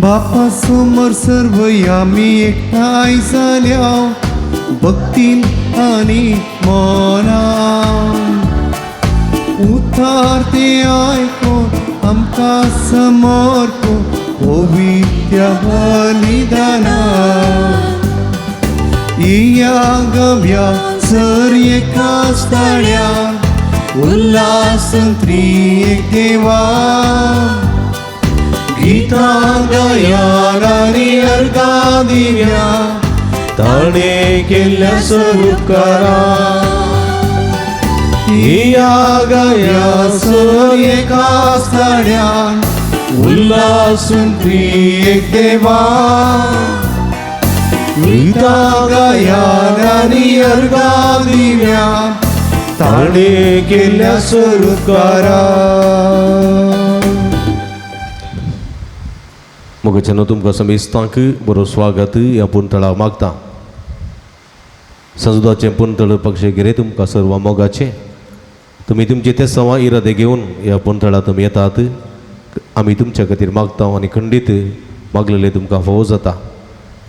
बापा समोर सर्व आम्ही एकठांय झाल्या भक्तीन आणि मनान उतार ते ऐकून आमकां समर्पण पवित्र बलिदाना या गव्या सर एकाच ताळ्यान उल्हास त्रिएक देवा गीता गायन आणि अर्घा दिव्या ताणे केल्या स्वरूपकारा या गया सर एकाच ताळ्यान उल्हासून त्रिएक देवा गीता गायन आणि अर्घा दिव्या ताणे केल्या स्वरूपकारा. मोगचनो तुमकां समेस्तांक बरो स्वागत ह्या पुंतळा मागता. संसदाचें पुंतळ पक्षगिरे तुमकां सर्व मोगाचें. तुमी तुमचे ते सवा इरादे घेवन ह्या पुंतळा तुमी येतात. आमी तुमच्या खातीर मागता आनी खंडीत मागलेले तुमकां फावो जाता.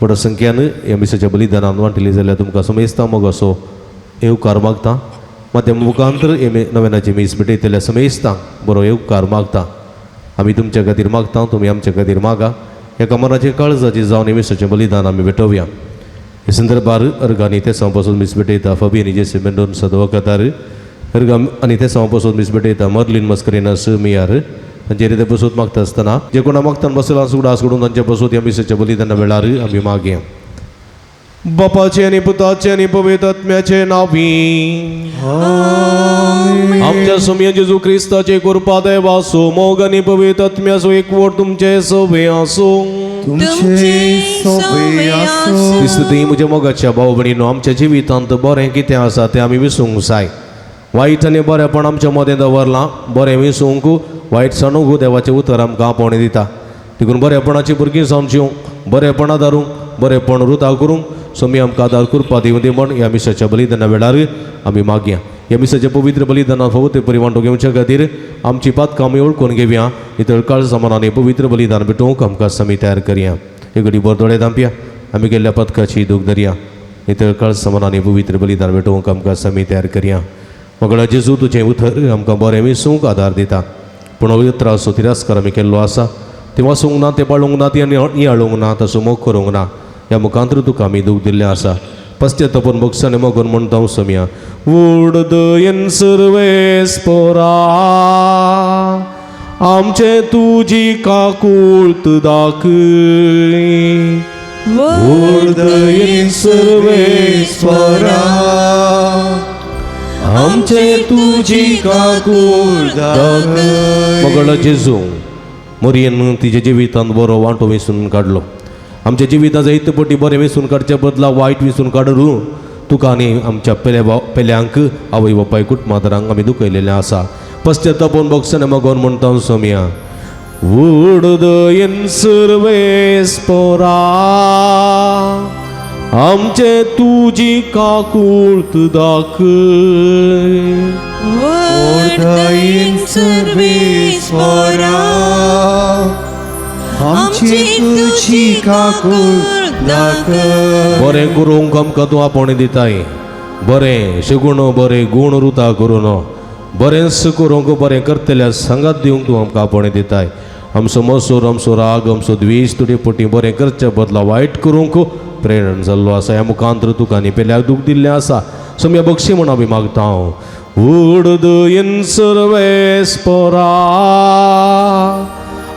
बडो संख्यान ह्या मिसाच्या बलिदानान वांटली जाल्यार तुमकां समेस्ता मोगाचो येवकार मागता. मात मुखांतर हे नव्यानाची मीस भेटयतल्या समेस्तांक बरो येवकार मागता. आमी तुमच्या खातीर मागता, तुमी आमच्या खातीर मागा. एका मनाचे काळजाची जावन मिसाचें बलिदान आमी भेटोवया. हे संदर्भार अर्गांनी ते पासून मीस भेटयता फबीनी जेसे मेंडोन सदवकातार अर्गा आनी ते पासून मीस भेटयता मर्लिन मस्करिनास मियार तांचे रिते बसोत मागता आसतना जे कोणा मागतान बसला सुडा सोडून तांच्या बसोत ह्या मिसाच्या बलिदाना वेळार आमी मागया. बापाचे आनी पुताचे आनी पवित्र आत्म्याचे नांवी आमच्या सोम्य जेजू क्रिस्ताचे कृपा देवासो मोग आनी पवित्र आत्म्याचो एकवट तुमचे सवे आसो. दिसती म्हज्या मोगाच्या भाव भयणीनो, आमच्या जिवितांत बरें कितें आसा तें आमी विसरूंक जाय. वायट आनी बरेंपण आमच्या मदें दवरलां. बरें विसरूंक वायट सांडूंक देवाचें उतर आमकां आपणे दिता. देखून बरेपणाची भुरगीं जावचीं, बरेपणा धरूंक, बरेपण वृथा करूंक सोमी आमकां आदार कृपा दिवं दी म्हण ह्या मिसाच्या बलिदाना वेळार आमी मागया. ह्या मिसाच्या पवित्र बलिदानात फावो ते परिवांटो घेवच्या खातीर आमची पातकां आमी ओळखून घेवया. इतर काळ समानांनी पवित्र बलिदान भेटोवंक आमकां समी तयार करया. एक घडी बरो दोळे धांपया. आमी गेल्ल्या पथकाची दूख धरया. इतर काळ समानांनी पवित्र बलिदान भेटोवंक आमकां समी तयार करया. मगळा जेजू तुजें उतर आमकां बरें विसूंक आदार दिता. पूण हो त्रास तिरस्कार आमी केल्लो आसा ते वाचूंक ना, ते पाळूंक ना, ते नियाळूंक ना, तसो मोग करूंक ना. ह्या मुखांतर तुका आमी दूख दिल्लें आसा. पश्चातापून मोक्षाने मोगोन म्हणटा सोम्या वूड दयेन सर्वेस्परा आमचे तुजी काकुळत दाखय. वूड दयेन सर्वेस्परा आमचे तुजी काकुळत दाखय. मगळ जेजू मोरयेन तिच्या जिवितांत बरो वांटो विसरून काडलो. आमच्या जिवितां जायते पटी बरें विसरून काडच्या बदला वायट विसरून काडूं तुका आनी आमच्या पेल्यांक आवय बापाय कुटुंबादारांक आमी दुखयलेलें आसा. पश्चातापून बोगसाने मागोन म्हणटा सोम्या वूड दयेन सर्वेस्परा आमचे तुजी काकुळत दाखय. वूड दयेन सर्वेस्परा आमची तुजी काकुळत दाखय. बरें करूंक आमकां तूं आपणे दिताय. बरें शिकून बरें गूण रुता करून बरेंच करूंक बरें करतल्या सांगात दिवंक तूं आमकां आपणे दिताय. आमचो मसूर, आमचो राग, आमचो द्वेश तुजे पटी बरें करच्या बदला वायट करूंक प्रेरण जाल्लो आसा. ह्या मुखांतर तुका आनी पेल्याक दूख दिल्लें आसा. सोम्या बक्षी म्हण आमी मागता वूड दयेन सर्वेस्परा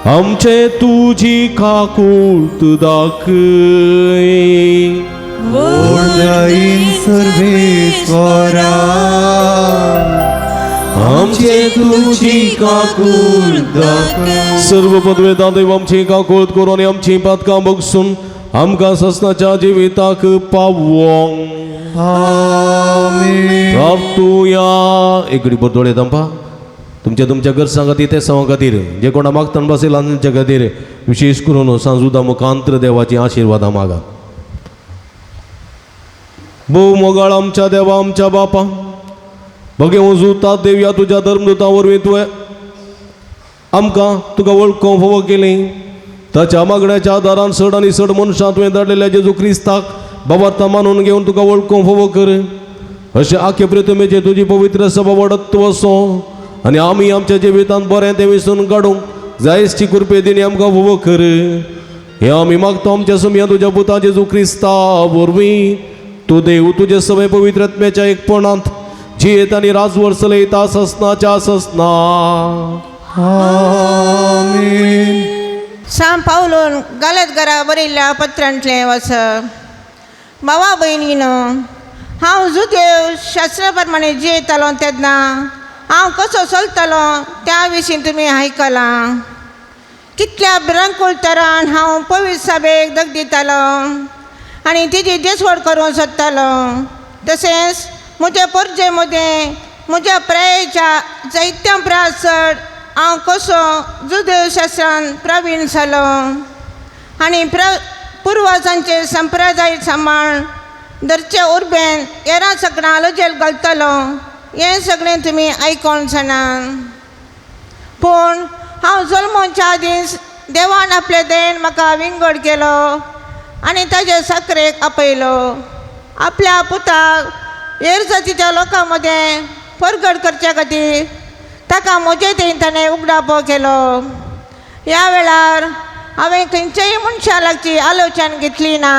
आमचे तुजी काकुळत दाखय. वूड दयेन सर्वेस्परा आमचे तुजी काकुळत दाखय. सर्व पदवेदां देव आमची काकुळत करून आमची पातकां बगसून आमकां ससनाच्या जिविताक पावोंक आमीन. प्रार्थुया. एक घडी बरो दोळे धांपा. तुमच्या गरजां खातीर ते सवां खातीर जे कोणा मागतान बसयला तांच्या खातीर विशेष करून सांजुदा मुखांतर देवाची आशिर्वादां मागा. भोव मोगाळ आमच्या देवा, आमच्या बापा, भगे उजूता देवया तुज्या धर्मदूता वरवीं तुवें आमकां तुका वळखूंक फावो केली. ताच्या मागण्याच्या आदारान सड आनी सड मनशां तुवें धाडलेल्या जेजू क्रिस्ताक बाबार्थ मानून घेवन तुका वळखूंक फोव कर. अशें आखे प्रितमेचे तुजी पवित्र सभा वाडत वचो आनी आमी आमच्या जिवितांत बरें तें विसरून काडूंक जायसची कृपे दिनी आमकां फोव कर. हे आमी मागता आमच्या सुमया तुज्या पुता जेजू क्रिस्ता वरवीं. तूं देव तुजे सगळे पवित्रत्म्याच्या एकपणांत जियेत आनी राजवर चलयता ससनाच्या ससना. आमीन. सांत पावलोन गालत घरा बरयल्ल्या पत्रांतलें वचप. भावा भयणीनो, हांव जुदेव शास्त्रा प्रमाणे जियेतालो तेन्ना हांव कसो चलतालो त्या विशीं तुमी आयकलां. कितल्या भिरांकूळ तरान हांव पवित्र सभेक दग दितालो आनी तेजी देसवड करूंक सोदतालो. तशेंच म्हज्या परजे मदें म्हज्या प्रायेच्या जायत्या प्रास चड हांव कसो जुदेव शास्त्रांत प्रवीण जालो आनी पुर्वजांचे संप्रदाय सांबाळ धरचे उर्बेन येरा सगळ्यां लजेल घालतलो. हें सगळें तुमी आयकोन जाणा. पूण हांव जल्मोच्या आदींच देवान आपले देण म्हाका विंगड केलो आनी ताचे साकरेक आपयलो. आपल्या पुताक हेर जातीच्या लोकां मदें परगट करचे खातीर ताका म्हजे थंय ताणें उगडापो केलो. ह्या वेळार हांवें खंयच्याय मनशा लागची आलोचना घेतली ना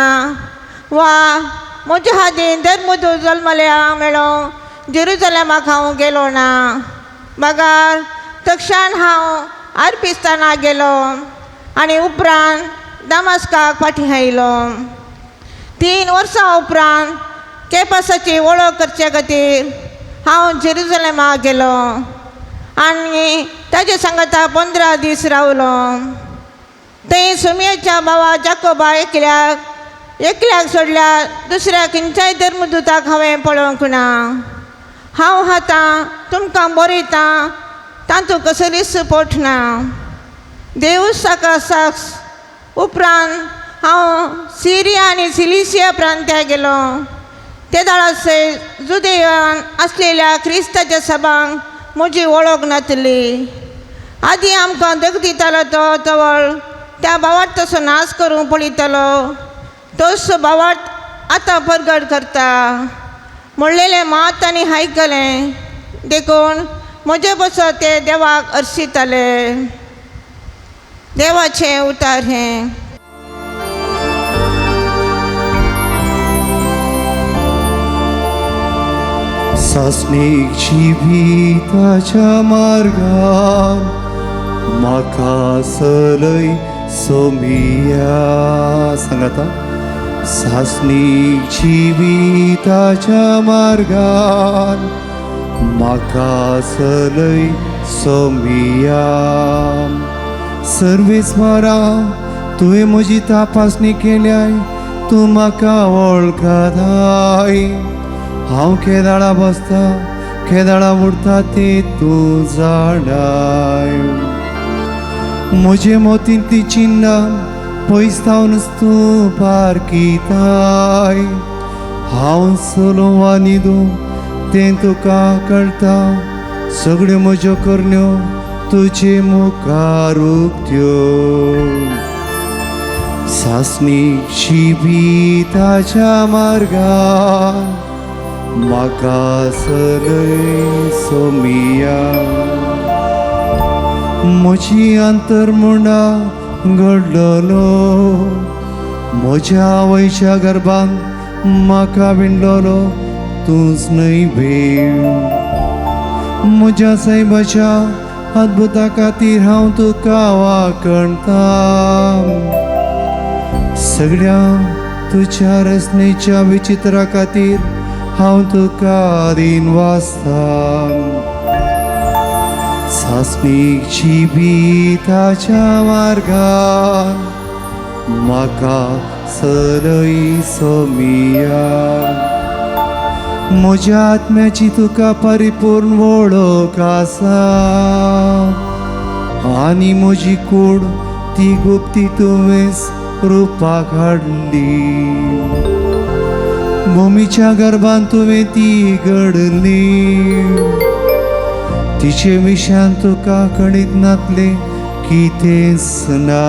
वा म्हज्या हातीन धर्मदूत जल्मल्या मेळोवंक जेरुसलेमाक हांव गेलो ना. मागार तक्षण हांव आर्पिस्ताना गेलो आनी उपरांत दामास्काक फाटीं आयलो. 3 वर्सां उपरांत केपासाची वळख करचे खातीर हांव जेरुसलेमाक गेलो आनी ताचे सांगाता 15 दीस रावलो. थंय सुमयेच्या भावा जाकोबा एकल्याक सोडल्यार दुसऱ्या खंयच्याय धर्मदुताक हांवें पळोवंक ना. हांव आतां तुमकां बरयतां तातूंत कसलीच पोट ना. देवूच ताका साक्ष. उपरांत हांव सिरिया आनी सिलिसिया प्रांत्याक गेलो. ते दाळासय जुदेवान आसलेल्या क्रिस्ताच्या सभांक म्हजी वळख नातली. आदीं आमकां दग दितालो तो तवळ त्या भावार्थ तसो नाश करूंक पळयतालो. तोच भावार्थ आतां परगट करता. म्हणलेलें मात आनी आयकलें देखून म्हजे बसो ते देवाक हर्शिताले. देवाचें उतार हें. सासणीक जिविताच्या मार्गान म्हाका चलय सोमिया. सांगाता. सासणीक जिविताच्या मार्गान म्हाका चलय सोमिया. सर्वेस्परा तुवें म्हजी तपासणी केल्याय. तूं म्हाका वळखताय. हांव केदाळा बसता केदाळा उडटा तें तूं जाणाय. म्हजे मोतींतलीं चिन्नां पयसावनूच तूं पारकिताय. हांव चलो वा न्हिदू तें तुका कळटा. सगळ्यो म्हज्यो करण्यो तुजे मुखार उक्त्यो. सासणीक जिविताच्या मार्गान म्हाका चलय सोमिया. म्हजी अंतर्मना घडलोलो. म्हज्या आवयच्या गर्भान म्हाका विणलोलो तूंच न्हय भेव. म्हज्या सायबाच्या अद्भुता खातीर हांव तुका वाखणता. सगळ्या तुज्या रचनेच्या विचित्रा खातीर हांव तुका आदीन वाचता. सासणीक जिविताच्या मार्गान म्हाका चलय सोमिया. म्हज्या आत्म्याची तुका परिपूर्ण वळख आसा आनी म्हजी कूड ती गुप्ती तुवेंच रुपाक हाडली. भुमीच्या गर्भान तुवें ती घडली. तिचे विशयान तुका कणीत नातले कितेंच ना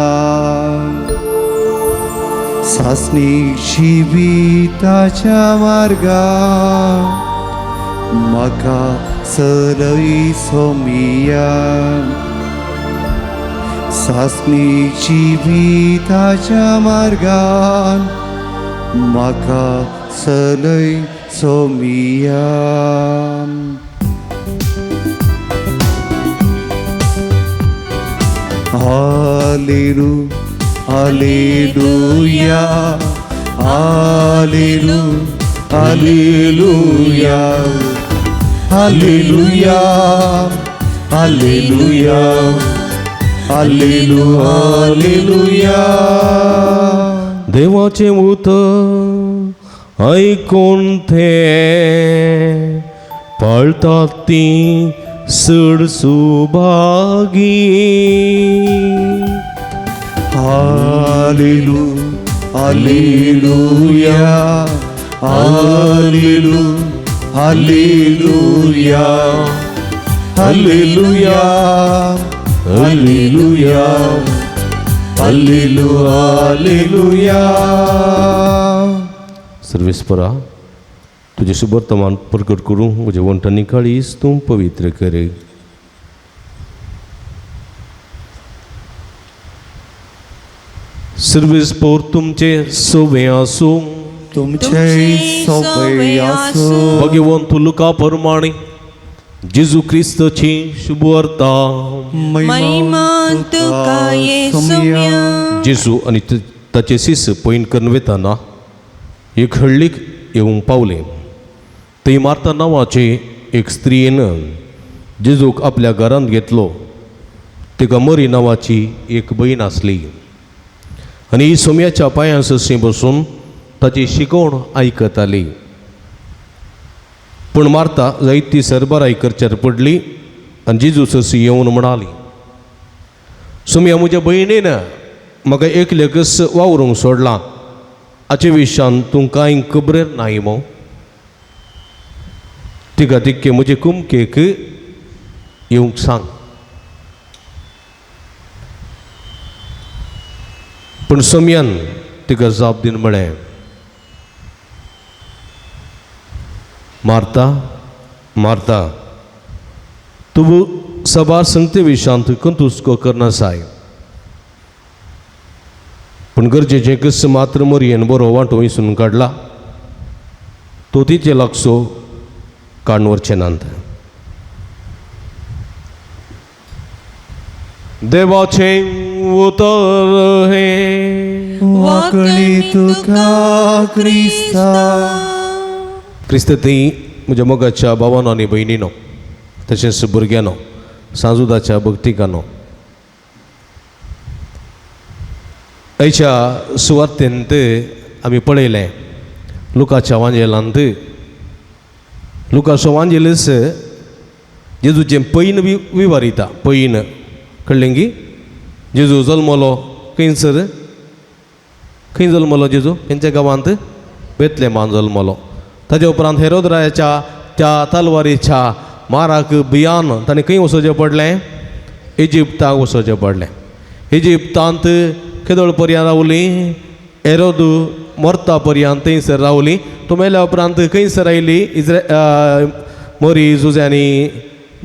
सासणीक जिविताच्या मार्गान म्हाका चलय सोमिया सासणीक जिविताच्या मार्गान म्हाका चलय सोमिया Hallelujah, hallelujah, hallelujah, hallelujah, hallelujah, hallelujah. देवाचे उत ऐकून ते पळतात ती Subhagi Hallelujah, hallelujah, hallelujah, hallelujah, hallelujah, hallelujah, hallelujah, hallelujah. सर्वेस्परा तुझे सुवर्तमान प्रकट करूं मुझे वंटनी काळीस तू पवित्र करे सर्विस पोर तुमचे सोबे आसू तुमचे सोबे आसू भगवंत लुका प्रमाणे जेजू ख्रिस्ताची शुभ वार्ता महिमा तुका येसुया जेजू आणि ताचे शिष्य पैन करून वेताना एक हळ्ळीक येवंक पावले थंय मार्ता नांवाचे एक स्त्रीन जेजूक आपल्या घरांत घेतलो तिका मरी नांवाची एक बहीण आसली आनी ही सोम्याच्या पांयां सशी बसून ताची शिकवण आयकताली पूण मार्ता जायती सरबराई करच्यार पडली आनी जेजू सशी येवन म्हणाली सोम्या म्हज्या भयणीन म्हाका एकलेकच वावरूंक सोडलां हाचे विशयान तूं कांय खबरेर नाय मो तिका तितके म्हजे कुमकेक येवंक सांग पूण सोम्यान तिका जाप दिन म्हळें मार्ता मार्ता तूं सबार संगते विशयांत कंतुस्को करना साय पूण गरजेचें कस मात्र मरयेन बरो वांटो विसरून काडला तो तिचे लागसो काडून व्हरचें नात देवाचें उतर हे वाकडी तुका क्रिस्ता क्रिस्त ती म्हज्या मोगाच्या भावानो आनी भयणीनो तशेंच भुरग्यानो सांजुदाच्या भक्तिकानो आयच्या सुवातेंत आमी पळयलें लुकाच्या वांजेलांत लुकाचो वांजेलस जेजूचें पैन विवारिता पैन कळ्ळें की जेजू जल्मलो खंयसर खंय जल्मलो जेजू खंयच्या गांवांत बेतलेमान जल्मलो ताचे उपरांत हेरोदराच्या त्या तलवारीच्या माराक भियान ताणें खंय वचचें पडलें इजिप्ताक वचचें पडलें इजिप्तांत केदोळ पर्यंत रावली हेरोद मरता पर्यंत थंयसर रावली तो मेल्या उपरांत खंयसर आयली मरी जुज्यांनी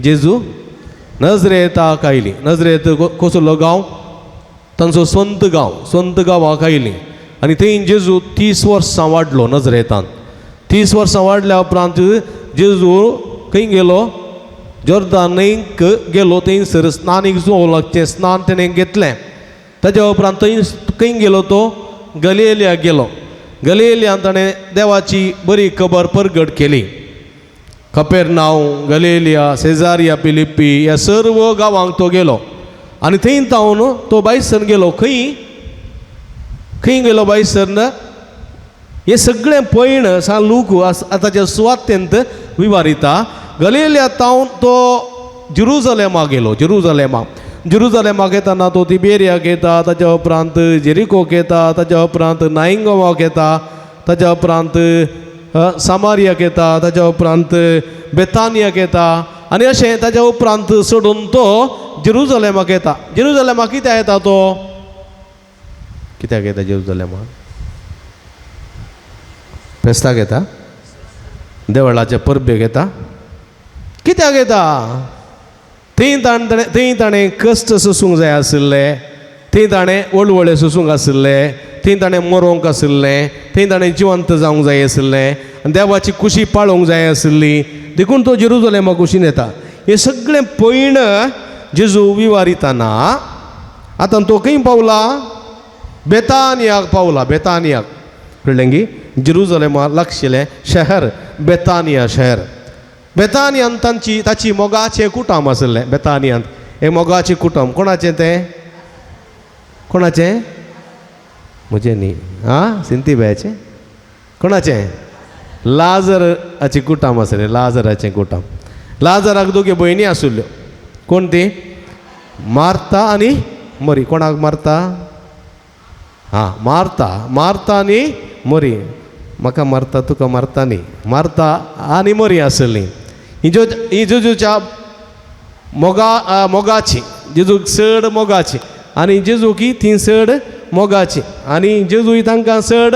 जेजू नजरेताक आयली नजरेत कसलो गांव तांचो संत गांवाक आयली आनी थंय जेजू 30 वर्सां वाडलो नजरेतान 30 वर्सां वाडल्या उपरांत जेजू खंय गेलो जॉर्दान न्हंयक गेलो थंयसर स्नानीक लागचें स्नान तेणें घेतलें ताच्या उपरांत थंय खंय गेलो तो गलिलियाक गेलो गलिलियांत ताणें देवाची बरी खबर परगट केली कपेरनांव गलिलिया सेजारिया फिलिप्पी ह्या सर्व गांवांक तो गेलो आनी थंय तावन तो बायसर गेलो खंय गेलो बायसर हे सगळें पैण सा लूक आतांच्या सुवातेंत विवारिता गलिलिया तावन तो जेरुजलेमाक गेलो जेरुजलेमाक येताना तो तिबेरियाक येता ताच्या उपरांत जेरिकोक येता ताच्या उपरांत नाईंगोवाक येता ताच्या उपरांत सामारियाक येता ताच्या उपरांत बेतानियाक येता आनी अशें ताच्या उपरांत सोडून तो जेरुजलेमाक येता. जेरुजलेमाक कित्याक येता तो? कित्याक येता जेरुजलेमाक? फेस्ताक येता? देवळाच्या परबेक येता? कित्याक येता? थंय ताणें कश्ट सोसूंक जाय आशिल्ले, थंय ताणें वळवळे सोसूंक आशिल्ले, थंय ताणें मरोंक आशिल्लें, थंय ताणें जिवंत जावंक जाय आशिल्लें आनी देवाची खुशी पाळोवंक जाय आशिल्ली, देखून तो जेरुजलेमाक वचून येता. हें सगळें पयण जेजू विवारिताना आतां तो खंय पावला? बेतानियाक पावला. बेतानियाक कळ्ळें की जेरुजलेमा लागशिल्लें शहर बेतानिया शहर. बेतानियांत ताची मोगाचें कुटूंब आशिल्लें. बेतानियांत हें मोगाचें कुटूंब कोणाचें तें? कोणाचें? म्हजें न्ही आं सिंतीबायाचें. कोणाचें? लाजराचें कुटूंब आशिल्लें. लाजराचें कुटूंब. लाजराक दोगे भयणी आशिल्ल्यो. कोण ती? मार्ता आनी मरी. कोणाक मार्ता? हां मार्ता आनी मरी. म्हाका मारता तुका मारता न्ही. मार्ता आनी मरी आसली. ही जेजूच्या मोगाची. जेजूक चड मोगाची आनी जेजूक ती चड मोगाची आनी जेजूय तांकां चड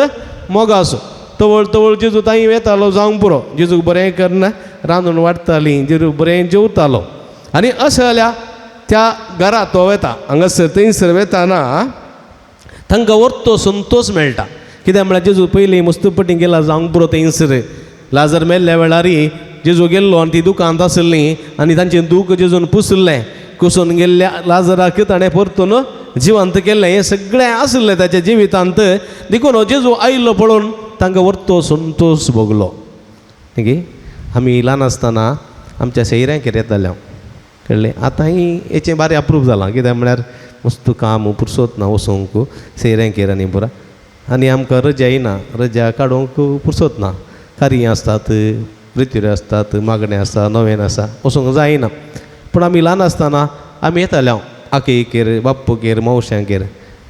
मोगाचो. तवळ तवळ जेजू थंय येतालो जावंक पुरो. जेजूक बरें करना रांदून वाडटाली. जेजू बरें जेवतालो आनी अशें जाल्यार त्या घरा तो वता. हांगासर थंयसर वेताना तांकां वर्तो संतोश मेळटा. कित्याक म्हळ्यार जेजू पयलीं मस्तपटीं गेला जावंक पुरो थंयसर. लाजर मेल्ल्या वेळार जेजू गेल्लो आनी ती दुकांत आसलीं आनी तांचें दूख जेजून पुसलें. कुसून गेल्ल्या लाजराक ताणें परतून जिवंत केल्लें. हें सगळें आसलें ताच्या जिवितांत. देखून जेजू आयिल्लो पळोवन तांकां वर्तो संतोश भोगलो. न्ही आमी ल्हान आसतना आमच्या सैऱ्यांचेर येताले हांव. कळ्ळें? आतां हेचें बारीक अप्रूव जालां. कित्याक म्हळ्यार मस्त काम पुरसोत ना वचोंक सैऱ्यांचेर आनी पुरा. आनी आमकां रजा येना. रजा काडूंक पुरसोत ना. कार्यां आसतात, रित्युरे आसतात, मागणें आसा, नवेन आसा, वचोंक जायना. पूण आमी ल्हान आसतना आमी येताले हांव आकेगेर, बाप्पूगेर, मावश्यांगेर.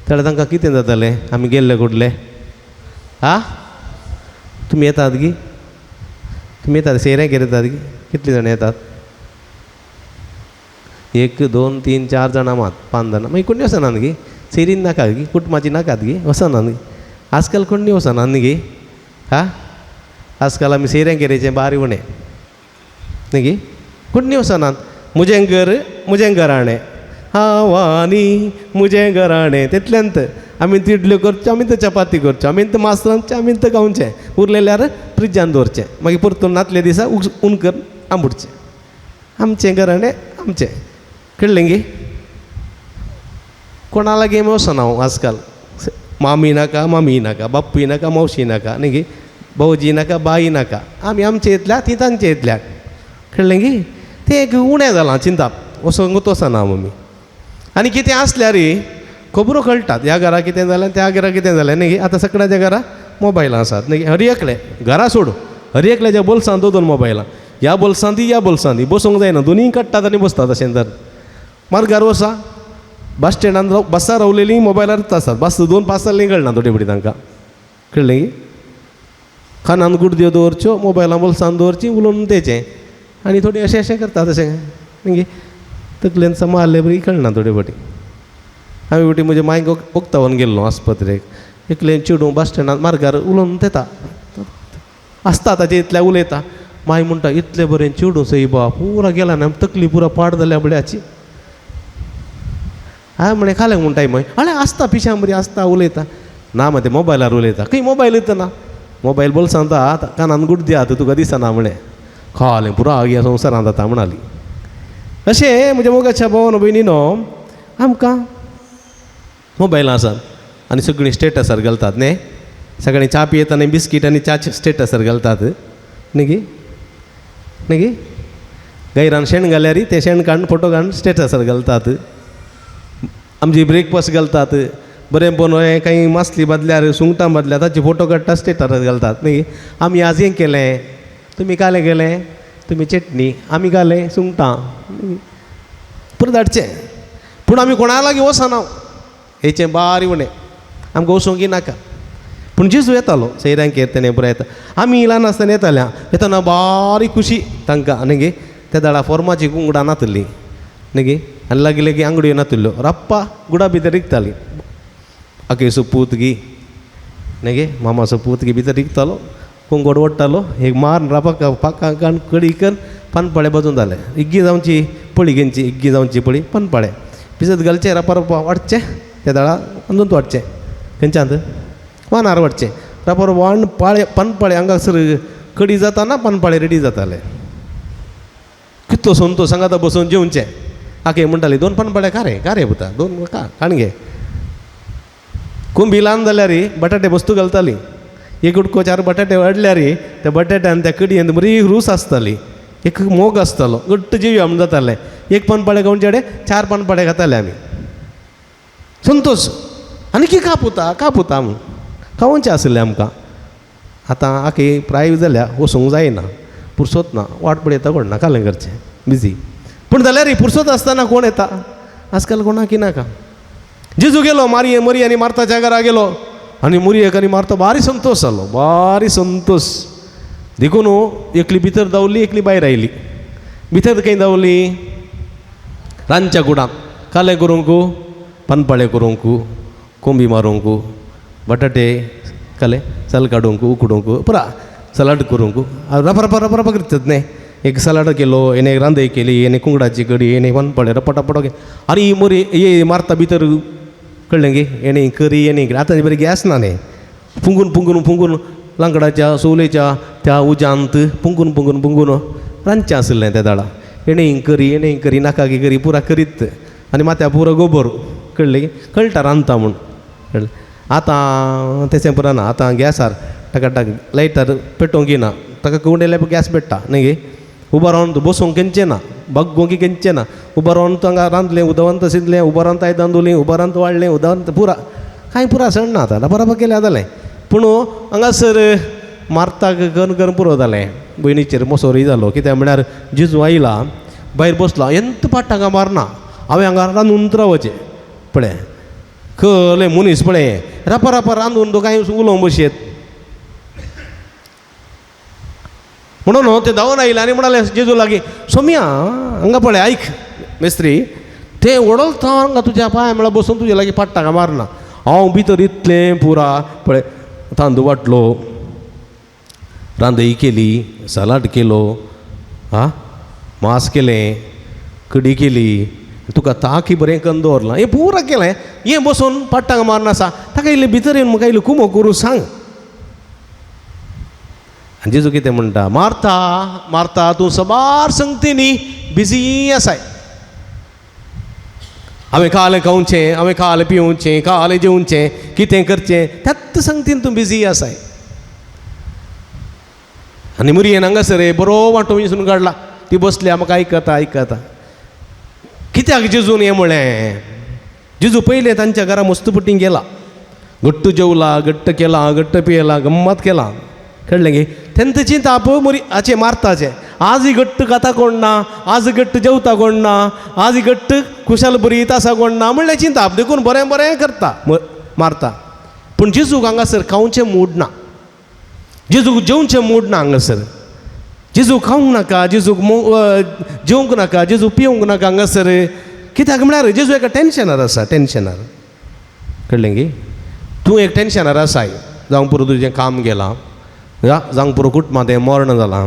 जाल्यार तांकां कितें जातालें? आमी गेल्ले कुडले आं तुमी येतात गी? तुमी येतात सैऱ्यांगेर येतात गी? कितले जाण येतात? 1 2 3 4 जाणां मात 5 जाणां. मागीर कोणी वचनात गी? सैरीन नाकात गी? कुटुंबाची नाकात गी? वचनात गी? आजकाल कोणी वचनात न्ही गी? हां आजकाल आमी सैऱ्यांगेरेचें बारी उणें न्ही गी? कोणी वचनात. म्हजें घर म्हजें घराणें हांवानी म्हजें घराणें तितल्यांत आमी तिडल्यो करच्यो, आमी चपाती करच्यो, आमी मास रांदचें, आमी खावचें, उरलेल्यार फ्रिजान दवरचें, मागीर परतून नातले दिसा उनकर आंबुडचें. आमचें घराणें आमचें. कळ्ळें गी? कोणा लागीं वचना हांव आजकाल. मामी नाका, बापूय नाका, मावशी नाका न्ही गी? भाऊजी नाका, बाई नाका. आमी आमचे येतल्या, ती तांचे येतल्या. कळ्ळें गी? तें एक उणें जालां चिंताप. वचोंकूच वचना आमी. आनी कितें आसल्यार खबरो कळटात. ह्या घरा कितें जालें, त्या घरा कितें जालें न्ही गी? आतां सगळ्याच्या घरा मोबायलां आसात न्ही गी? हर एकले घरा सोडूं, हर एकल्याच्या बोल्सांत दोन मोबायलां. ह्या बोल्सांत बसोंक जायना. दोनीय काडटात आनी बसतात अशें तर. मार घर वसा बस स्टँडान बसां रावलेलीं मोबायलारूच आसात. बस 2 पासांनी कळना थोडी फुडें तांकां. कळ्ळें गी? कानान गुडद्यो दवरच्यो, मोबायलां बोल्सांत दवरचीं, उलोवन तेचें आनी थोडी अशें करतात अशें न्ही गी? तकलेन सांबाळले बरी कळना थोडी फाटी. हांवें फावटी म्हज्या मांयक वखदावन गेल्लो आस्पत्रेक. एकलें चिडूं बस स्टँडार मार्गार उलोवन तेता आसता ताचे इतल्या उलयता. माय म्हणटा इतलें बरें चिडूं सईबा पुरा गेला ना, तकली पुरा पाड जाल्या बड्याची. हांवें म्हणें खालें म्हणटाय मय. आले आसता पिश्यां बरी आसता उलयता. ना मग ते मोबायलार उलयता. खंय मोबायल येतना मोबायल बोल्सांत आहा, कानान गुडदी आहा तुका दिसना म्हणें. खालें पुरो ह्या संवसारांत जाता म्हणाली. अशें म्हज्या मोगाच्या भावान भयणीनो आमकां मोबायलां आसात आनी सगळीं स्टेटसार घालतात न्ही. सगळीं च्या पियेता आनी बिस्कीट आनी च्या स्टेटसार घालतात न्ही गी? न्ही गी? गैरान शेण घाल्यार ते शेण काडून फोटो काडून स्टेटसार घालतात. आमची ब्रेकफास्ट घालतात. बरें बनोवं काही मासली बादल्यार सुंगटां बादल्यार ताचे फोटो काडटा स्टेटसार घालतात न्ही. आमी आज हें केलें, तुमी कालें केलें, तुमी चटणी, आमी घालें सुंगटां, पुरो धाडचें. पूण आमी कोणा लागीं वचना. हेचें बारी उणें आमकां वचोंक नाका. पूण जेजू येतालो सैऱ्यांगेर तेणें पुरो येता. आमी ल्हान आसतना येताना बारी खुशी तांकां न्ही गे. त्या दाडा फॉर्माची कुंगडां नातलीं न्ही गे. आनी लागीं लागीं अंगड्यो नातल्यो रप्पा गुडा भितर रिकताली आकेसो पूतगी न्ही मामाचो पूतगी भितर रिकतालो कोंगोड ओडटालो एक मारून रापाक पाकां काण कडीकन पानपाळे बाजून जालें इग्गी जावची पळी घेवची इग्गी जावची पळी पानपाळे पिसत घालचें रापा रापा वाडचें त्या दाळा अंदून वाडचें खंयच्यान वानार वाडचें रापा रापा वाण पाळे पानपाळे हांगासर कडी जाताना पानपाळे रेडी जाताले कितलो संतो सांगाता बसून जेवचें आके म्हणटाली 2 पानपाळे का रे पुता 2 काण घे कुंभी ल्हान जाल्यार बटाटे बस्तू घालताली एक उडको 4 बटाटे वाडल्यार त्या बटाट्यान त्या कडयेंत बरी रूस आसताली एक मोग आसतालो घट्ट जेवया म्हण जातालें एक पानपाळे खावचे कडेन 4 पानपाळे खाताले आमी संतोश आनी का पुता म्हूण खावचें आसलें आमकां आतां आखे प्राय जाल्या वसूंक जायना पुरसोत ना वाट पळयता कोण ना कालें करचें बिजी पूण जाल्यार पुरसोत आसतना कोण येता आजकाल कोणाक नाका जेजू गेलो मरी आनी मार्ताच्या घरा गेलो आनी मुरयेक आनी मार्ता भारी संतोश जालो भारी संतोश देखून एकली भितर दावली एकली भायर आयली भितर खंय दावली रांदच्या कुडांत कालें करूंक पानपाळे करूंक कोंबी मारूंक बटाटे काले साल काडूंक उकडूंक पुरा सलाड करूंक रपा रपा रपा रपा करतात न्ही एक सलाड केलो येणे रांदय केली येणे कुंगडाची कडी येणे पानपाळे रपटापटो आनी ही मोरी ये मारता भितर कळ्ळें गे येणे करी येणे आतां बरें गॅस ना न्ही पुंगून लांकडाच्या सोलेच्या त्या उज्यांत पुंगून रांदचें आसलें त्या दाळा येणे करी नाका करी पुरा करीत आनी माथ्या पुरो गोबर कळ्ळें गे कळटा रांदता म्हूण कळ्ळें आतां तेचें पुरो ना आतां गॅसार टाका लायटर पेटोवंक येना ताका कवंडेल्यार गॅस पेट्टा न्ही गे उबा रावन बसूंक केंचें ना बग्गोंकी केंचें ना उबा रावन हांगा रांदलें उदवंत शिजलें उबा रावन ताय तांदुळी उबा रावन वाडलें उदवंत पुरा कांय पुरा सण ना आतां बराबर केलें जालें पूण हांगासर मारताक गन पुरो जालें भयणीचेर मोसोरी जालो कित्याक म्हळ्यार जेजू आयला भायर बसला एंत पाट हांगा मारना हांवें हांगा रांदून रावचें पळय खले मनीस पळय रापा रापा रांदून तो कांय उलोवंक बशयत म्हणून ते धांवन आयले आनी म्हणाले जेजू लागीं सोम्या हांगा पळय आयक मेस्त्री ते ओडलता हांगा तुज्या पांय म्हळ्यार बसून तुजे लागीं पाट्टा हांगा मारना हांव भितर इतलें पुरा पळय तांदूळ वाटलो रांदय केली सलाड केलो मांस केलें कडी केली तुका ताकी बरें करून दवरलां हें पुरा केलें हें बसून पाट्टा हांगा मारना आसा ताका इल्लें भितर येवन म्हाका इल्लें कुमो करूं सांग आनी जेजू कितें म्हणटा मारता तूं सबार संगतींनी बिजी आसाय हांवें खालें खावचें हांवें खालें पिवचें खालें जेवचें कितें करचें त्याच संगतीन तूं बिजी आसाय आनी मुरयेन हांगासर बरो वांटो विसरून काडला ती बसल्या म्हाका आयकता कित्याक जेजून हें म्हळें जेजू पयलें तांच्या घरा मस्तपटीन गेला घट्ट जेवला घट्ट केला घट्ट पियेला गम्मत केला कळ्ळें गे तेन्ना चिंता पळय मुरी हाचे मारताचें आज ही घट्ट खाता कोण ना आज घट्ट जेवता कोण ना आज ही घट्ट खुशाल बरी तासा कोण ना म्हणलें चिंता देखून बरें बरें करता मारता पूण जेजूक हांगासर खावचें मूड ना जेजूक जेवचें मूड ना हांगासर जेजू खावंक नाका जेजूक जेवंक नाका जेजू पिवंक नाका हांगासर कित्याक म्हळ्यार जेजू एका टेन्शनार आसा कळ्ळें गे तूं एक टेन्शनार आसाय जावं पुरो तुजें काम गेलां जावं पुरो कुटुंबांत मरण जालां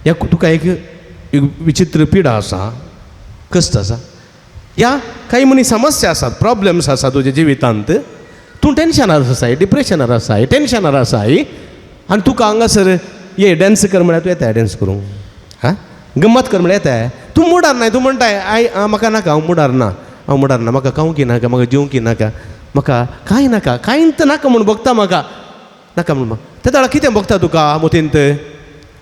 ह्या तुका एक विचित्र पिडा आसा कश्ट आसा ह्या काही मनीस समस्या आसात प्रॉब्लेम्स आसा तुज्या जिवितांत तूं टेन्शनार आसाय डिप्रेशनार आसाय टेन्शनार आसाय आनी तुका हांगासर ये डॅन्स कर म्हळ्यार तूं येताय डॅन्स करूंक गम्मत कर म्हळ्यार येताय तूं मुडार नाय तूं म्हणटाय म्हाका नाका हांव मुडार ना म्हाका खावंकी नाका म्हाका जेवंकी नाका म्हाका कांय नाका कांयच नाका म्हूण बगता म्हाका नाका म्हूण त्या दाळा कितें बगता तुका मोतींत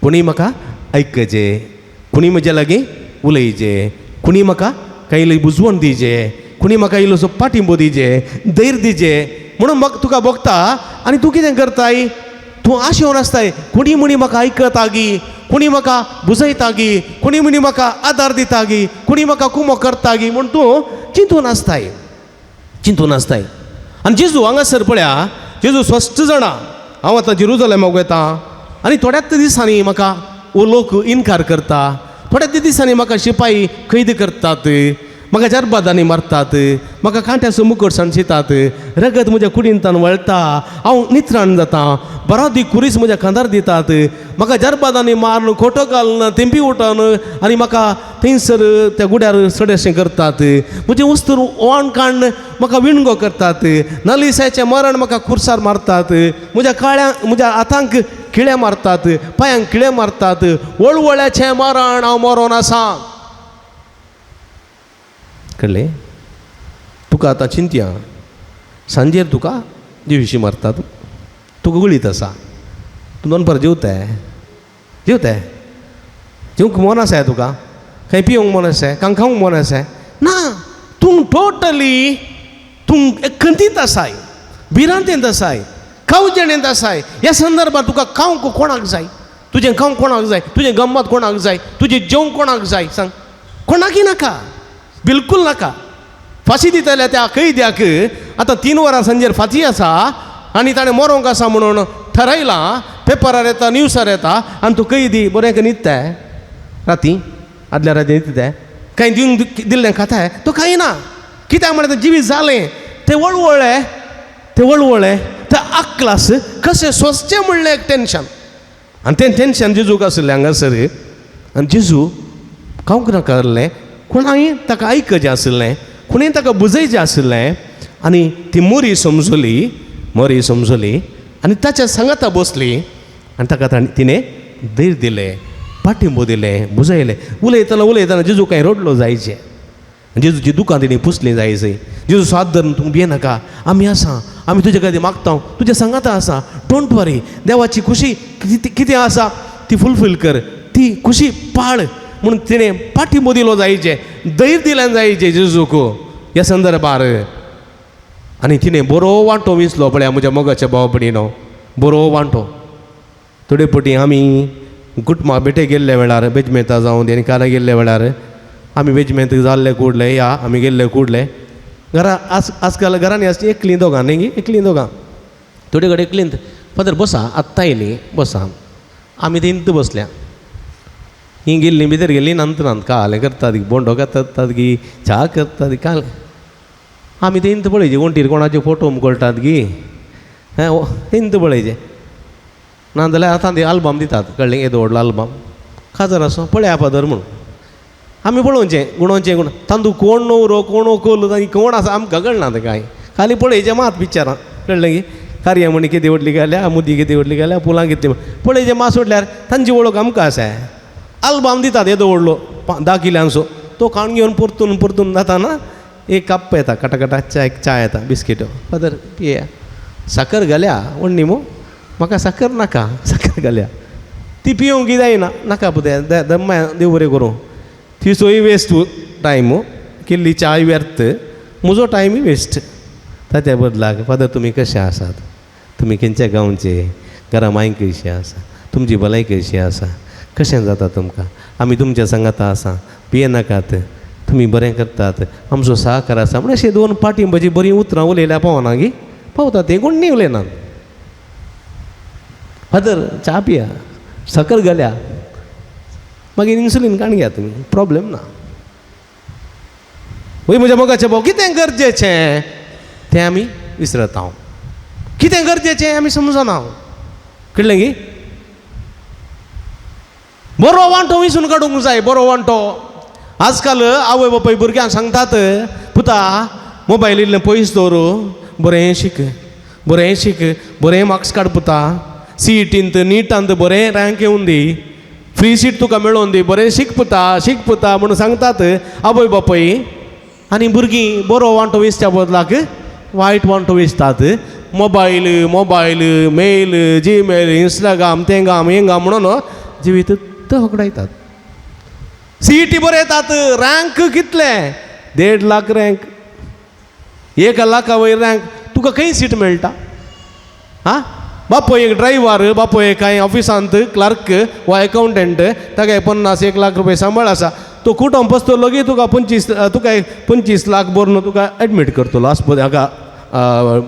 कोणी म्हाका आयकचें कोणी म्हज्या लागीं उलयचें कोणी म्हाका कांय इल्ली बुजवण दिवचें कोणी म्हाका इल्लोसो पाठिंबो दिवचें धैर्य दिवचें म्हणून म्हाका तुका बगता आनी तूं कितें करताय तूं आशेवन आसताय कोणी म्हणी म्हाका आयकता गी कोणी म्हाका बुजयता गी कोणी म्हणी म्हाका आदार दिता गी कोणी म्हाका कुमो करता गी म्हूण तूं चिंतून आसताय आनी जेजू हांगासर पळया जेजू स्वस्थ जाणा हांव आतां जेरुसलेमाक वता आनी थोड्याच दिसांनी म्हाका लोक इन्कार करता थोड्याच दिसांनी म्हाका शिपाई कैद करतात म्हाका जरबादांनी मारतात, म्हाका कांट्याचो मुकट सांडशितात, रगत म्हज्या कुडींतान वळटा, हांव नित्राण जाता, बरो दी कुरीस म्हज्या कांदार दितात, म्हाका जरबादांनी मारून खोटो घालून तेंपी उठोवन आनी म्हाका थंयसर त्या गुड्यार सडेशें करतात, म्हजें उस्तर ओवान काडून म्हाका विणगो करतात, नलिसाचें मरण म्हाका खुर्सार मारतात, म्हज्या हातांक खिळे मारतात, पांयांक खिळे मारतात, वळवळ्याचें मरण हांव मरोन आसा. कळ्ळें? तुका आतां चिंतया, सांजेर तुका जेवीशी मारतात, तुका गुळीत आसा, तूं दनपार जेवताय जेवंक मन आसा तुका, खंय पिवंक मन आसा, खावंक मन आसा? ना, तूं टोटली तूं एकंतीत आसाय, भिरांतेंत आसाय, खावजेणेंत आसाय. ह्या संदर्भात तुका खावंक कोणाक जाय? तुजें खावंक कोणाक जाय? तुजें गम्मत कोणाक जाय? तुजें जेवंक कोणाक जाय? सांग. कोणाकय नाका, बिलकूल नाका. फाशी दितल्या त्या कैद्याक आतां 3 वरां सांजेर फाशी आसा आनी ताणें मरोंक आसा म्हणून थारायलां, पेपरार येता, न्यूसार येता, आनी तो कैदी बरें न्हिदताय राती, आदल्या राती न्हिदताय, कांय दिवंक दिल्लें खाताय, तो खायना. कित्याक म्हळ्यार जिवीत जालें, तें वळवळ्ळें तें आकलास कशें सोंसचें म्हणलें एक टेन्शन, आनी तें टेन्शन जेजूक आसलें हांगासर. आनी जेजू खावंक नाका आसलें, कोणाय ताका आयकचें आसलें, कोणीय ताका बुजयचें आसलें. आनी ती मोरी समजली आनी ताच्या सांगाता बसली आनी ताका तिणें धैर्य दिलें, पाठिंबो दिलें, बुजयलें. उलयतना जेजू कांय रडलो जायचें, जेजूची दुकां तिणें पुसलीं जायचीं. जेजू साद धरून तूं भियें नाका, आमी आसा, आमी तुजे खातीर मागता, तुज्या सांगाता आसा, डोंट वरी. देवाची खुशी कितें आसा ती फुलफील कर, ती खुशी पाळ म्हणून तिणें पाठिंबो दिलो जायचें, धैर्य दिलें जायचें जेजूक ह्या संदर्भार. आनी तिणें बरो वांटो विसलो पळय म्हज्या मोगाच्या भाव भयणीनो, बरो वांटो. थोडे फावटी आमी कुटुंबा बेटे गेल्ले वेळार बेजमेंता जावं आनी कारा गेल्ले वेळार आमी बेजमेंत जाल्ले कुडले आमी गेल्ले कुडले घरा आजकाल घरांनी आसली एकलीं दोगां न्ही, एकलीं दोगां, थोडे कडेन एकलींत. फादर बसा, आत्तां येयली, बसा. आमी थंयत बसल्या, ही गेल्लीं भितर गेल्लीं नंतरांत कालें करतात, बोंडो करतात गी, च्या करतात काल. आमी थंयत पळयचे वण्टीर कोणाचे फोटो मुकळटात गी, थंयत पळयचे. नाजाल्यार आतां ते आल्बम दितात, कळ्ळें, येदो व्हडलो आल्बम, खाजर आसो पळया फादर म्हणून. आमी पळोवचें गुणोवचें गुण, तांदूळ कोण न्हवरो कोण कोल कोण आसा आमकां कळना तें कांय, खाली पळयचें मात पिक्चरां, कळ्ळें गी. कार्यामणी कितें व्हडली घाल्या, मुदी कितें व्हडली घाल्या, पुलां कितें पळयचें मात सोडल्यार तांची वळख आमकां आसा. आल्बम दितात येदो व्हडलो 10 किल्यांचो, तो खावन घेवन परतून जाता एक कप येता, कटाकटा च्या येता, बिस्किटो. फादर पिया, साकर घाल्या व्हडली मो, म्हाका साकर नाका, साकर घाल्या. ती पिवंक जायना, नाका पुते दम्मा देव बरें करूं. ती सोय वेस्ट टायम, केल्ली चाय व्यर्थ, म्हजो टायमय वेस्ट. ताच्या बदलाक फादर तुमी कशें आसात, तुमी खंयच्या गांवचे, घरा मांय कशी आसा, तुमची भलाय कशी आसा, कशें जाता तुमकां, आमी तुमच्या सांगाता आसा, पियेनाकात, तुमी बरें करतात, आमचो सहकार आसा. म्हणजे अशें 2 पाठिंबाची बरीं उतरां उलयल्यार पावना गी, पावता तें कोण न्ही उलयनात. फादर च्या पिया, साकर घाल्या, मागीर इन्सुलीन काण घेया तुमी, प्रॉब्लेम ना. वय म्हज्या मोगाचें भाव, कितें गरजेचें तें आमी विसरता. हांव कितें गरजेचें आमी समजना, कळ्ळें गी. बरो वांटो विसरून काडूंक जाय, बरो वांटो. आजकाल आवय बापाय भुरग्यांक सांगतात, पुता मोबायल इल्लें पयस दवरू, बरें शिक, बरें मार्क्स काड पुता, CETंत नीटांत बरें रँक येवन दी, फ्री सीट तुका मेळोवन दी, बरें शिक पुता म्हणून सांगतात आवय बापाय. आनी भुरगीं बरो वांटो वेचच्या बदलाक वायट वांटो वेचतात. मोबायल मेल, जीमेल, इंस्टाग्राम, तेंगाम हेंगाम म्हणून जिवीत हकडायतात. CET बरें येतात, रँक कितले, 1.5 लाख रँक, 1 लाखा वयर रँक, तुका खंय सीट मेळटा? बापो एक ड्रायव्हर, बापो एक कांय ऑफिसांत क्लार्क वा अकावंटंट, ताका 50-1 लाख रुपया सांबाळ आसा, तो कुटुंब बसतलो गी तुका 25 लाख भरून तुका एडमीट करतलो हाका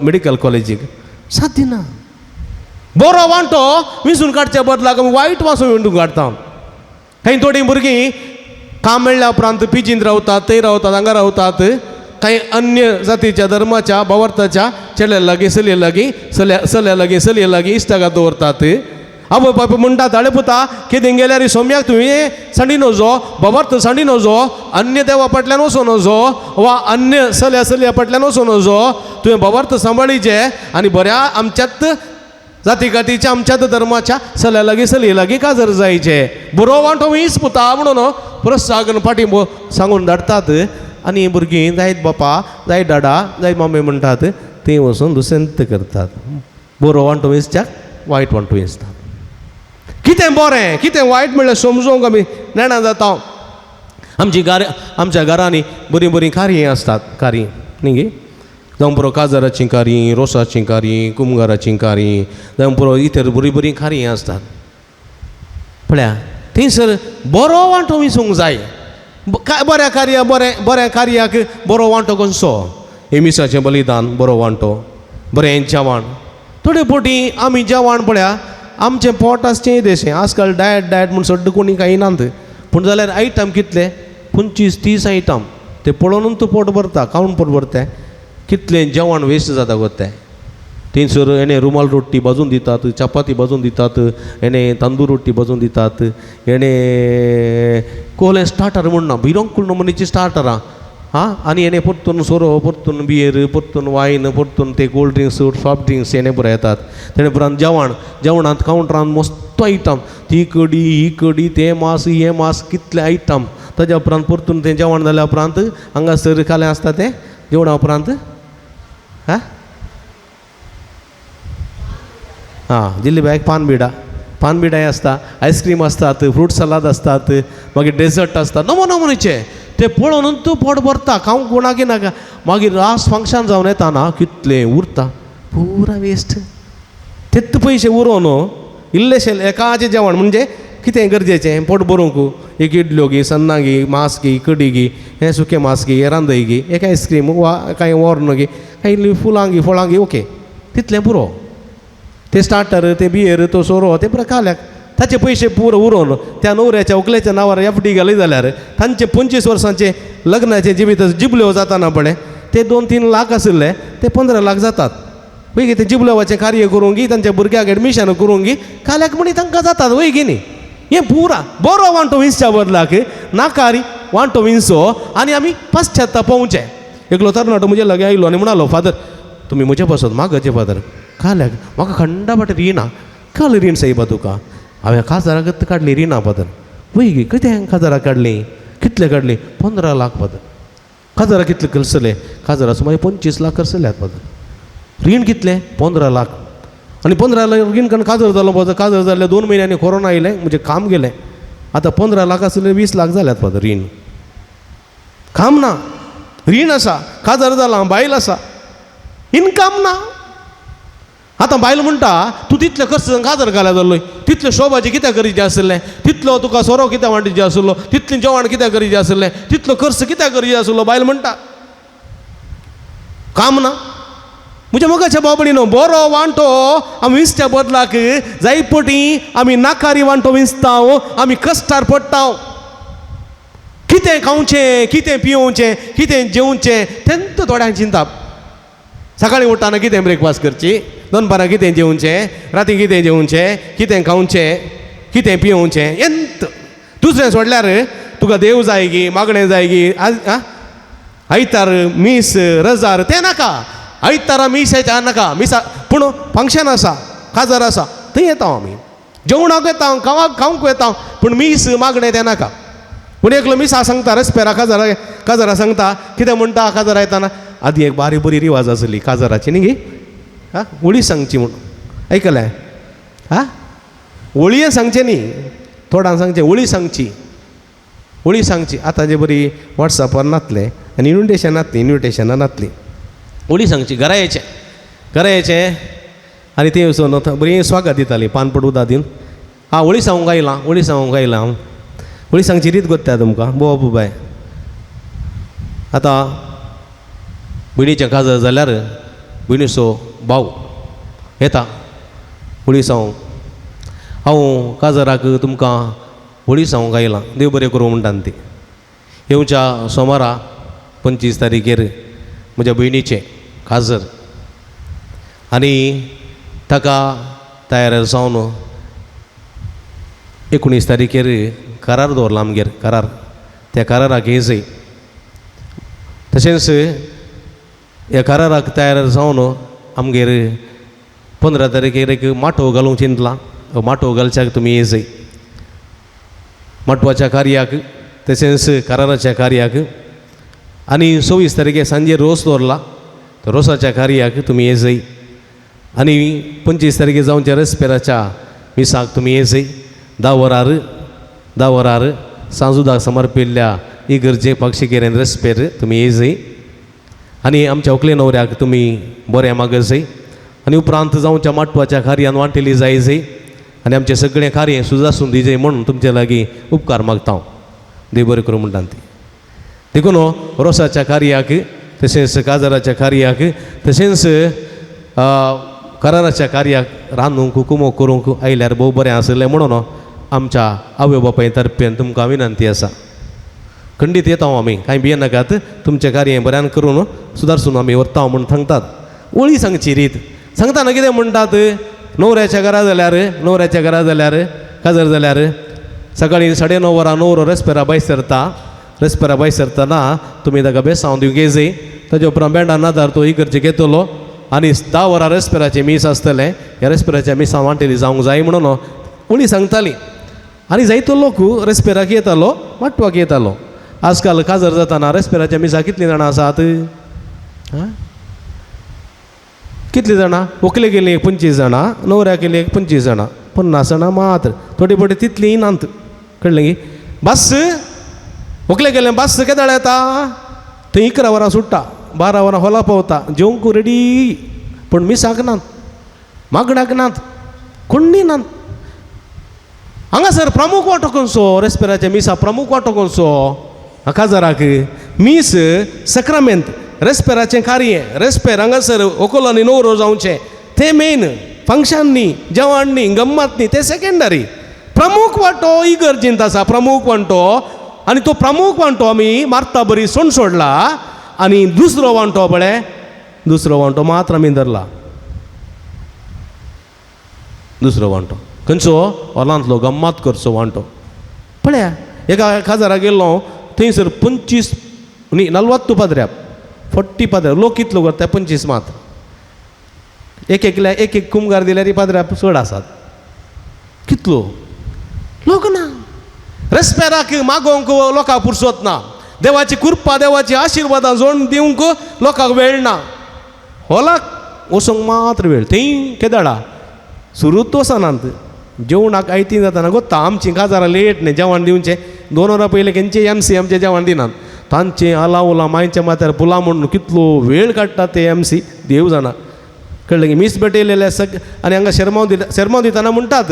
मेडिकल कॉलेजीक. साध्य ना. बरो वांटो विंचून काडच्या बदलाक वायट वांटो विंचून काडटा. थंय थोडीं भुरगीं काम मेळ्ळ्या उपरांत पिजींत रावतात थंय रावतात हांगा रावतात काही अन्य जातीच्या धर्माच्या भावार्थाच्या चेड्या लागीं चलये लागीं चल्या लागीं चलये लागीं इश्टागात दवरतात आवय बापूय म्हणटात आळे पुता कितें गेल्यार सोम्याक तुवें सांडी नजो भावार्थ सांडी नजो अन्य देवा फाटल्यान वचो नजो वा अन्य चल्या फाटल्यान वचो नजो तुवें भावार्थ सांबाळीचे आनी बऱ्या आमच्यात जाती कातीच्या आमच्याच धर्माच्या चल्या लागीं चलये लागीं काजर जायचे बरो वांटो वीस पुता म्हणून प्रोत्साहन फाटीं सांगून धाडटात आनी भुरगीं जायत बापा जायत डाडा जायत मामे म्हणटात ते वचून दुसऱ्यांत करतात बरो वांटो विसच्याक वायट वांटो विसतात कितें बरें कितें वायट म्हणल्यार समजूंक आमी नेणा जाता आमच्या घरांनी बरीं बरीं कार्यां आसतात कार्य न्ही गे जावं पुरो काजराचीं कार्य रोसाचीं कार्य कुमगाराचीं कार्य जावं पुरो इतर बरीं बरीं कार्यां आसतात पळया थंयसर बरो वांटो विसूंक जाय बऱ्या कार्याक बरो वांटो कसो एमिसाचें बलिदान बरो वांटो बरें जेवण थोडे फावटी आमी जेवण पळया आमचें पोट आसचें देशें आजकाल डायट म्हूण सड्ड कोणी काही नात पूण जाल्यार आयटम कितले 25-30 आयटम ते पळोवनूच तूं पोट भरता खावन पोट भरता कितलें जेवण वेस्ट जाता गो तें थंयसर हेणे रुमाल रोट्टी भाजून दितात चपाती भाजून दितात हेणे तांदूळ रोट्टी भाजून दितात हेणे कोहलें स्टार्टर म्हणना भिरंकूळ नमुनेची स्टार्टरां हां आनी हेणे परतून सोरो परतून बियर परतून वायन परतून ते कोल्ड ड्रिंक्स सॉफ्ट ड्रिंक्स हेणे पुरो येतात तेणे उपरांत जेवणांत कावंटरांत मस्त आयटम ती कडी ते मास हे मास कितले आयटम ताज्या उपरांत परतून तें जेवण जाल्या उपरांत हांगासर कालें आसता तें जेवणा उपरांत हां जिल्लेब्याक पानबिडाय आसता आयस्क्रीम आसतात फ्रूट सलाद आसतात मागीर डेजर्ट आसता नमुनेचे ते पळोवनूच तूं पोट भरता खावंक कोणाक नाका मागीर लास्ट फंक्शन जावन येता ना कितलें उरता पुरा वेस्ट तेत पयशे उरोवन इल्लेशें एकाचें जेवण म्हणजे कितें गरजेचें पोट भरूंक एक इडल्यो गी सन्नां गी मास गी कडी गी हें सुकें मास गी रांदय गी एक आयस्क्रीम वा कांय वॉर्न गी कांय फुलां गी फळां गी ओके तितलें पुरो ते स्टार्टर ते बियर तो सोरो ते पुरो खाल्याक ताचे पयशे पुरो उरोवन त्या न्हवऱ्याच्या व्हंकलेच्या नांवार एफडी घाली जाल्यार तांचे 25 वर्सांचे लग्नाचे जिबीत जिबल्यो जाताना पळय ते 2-3 लाख आशिल्ले ते 15 लाख जातात वय गे ते जिबल्योवाचें कार्य करूंक गी तांच्या भुरग्याक एडमिशन करूंक गी खाल्याक म्हणी तांकां जातात वय गे न्ही हें पुरा बरो वांटो विंसच्या बदलाक नाकारी वांटो विंसो आनी आमी पाश्चात्य पावचे एकलो तरणाटो म्हजे लागीं आयलो आनी म्हणालो फादर तुमी म्हजे पासत मागचे फादर खाल्याक म्हाका खंडा वाटे रिणा काल रीण सायबा तुका हांवें काजाराक काडली रिणा फादर वय गे कितें काजाराक काडली कितले काडली 15 लाख फादर काजारा कितले करसले काजारा सुमार 25 लाख करसल्यात फादर रीण कितले 15 लाख आनी 15 लाख रीण कारण काजर जालो फादर काजर जाल्ले 2 म्हयन्यांनी कोरोना आयलें म्हणजे काम गेलें आतां 15 लाख आसले 20 लाख जाल्यात फादर रीण काम ना रीण आसा काजर जालां बायल आसा इनकम ना आतां बायल म्हणटा तूं तितले खर्च काजर घाल्या जाल्लो तितले शोभाचें कित्याक गरजेचें आसलें तितलो तुका सोरो कित्याक वांटेचें आसलो तितलें जेवण कित्याक गरजेचें आसलें तितलो खर्च कित्याक गरजेचो आसलो बायल म्हणटा काम ना म्हणजे मोगाच्या बाबडीनो बरो वांटो आमी विंसच्या बदलाक जाय पटी आमी नाकारी वांटो विंसताव आमी कश्टार पडटाव कितें खावचें कितें पिवचें कितें जेवचें तेंत थोड्यांक चिंता सकाळीं उठताना कितें ब्रेकफास्ट करची दनपारां कितें जेवचें राती कितें जेवचें कितें खावचें कितें पिवचें एंत दुसरें सोडल्यार तुका देव जाय गी मागणें जाय गी आयतार मीस रजार तें नाका आयतारा मीस येता नाका मिसा पूण फंक्शन आसा काजार आसा थंय येता आमी जेवणाक येता खावंक येता पूण मीस मागणें तें नाका पूण एकलो मिसा सांगता रेस्पेरा काजारा सांगता कितें म्हणटा काजार येताना आदी एक बारी बरी रिवाज आसली काजाराची न्ही गे होळी सांगची म्हणून आयकलें होळये सांगचें न्ही थोडांक सांगचें होळी सांगची आतां जे बरी वॉट्सॅपार नातले आनी इन्विटेशनां नातली होळी सांगची घरा येचें आनी ते वचून बरी स्वागत दिताली पानपट उदक दिवन होळी सांगूंक आयलां हांव होळी सांगची रीत कोत्ता तुमकां बोवा बाय आतां भयणीचें काजर जाल्यार भयणीचो भाव येता होळी सांगूंक हांव काजराक तुमकां होळी सांगूंक आयलां देव बरें करूं म्हणटा ती येवच्या सोमारा 25 तारीखेर म्हज्या भयणीचें काजर आनी ताका तयार जावन 19 तारीखेर करार दवरला आमगेर करार त्या कराराक येजय तशेंच ह्या कराराक तयार जावन आमगेर 15 तारीखेर एक माटो घालूंक चिंतला माटो घालच्याक तुमी येजय माटवाच्या कार्याक तशेंच कराराच्या कार्याक आनी 26 तारीखे सांजे रोस दवरला तर रोसाच्या कार्याक तुमी येजय आनी 25 तारीखे जावनच्या रेस्पेराच्या मिसाक तुमी येजय 10 वरार सांजुदाक समर्पिल्ल्या इगर्जे पक्षिकेरेन रेस्पेर तुमी येजय आनी आमच्या व्हंकले न्हवऱ्याक तुमी बरें मागजय आनी उपरांत जावच्या माटवाच्या कार्यान वांटेली जायजय आनी आमचें सगळें कार्य सुजासून दिजय म्हणून तुमचे लागीं उपकार मागता हांव देव बरें करूं म्हणटा ती देखून रोसाच्या कार्याक तशेंच काजराच्या कार्याक तशेंच कराराच्या कार्याक रांदूंक कुमो करूंक आयल्यार भोव बरें आसलें म्हणून आमच्या आवय बापाय तर्फेन तुमकां विनंती आसा खंडीत येता आमी कांय भिये नाकात तुमचें कार्य बऱ्यान करून सुदारसून आमी व्हरता म्हणून सांगतात ओळी सांगची रीत सांगतना कितें म्हणटात न्हवऱ्याच्या घरा जाल्यार काजर जाल्यार सकाळीं 9:30 वरां न्हवरो रेस्पेरा भायर सरतना तुमी ताका बेसांव दिवंक येजय ताजे उपरांत बँडान नादार तो इगर्जेक येतलो आनी 10 वरां रेस्पेराचें मीस आसतलें ह्या रेस्पेराच्या मिसां वांटेली जावंक जाय म्हणून उणी सांगताली आनी जायतो लोक रेस्पेराक येतालो माटवाक येतालो आजकाल काजर जाताना रेस्पेराच्या मिसा कितलीं जाणां आसात कितलीं जाणां व्हंकले गेले 25 जाणां न्हवऱ्याक गेले 25 जाणां 50 जाणां मात्र थोडी पटी तितलीं नात कळ्ळें गी बस व्हंकले गेले बस केदाळ येता थंय 11 वरां सुट्टा 12 वरां हॉला पावता जेवंक रेडी पूण मिसाक नात मागणाक नात कोण्णी नात हांगासर प्रमुख वांटो खंयचो रेस्पेराच्या मिसा प्रमुख वांटो खंयचो काजराक मीस सक्रामेंत रेस्पेराचें कार्य रेस्पेर हांगासर व्हंकलो आनी न्हवरो जावचें तें मेन फंक्शन न्ही जेवण न्ही गम्मत न्ही तें सेकेंडरी प्रमुख वांटो इगर्जेंत आसा प्रमुख वांटो आनी तो प्रमुख वांटो आमी मारता बरी सोण सोडला आनी दुसरो वांटो मात्र आमी धरला दुसरो वांटो खंयचो हॉलांतलो गम्मत करचो वांटो पळया एका काजाराक गेल्लो थंयसर 25 न्ही 40 पाद्र्या 40 पाद्र्या लोक कितलो करता 25 मात एक कुमगार दिल्यार पाद्र्या चड आसात कितलो लोक ना रेस्पेराक मागोवंक लोकांक पुरसोत ना देवाची कृपा देवाची आशिर्वादां जोड दिवंक लोकांक वेळ ना हॉलाक वचोंक मात्र वेळ थंय केदाळा सुरूच वचनात जेवणाक आयतीं जाताना गोत्ता आमचीं काजारां लेट न्ही जेवण दिवचें 2 वरां पयलें खंयचे MC आमचें जेवण दिनात तांचें आला उला मांयच्या माथ्यार पुला म्हणून कितलो वेळ काडटा ते MC देव जाणा कळ्ळें की मीस भेटयलेले आनी हांगा शर्माव दितना म्हणटात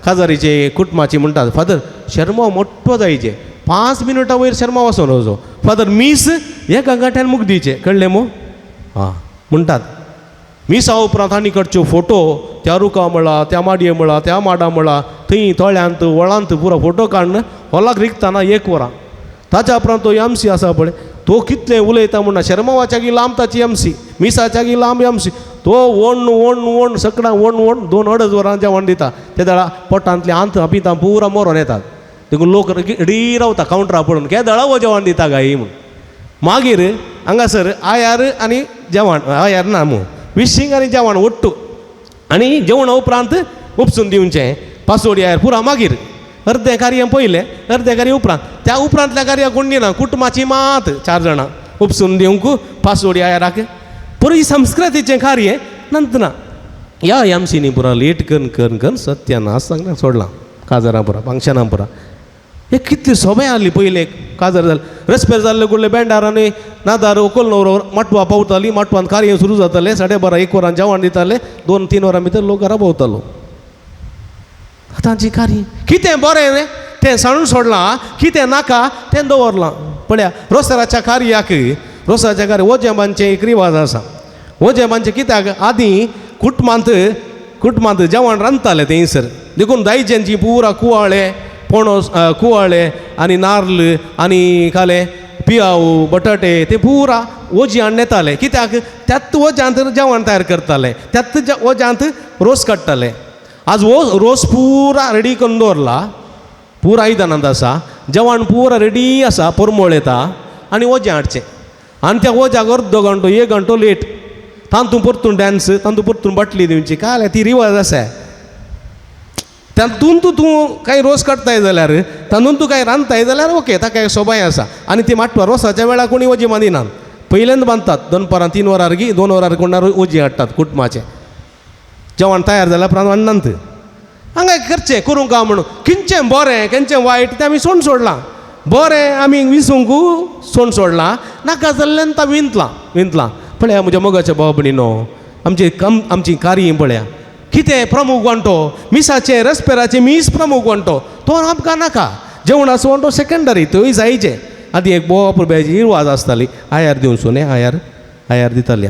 काजारीचे कुटुंबाची म्हणटात फादर शर्माव मोठो जायचे 5 मिनटां वयर शर्माव वचोन वचो फादर मीस एका गांठ्यान मुख दिवचे कळ्ळें मो म्हणटात मिसा उपरांत आनी कडच्यो फोटो त्या रुका मळा त्या माडये मळा त्या माडा मळा थंय तळ्यांत वळांत पुरो फोटो काडून हॉलाक रिकताना 1 वरां ताच्या उपरांत तो MC आसा पळय तो कितलें उलयता म्हणना शर्मावाच्या गी लांब ताची MC मिसाच्या गी लांब MC तो वण सकडा वण 2-2.5 वरां जेवण दिता ते दळा पोटांतले आंत पिता पुरा मरोन येतात देखून लोक रेडी रावता कावंटरा पळोवन केदळा हो जेवण दिता गाय म्हूण मागीर हांगासर आयार आनी जेवण आयार ना मू विशींग आनी जेवण ओट्टू आनी जेवणा उपरांत उपसून दिवचें पासोडी आयार पुरा मागीर अर्दें कार्य पयलें अर्दें कार्य उपरांत त्या उपरांतल्या कार्याक कोण दिना कुटुंबाची मात 4 जाणां उपसून दिवंक पासोडी आयाराक पुरो ही संस्कृतीचें कार्य नंतना ह्या MCनी पुरा लेट करून सत्यानाश सांगना सोडलां काजारां पुरा फंक्शनां पुरा हे कितली सोबय आहली पयलें काजार जालें रेस्पेर जाल्ले कडले बँडार आनी नादार व्हंकल न्हवरो माटवा पावताली माटवान कार्य सुरू जातालें 12:30 1 वरां जेवण दिताले 2-3 वरां भितर लोक घरा पावतालो तांची कार्य कितें बरें तें सांडून सोडलां कितें नाका तें दवरलां पळया रोसाच्या कार्याक वजेमांचें एक रिवाज आसा वजेमांचें कित्याक आदीं कुटुंबांत जेवण रांदताले थंयसर देखून दायजांची पुरा कुवाळे पणस कुवाळे आणि नारळ आणि खाले पियाऊ बटाटे ते पुरा ओजी हाडून येताले कित्याक त्यात ओज्यांत जेवण तयार करताले त्यात ओज्यांत रोस काडटाले आज रोस पुरा रेडी करून दवरला पुरा आयदनांत आसा जेवण पुरा रेडी आसा परमळ येता आनी ओजें हाडचें आनी त्या ओज्याक अर्दो घंटो 1 घंटो लेट तांतूं परतून डॅन्स तांतूं परतून बाटली दिवची काय ती रिवाज आसा तातूंत तूं काही रोस काडताय जाल्यार तातूंत तूं काही रांदताय जाल्यार ओके ताका एक सोबाय आसा आनी ती माटवा रोसाच्या वेळार कोणी ओजी बांदिनात पयलेंद बांदतात दनपारां 3 वरां गी 2 वरां कोणार ओजी हाडटात कुटुंबाचें जेवण तयार जाल्यार उपरांत वाडनात हांगा करचें करूंक काय म्हणून खंयचें बरें खंयचें वायट तें आमी सोड सोडलां बरें आमी विसूंकू सोड सोडलां नाका जाल्ल्यान ता विंतलां पळया म्हज्या मोगाच्या भाव भयणीनो आमची कार्य पळया कितें प्रमुख वांटो मिसाचे रेस्पेराचे मीस प्रमुख वांटो तो आमकां नाका जेवणाचो वांटो सेकंडरी थंय जायचे आदी एक बोवाप रुपयाची रिवाज आसताली आयार दिवचो न्ही आयार दिताली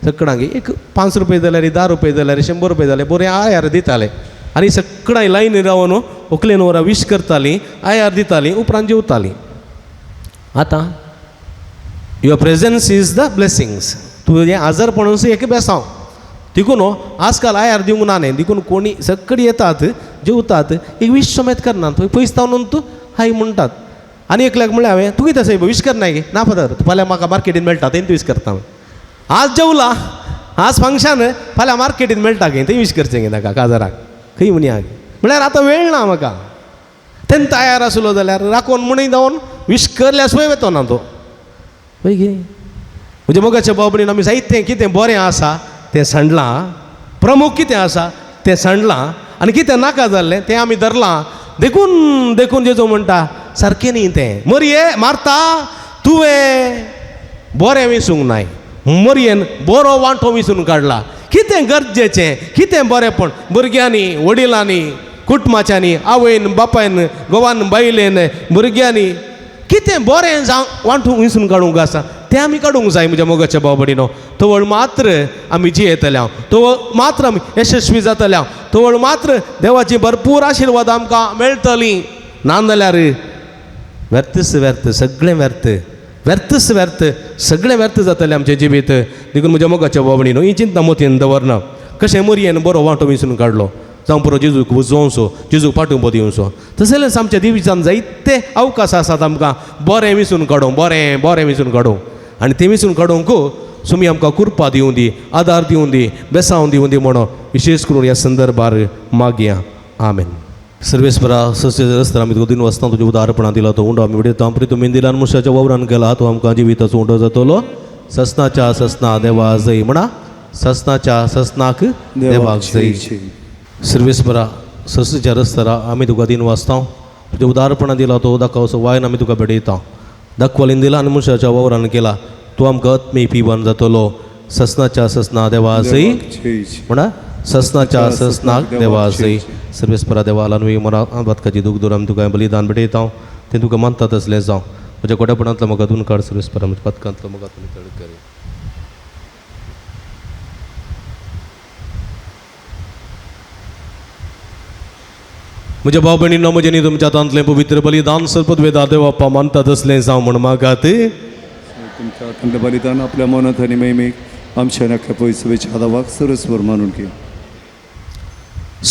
सगळ्यांक एक 5 रुपये जाल्यार 10 रुपये जाल्यार 100 रुपये जाले बरें आयार दिताले आनी सगळ्यां लायन रावन व्हंकलेन वरां विश करतालीं आयार दितालीं उपरांत जेवतालीं आतां your presence is the blessings तुजें आजारपणूच एक बेसांव देखून आजकाल आयार दिवंक ना न्ही देखून कोणी सगळीं येतात जेवतात एक वीश समेत करनात थंय पयस तावून तूं हाय म्हणटात आनी एकल्याक म्हणलें हांवें तूं कितें साहेब वीश करना गे ना फादर फाल्यां म्हाका मार्केटीन मेळटा तें वीश करता आज जेवला आज फंक्शन फाल्यां मार्केटीन मेळटा गे थंय वीश करचें गे ताका काजाराक खंय म्हणी गे म्हळ्यार आतां वेळ ना म्हाका तेन्ना तयार आसलो जाल्यार राखून म्हणून जावन वीश करल्या सोय येतो ना तो पळय गे म्हणजे मोगाच्या बाबडीन आमी जायतें कितें बरें आसा तें सांडलां प्रमुख कितें आसा तें सांडलां आनी कितें नाका जाल्लें तें आमी धरलां देखून जेजो म्हणटा सारकें न्ही तें मरये मारता तुवें बरें विसूंक नाय मरयेन बरो वांटो विसून काडला कितें गरजेचें कितें बरेंपण भुरग्यांनी वडिलांनी कुटुंबाच्यांनी आवयन बापायन घोवान बायलेन भुरग्यांनी कितें बरें जावं वांटूंक विसून काडूंक आसा तें आमी काडूंक जाय म्हज्या मोगाच्या बाबडीनो तवळ मात्र आमी जियेतल्या तवळ मात्र आमी यशस्वी जातल्या तवळ मात्र देवाची भरपूर आशिर्वाद आमकां मेळटली नाजाल्यार व्यर्थ सगळें व्यर्थ सगळें व्यर्थ जातलें आमचें जिवीत देखून म्हज्या मोगाच्या बाबडीनो ही चिंता मोतयेन दवरना कशें मरयेन बरो वांटो विसून काडलो जावं बरो जेजूक वचोवचो जेजूक पाठवून दिवचो तशें जाल्यार आमच्या दिवीच्यान जायते अवकाश आसात आमकां बरें विसून काडूंक बरें विसून काडूंक आनी तें विसून काडूंक तुमी आमकां कृपा दिवं दी आदार दिवं दी बेसांव दिवं दी म्हणून विशेष करून ह्या संदर्भार मागया आमेन सर्वेस्परा सस्तर आमी तुका दिन वाचता तुजें उदारपणां दिला तो उंडो आमी उडयता परी तुमी दिल्यान मनशाच्या वावरान केला तो आमकां जिविताचो उंडो जातलो ससनाच्या ससना देवा जय म्हणा ससनाच्या ससनाक देवाक जय सर्वेस्परा सस्याच्या रस्तारा आमी तुका दिन वाचता तुजें उदारपणां दिला तो दाखवसो वायन आमी तुका भेटयता दाखवलेन दिला आनी मनशाच्या वावरान केला तूं आमकां आत्मीय पिवान जातलो ससनाच्या ससना देवा जय म्हणा ससनाच्या ससनाक देवा जय सर्वेस्परा देवाला नुई मरा बदकाची दूख दूर आमी तुका बलिदान भेटयता तें तुका मानता तसलें जावं म्हज्या कोट्यापणांतलो म्हाका दून काड सर्वेस्परा म्हज्या पदकांतलो म्हाका तुमी चड कर म्हज्या भाव भयणींनो म्हजें न्ही तुमच्या हातांतलें पवित्र बलिदान सर्पद्वेदार देव बाप्पा मानता तसलें जावं म्हण मागात तुमच्या हातांतलें बलिदान आपल्या मनांत आनी मैमीक आमच्या नाख्या पयसवेच्या आदावाक सर्वेस्वर मानून घे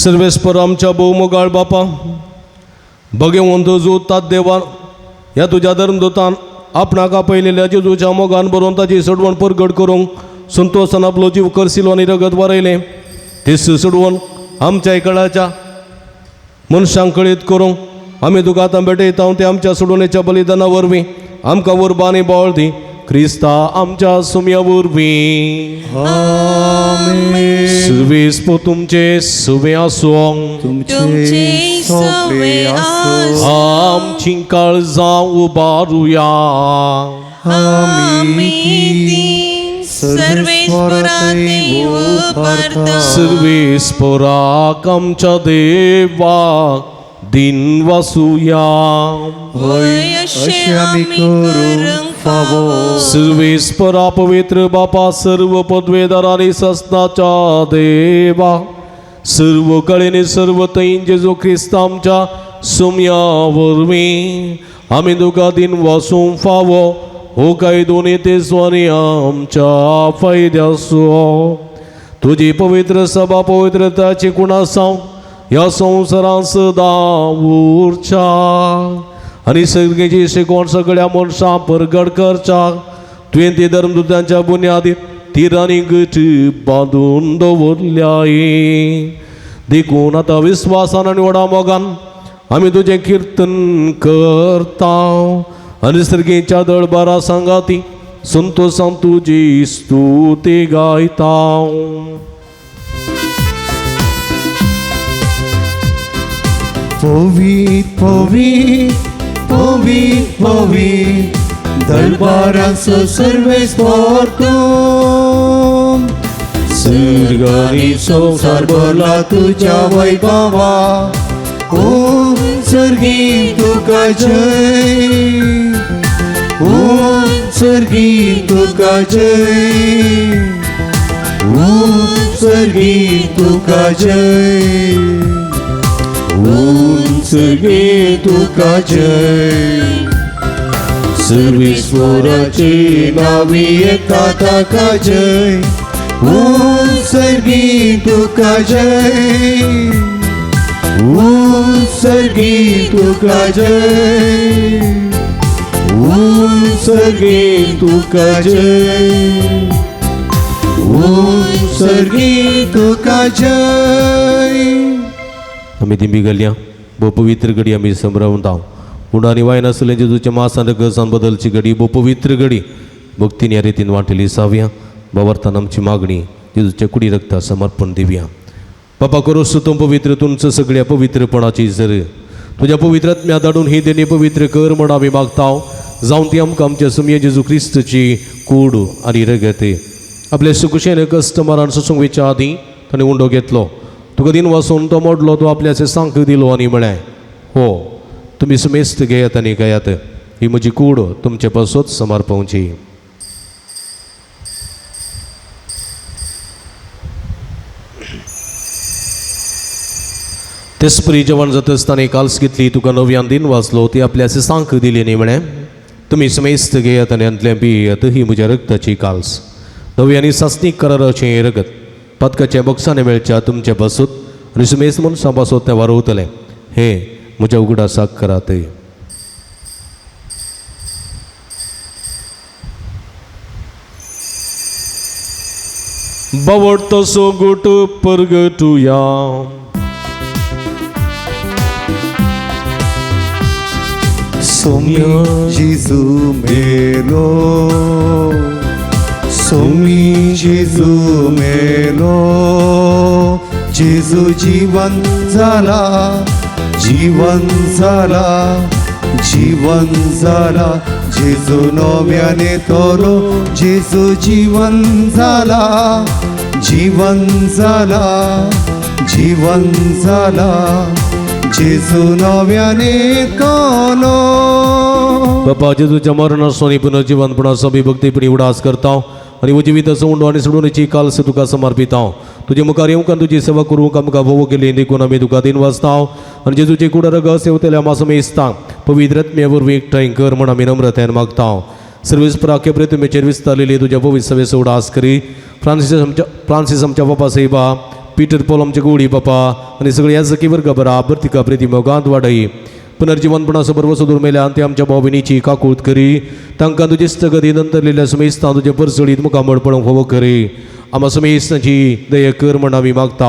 सर्वेस्पर आमच्या भोवमोगाळ बापा भगवंत जोतात देवान ह्या तुज्या धर्मदूतान आपणाक आपयलेल्या जेजूच्या मोगान बरोवन ताची सडवण परगट करूंक संतोशान आपलो जीव करशिलो आनी रगत वारयलें तेच सडवण आमच्या इकडच्या मनशांक कळीत करूंक आमी तुका आतां भेटयता तें आमच्या सोडवणेच्या बलिदाना वरवीं आमकां उर्बा आनी बाळ दी क्रिस्ता आमच्या सुम्या वरवीं सर्वेस्प तुमचे सुवे आसूं आमची काळजां उबारुया सर्वेस्पराक आमच्या देवाक दिन वासुया सर्वेस्परा पवित्र बापा सर्व पदवेदार आनी ससनाच्या देवा सर्व कळेने सर्व तैन जेजू ख्रिस्त आमच्या सुमया वरवीं आमी तुका दिन वसूंक फावो हो काय दोन्ही ते स्वरी आमच्या फायद्याचो तुझी पवित्र सभा पवित्रताची कुणा साव ह्या संवसारांत सदां उरच्या आनी सगळ्याची शिकवण सगळ्या मनशां परगट करच्या तुवें ती धर्मदुतांच्या बुन्यादीर तीर आनी गठ बांदून दवरल्याय देखून आतां विस्वासान आनी व्हडा मोगान आमी तुजें किर्तन करता आनी सर्गेच्या दळबारा सांगाती संतोषान तुजी स्तुती गायता पवित्र पवित्र पवित्र पवित्र दरबारांचो सर्वेस्वर तूं सर्ग आनी संवसार भरला तुज्या वैभवा ओ सर्गी तुका जय ओ सर्गी तुका जय ओ सर्गी तुका जय ओ सर्गी तुका जय सर्वेश्वराचे नावी एका ताका जय ओ सर्गी तुका जय ओ सर्गी तुका जय ओ सर्गी तुका जय ओ सर्गी तुका जय आमी दिंबी घालया बो पवित्र घडी आमी संभ्रमता उडानी वायन आसलें जेजूच्या मासान गसान बदलची घडी बो पवित्र घडी भक्तीन ह्या रितीन वांटली सावया बावर्तान आमची मागणी जेजूच्या कुडी रक्ता समर्पण दिवया बापा करोस तूं पवित्र तुमचं सगळ्या पवित्रपणाची जर तुझ्या पवित्रात्म्या धाडून ही देणी पवित्र कर म्हण आमी मागताव जावन ती आमकां आमच्या सुमये जेजू क्रिस्तची कूड आनी रगत आपल्या सुखशेन कस्टमरान सोसूंक वेच्या आदीं ताणें उंडो घेतलो तुका दिन वाचून तो मोडलो तो आपल्याचे सांक दिलो आनी म्हळें हो तुमी सुमेस्त घेयात आनी गयात ही म्हजी कूड तुमचे पासोच समर्पवची तेसपरी जेवण जाता आसतना काल्स घेतली तुका नव्यान दिन वाचलो ती आपल्याचे सांक दिली न्ही म्हळें तुमी सुमेस्त घेयात आनी अंतलें पियेयात ही म्हज्या रक्ताची काल्स नव्यानी सासणीक कराराचें रगत पदकाच्या बॉक्सांनी मेळच्या तुमचे पासूत आनी सुमेस्त मनशां पासूत तें वारोवतलें हे म्हज्या उगडासाक करात बावडतसो गोट परगटुया सोम्यो जेजू मेलो सोमी जेजू मेलो जेजू जीवन झाला जीवन झाला जीवन झाला जेजू नव्याने तोलो जेजू जीवन झाला जीवन झाला जीवन झाला जेजू नव्याने तोलो बापा जेजूच्या मरणासोनी पुनर्जीवनपणाचो विभक्तीपणी उडास करता आनी वो जिविताचो उंडो आनी सोडूनची काल्स तुका समर्पिता तुजे मुखार येवंक तुजी सेवा करूंक आमकां भोव केली देखून आमी तुका दिन वाचता आनी जेजूचे कुडा रगत सेवतल्या मासो मेजता पवित्रत्म्या वरवीं एकठांय कर म्हण आमी नम्रतायेन मागता सर्वीस प्राख्य प्रेतमेचेर विस्तारलेली तुज्या पवित्र सवेचो उडास करी फ्रांसीस आमच्या बापा सेवा पीटर पॉल आमचे गोडी बापा आनी सगळी ह्या जकी वर्ग बराबर तिका प्रिती मोगांत वाडय पुनर्जीवनपणाचो बरोबर सोदूर मेल्यान ते आमच्या भाव भयणीची काकूट करी तांकां तुजे स्थगती नंतरलेल्या सुमेस्तां तुजे परसळीत मुखामळपणाक फोव करी आम्हा सुमेस्तांची दया कर म्हण आमी मागता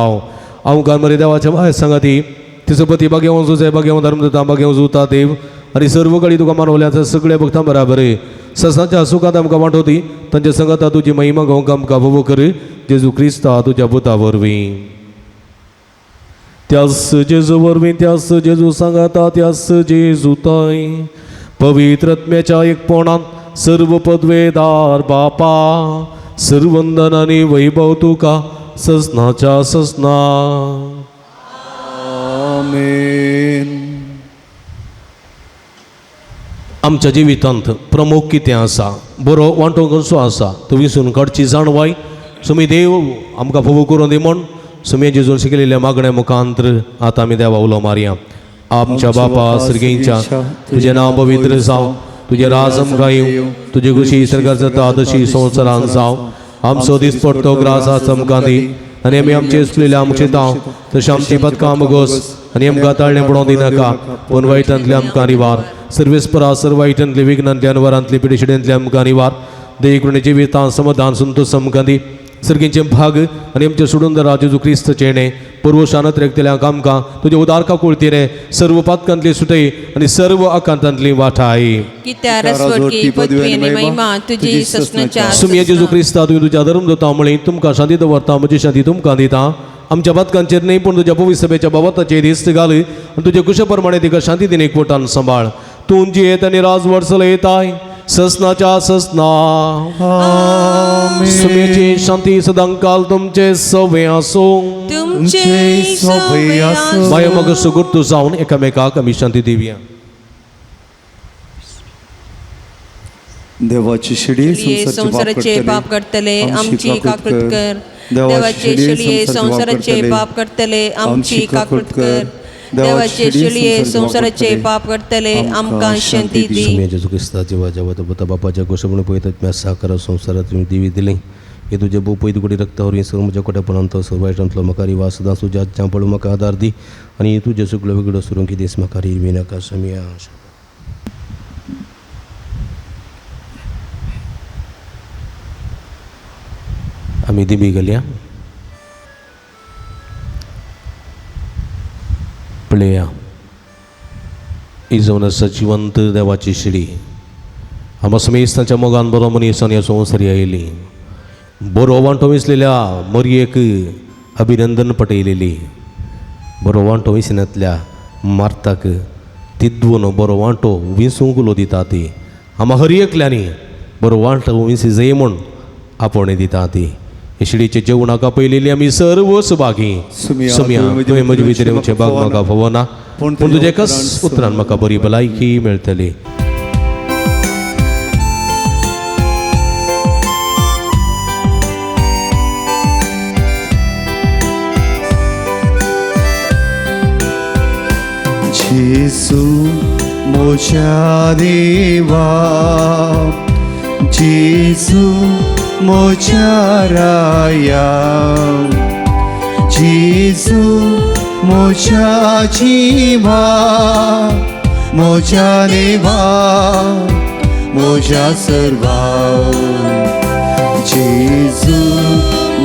हांव मरे देवाच्या भायर सांगाती तिचो पती बागेव जुजे बागेव धर्मदता बागेव जुता देव आनी सर्व कळी तुका मानवल्याचा सगळ्या भक्तां बराबर ससांच्या सुखांत आमकां वांटोती तांच्या संगता तुजी महिमा घेवंक आमकां फोव कर जेजू क्रिस्ता तुज्या पुता वरवीं त्यास जेजू वरवीं त्यास जेजू सांगाता त्यास जेजू ताई पवित्रत्म्याच्या एकपणान सर्व पदवेदार बापा सर्वंदन आनी वैभव तुका ससनाच्या ससना आमेन आमच्या जिवितांत प्रमुख कितें आसा बरो वांटो कसो आसा तो विसरून काडची जाणवाय सुमी देव आमकां फोव करून दी म्हण सुमी जेजून शिकलेल्या मागण्या मुखांतर आतां आमी देवा उलो मारया आमच्या बापा सर्गींच्या तुझे नाव पवित्र जाव, तुझे राज आमकां येवं, तुझी खुशी सर्गार जाता तशी संवसारांत जाव. आमचो दीस पडतो ग्रास आमकां दी, आनी आमी आमचे चुकलेल्या आमचे ताव तशें आमची पदकां आमगोस, आनी आमकां ताळणें पडोवंक दिनाका, पूण वायटांतले आमकां निवार. सर्वेस्परा सर्व वायटांतले विघ्नांतल्यान वरांतले पिडेशिडेंतले आमकां निवार. देयकुणे जिवितां समाधान संतोष आमकां दी. सर्गींचे भाग आनी आमचे सोडून दरा जेजू क्रिस्त चेणे पुर्वशानत रेखतल्यांक आमकां तुजे उदारका कुळतीरे सर्व पातकांतली सुटय आनी सर्व आकांतांतली वाठाय. कित्याक रसवडकी पदवी आनी महिमा तुजी ससनाच्या सुमया जेजू क्रिस्ता तुवें तुज्या धर्म दोता म्हळी तुमकां शांती दवरता, म्हजी शांती तुमकां दिता. आमच्या पातकांचेर न्ही पूण तुज्या पवित्र सभेच्या बाबताचेर दिश्ट घाल आनी तुजे कुशे प्रमाणे तिका शांती दिने एकवटान सांबाळ. तूं जियेत आनी राज वर्सलो येताय ससनाच्या ससना. सुमयेची शांती सदांकाल तुमचे सवे आसूं. तुमचे सवे आसूं. माया मग सुगुर्त जावन एकामेकाक आमी शांती दिवया. देवाची शिडी संसाराचे पाप करतले आमची काकूट कर. देवाचे शिडये संसाराचे पाप करतले आमची काकूट कर. देवाचे शिडये संसाराचे पाप करतले आमकां शांती दी. सुमया जेजू क्रिस्ता जेव्हा जेव्हा बापाच्या गोष्टी पळयतात म्या साकार संवसारात तुवें दिवी दिली. हे तुजे भोव पयत कोटी रक्तावरी सर्व म्हज्या कोट्यापणांत सर्व वायटांतलो म्हाका रिवाज सदां तुज्या हातच्यान पळोवन म्हाका आदार दी आनी तुजे सगळो वेगळो सुरूंक दीस म्हाका रिवी नाका. सुमया आमी दिवी घालया. पळया इजवून आसा जिवंत देवाची शिडी. आमच्या समेस्तांच्या मोगान बरो मनीस आनी ह्या संवसारी आयली. बरो वांटो विसलेल्या मरयेक अभिनंदन पटयलेली. बरो वांटो विसनांतल्या मार्ताक तिद्वून बरो वांटो विंसूंक उलो दिता ती. आम्हा हर एकल्यानी बरो वांटो विंसी जय म्हूण आपोवणें दिता ती. हे शिडीचे जेवणाका पयलेली आमी सर्व सुभागी. सुमया तुवें म्हजे भितर म्हजे भाग म्हाका फवना, पूण तुजे एकाच उतरान म्हाका बरी भलायकी मेळटली. जेसू मोच्या देवा, जेसू मोच्या राया, जेसू मोच्या जिवा, मोच्या देवा, मोच्या सर्वा. जेसू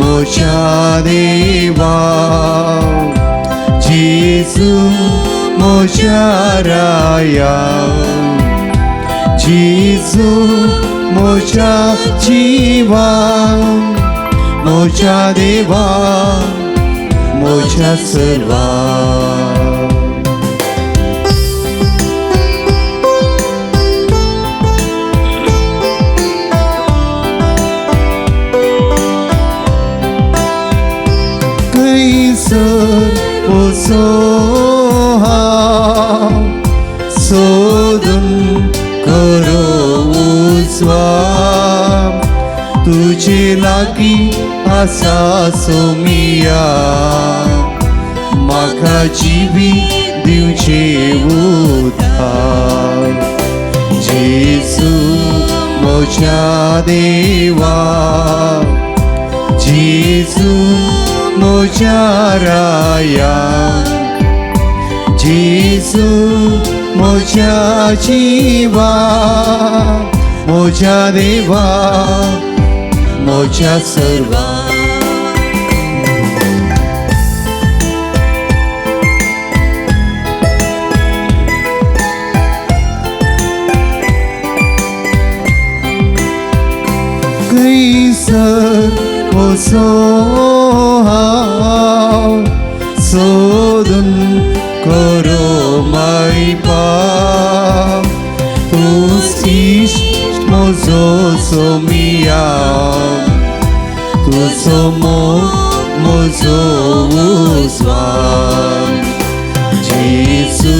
मोच्या देवा, जेसू मोच्या राया, जेसू मोच्या जिवा, मोच्या देवा, मोच्या सर्वा. कैसर ओसो सोदून करो उजवा, तुझे लागी आसा सोमिया, म्हाका जिवी दिवचे उधार. जेसू मोच्या देवा, जेसू मोच्या राया, जेसू मोच्या जिवा, मोच्या देवा, मोच्या सर्वा. कैसर ओसो सोदून करो मायपा, तुझीच मोजो सोमिया, तुझो मोजो उजवा. जेसू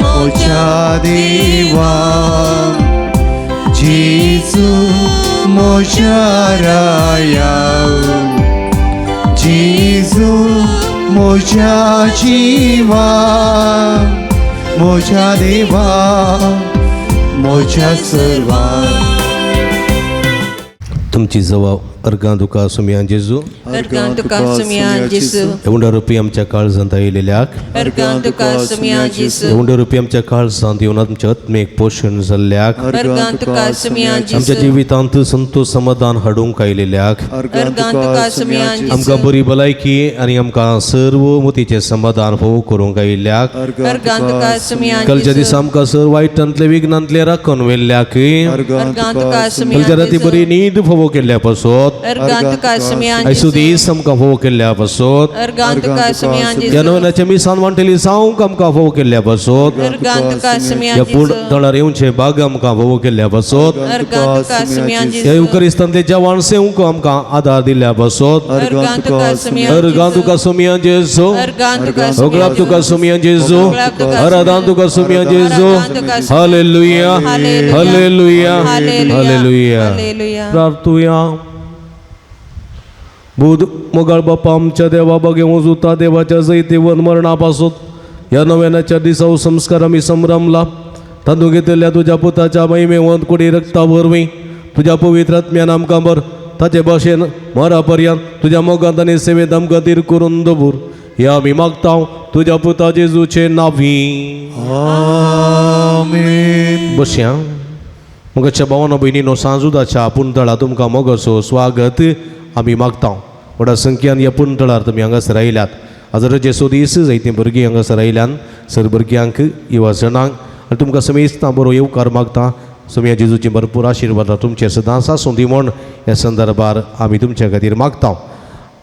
मोच्या देवा, जेसू मोच्या राया, जेसू मोच्या जिवा, म्हज्या देवा म्हज्या सर्वा. तुमची जबाब अर्गां तुका सुमया जेजू अर्गां तुका सुमया जेजू एवढ्या रुपये आमच्या काळजांत आयिल्ल्याक अर्गां तुका सुमया जेजू एवढ्या रुपये आमच्या काळजांत येवन आमच्या आत्मेक पोषण जाल्ल्याक अर्गां तुका सुमया आमच्या जेजू जिवितांत संतोष समाधान हाडूंक आयिल्ल्याक अर्गां तुका सुमया आमकां जेजू बरी भलायकी आनी आमकां सर्व मतीचें समाधान फोव करूंक आयिल्ल्याक अर्गां तुका सुमया कालच्या जेजू दिसा आमकां सर वायटांतले विघ्नांतले राखून व्हेल्ल्याक अर्गां तुका सुमया कालच्या राती जेजू बरी न्हीद फोव केल्ल्या पासत अर्गां तुका सुमया आयसो जेजू दीस आमकां फोव केल्ल्या पासत अर्गां तुका सुमया ह्या जेजू नव्याच्या मिसान वांटेली सावंक आमकां फोव केल्ल्या पासत अर्गां तुका सुमया ह्या पूर्ण जेजू तळार येवचे बाग आमकां फोव केल्ल्या पासत अर्गां तुका सुमया ह्या जेजू युकरिस्तांतले जवान सेवंक आमकां आदार दिल्ल्या पासत अर्गां तुका सुमया अर्गां तुका सुमया जेजू अर्गां तुका ओगळाप तुका सुमया जेजू आराधन तुका सुमया जेजू हालेलुया हालेलुया हालेलुया हालेलुया प्रार्थुया. बुध मोगाळ बाप्पा आमच्या देवा बगे वजुता देवाच्या जैतेवन मरणापासून ह्या नव्यानाच्या दिसा संस्कार आमी संभ्रमला तांदूळ घेतलेल्या तुझ्या पुताच्या महिमेवंत कुडी रक्ता वरवीं तुझ्या पवित्र आत्म्यान आमकां बर ताचे भाशेन मरा पर्यंत तुझ्या मोगांत आनी सेवेत आमकां तीर करून दवर हे आमी मागता तुझ्या पुता जेजूचे नावी. आमेन. बसया मोगाच्या भावानो भयणीनो सांजुदाच्या पुंतळा तुमकां मोगाचो स्वागत आमी मागता. व्हडा संख्यान ह्या पुंतळार तुमी हांगासर आयल्यात. आज रजेचो दीस जायतीं भुरगीं हांगासर आयल्यान सर भुरग्यांक युवा जणांक आनी तुमकां समेस्तां बरो येवकार मागता. सुमया जेजूची भरपूर आशिर्वाद तुमचे सदांच आसूं दी म्हण ह्या संदर्भार आमी तुमच्या खातीर मागता.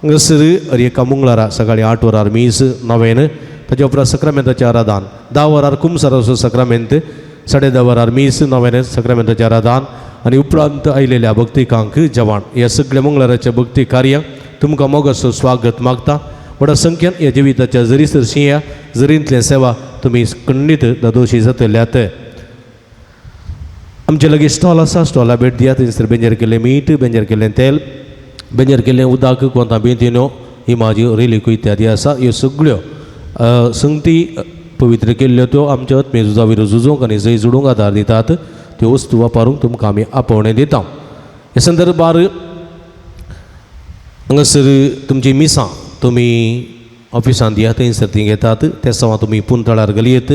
हांगासर एका मंगळारा सकाळीं 8 वरार मीस 9 ताच्या उपरांत सक्रामेंताचें आराधन 10 वरार कुमसाराचो सक्रामेंत 10:30 वरार मीस 9 सक्रामेंताचें आराधन आनी उपरांत आयिल्ल्या भक्तिकांक जेवण. ह्या सगळ्या मंगळाराच्या भक्ती कार्याक तुमकां मोगाचो स्वागत मागता. व्हडा संख्यान ह्या जिविताच्या जरीसर शिंया जरींतले सेवा तुमी खंडीत दोशी जातल्यात. आमचे लागीं स्टॉल आसा स्टॉला भेट दियात. थंयसर बेंजार केल्लें मीठ बेंजार केल्लें तेल बेंजार केल्लें उदक कोंता बेंतिनो ही म्हाजी रेलिको इत्यादी आसा. ह्यो सगळ्यो संगती पवित्र केल्ल्यो त्यो आमच्या आत्मे झुजाविरो झुजोवंक आनी जय जोडूंक आदार दितात. त्यो वस्तू वापरूंक तुमकां आमी आपोवणें दिता. हे संदर्भार हांगासर तुमची मिसां तुमी ऑफिसान दियात थंयसर ती घेतात. त्या सवा तुमी पुंतळार घालयेत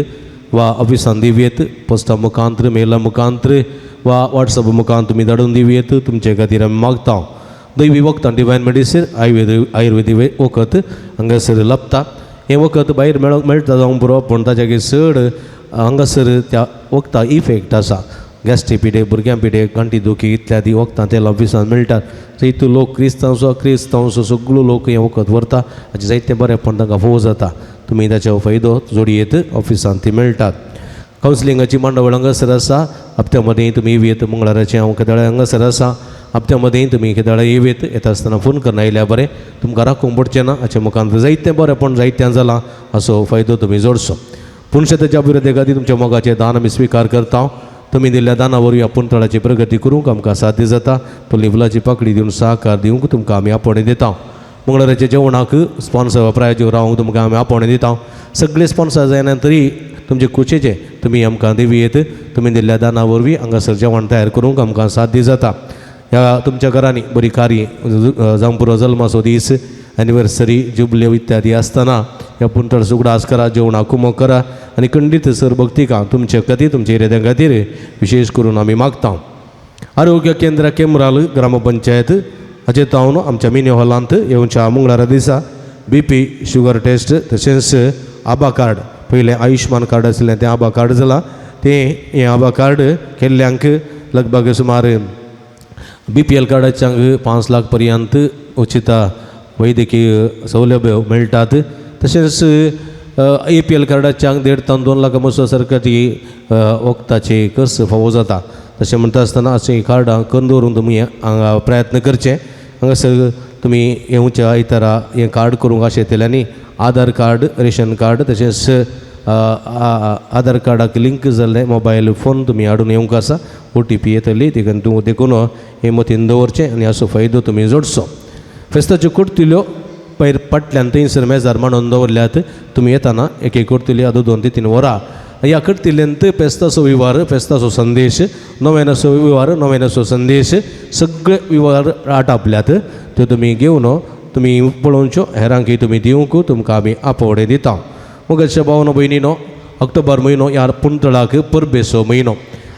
वा ऑफिसान दिवयेत. पोस्टा मुखांतर मेला मुखांतर वा वॉट्सॅप मुखांतर तुमी धाडून दिवयेत. तुमचे खातीर आमी मागता. दैवी वखदां डिवायन मेडिसीन आयुर्वेदीक वखद हांगासर लभता. हें वखद भायर मेळटा जावं पुरो पूण ताच्या चड हांगासर त्या वखदां इफेक्ट आसा. गॅस्ट्रीक पिडे भुरग्यां पिडे गांठी दुखी इत्यादी वखदां त्या ऑफिसान मेळटात. थंय लोक क्रिस्तांव सगळो लोक हें वखद व्हरता. हाचे जायते बरेपण तांकां फोव जाता. तुमी ताचो फायदो जोडयेत ऑफिसान ती मेळटात. कावन्सिलिंगाची मांडावळ हांगासर आसा. हप्त्या मदें तुमी येवयेत. मंगळाराचें हांव केदाळे हांगासर आसा. हप्त्या मदें तुमी केदाळे येवयेत. येता आसतना फोन करून आयल्या बरें. तुमकां राखूंक पडचें ना. हाचे मुखांत जायतें बरेंपण जायत्यां जालां असो फायदो तुमी जोडचो. पुणशेताच्या अभिवृद्धी खातीर तुमच्या मोगाचें दान आमी स्विकार करता. तुमी दिल्ल्या दाना वरवीं आपूण तळाची प्रगती करूंक आमकां साध्य जाता. पयली फुलाची पाकळी दिवन सहकार दिवंक तुमकां आमी आपोवणें दिता. मंगळाराच्या जेवणाक स्पॉन्सर वा प्रायोजक रावंक तुमकां आमी आपोवणें दिता. सगळे स्पॉन्सर जायना तरी तुमचे कुशीचे तुमी आमकां दिवयेत. तुमी दिल्ल्या दाना वरवीं हांगासर जेवण तयार करूंक आमकां साध्य जाता. ह्या तुमच्या घरांनी बरी कार्य जावं पुरो जल्माचो दीस एनिवर्सरी जुबल्यो इत्यादी आसतना ह्या पुंतळ सुगडास करा. जेवणाक कुमक करा आनी खंडीत सर भक्तिकां तुमचे खातीर तुमचे इरेद्यां खातीर विशेश करून आमी मागता. आरोग्य केंद्र केमराल ग्रामपंचायत हाचे तावन आमच्या मिनी हॉलांत येवच्या मंगळारा दिसा BP शुगर टेस्ट तशेंच आभा कार्ड पयलें आयुश्मान कार्ड आसलें तें आभा कार्ड जालां. हें आभा कार्ड केल्ल्यांक लगभग सुमार BPL कार्डाच्यांक 5 लाख पर्यंत उचिता वैद्यकीय सौलभ्य मेळटात. तशेंच APL कार्डाच्यांक 1.5 ते 2 लाख मसो सरकारी वखदाचे खर्च फावो जाता. तशें म्हणटा आसतना अशें कार्डां करून दवरून तुमी हांगा प्रयत्न करचे. हांगासर तुमी येवच्या आयतारा हें कार्ड करूंक आशेतल्यांनी आधार कार्ड रेशन कार्ड तशेंच आधार कार्डाक लिंक जाल्ले मोबायल फोन तुमी हाडून येवंक आसा. OTP येतली देखून हे मतीन दवरचें आनी हाचो फायदो तुमी जोडचो. फेस्ताच्यो कुर्तिल्यो पयर पटल्यान थंयसर मेजार मांडून दवरल्यात. तुमी येताना एक कुर्तिल्यो 2 ते 3 वरां ह्या करतिल्यांत फेस्ताचो विवार फेस्ताचो संदेश नव्यानाचो विवार नव्यानाचो संदेश सगळे विवार आटापल्यात त्यो तुमी घेवन तुमी पळोवच्यो हेरांकय तुमी दिवंक तुमकां आमी आपोवणें दिता मोगाच्या भावन भयणीनो ऑक्टोबर म्हयनो ह्या पुंतळाक परबेचो म्हयनो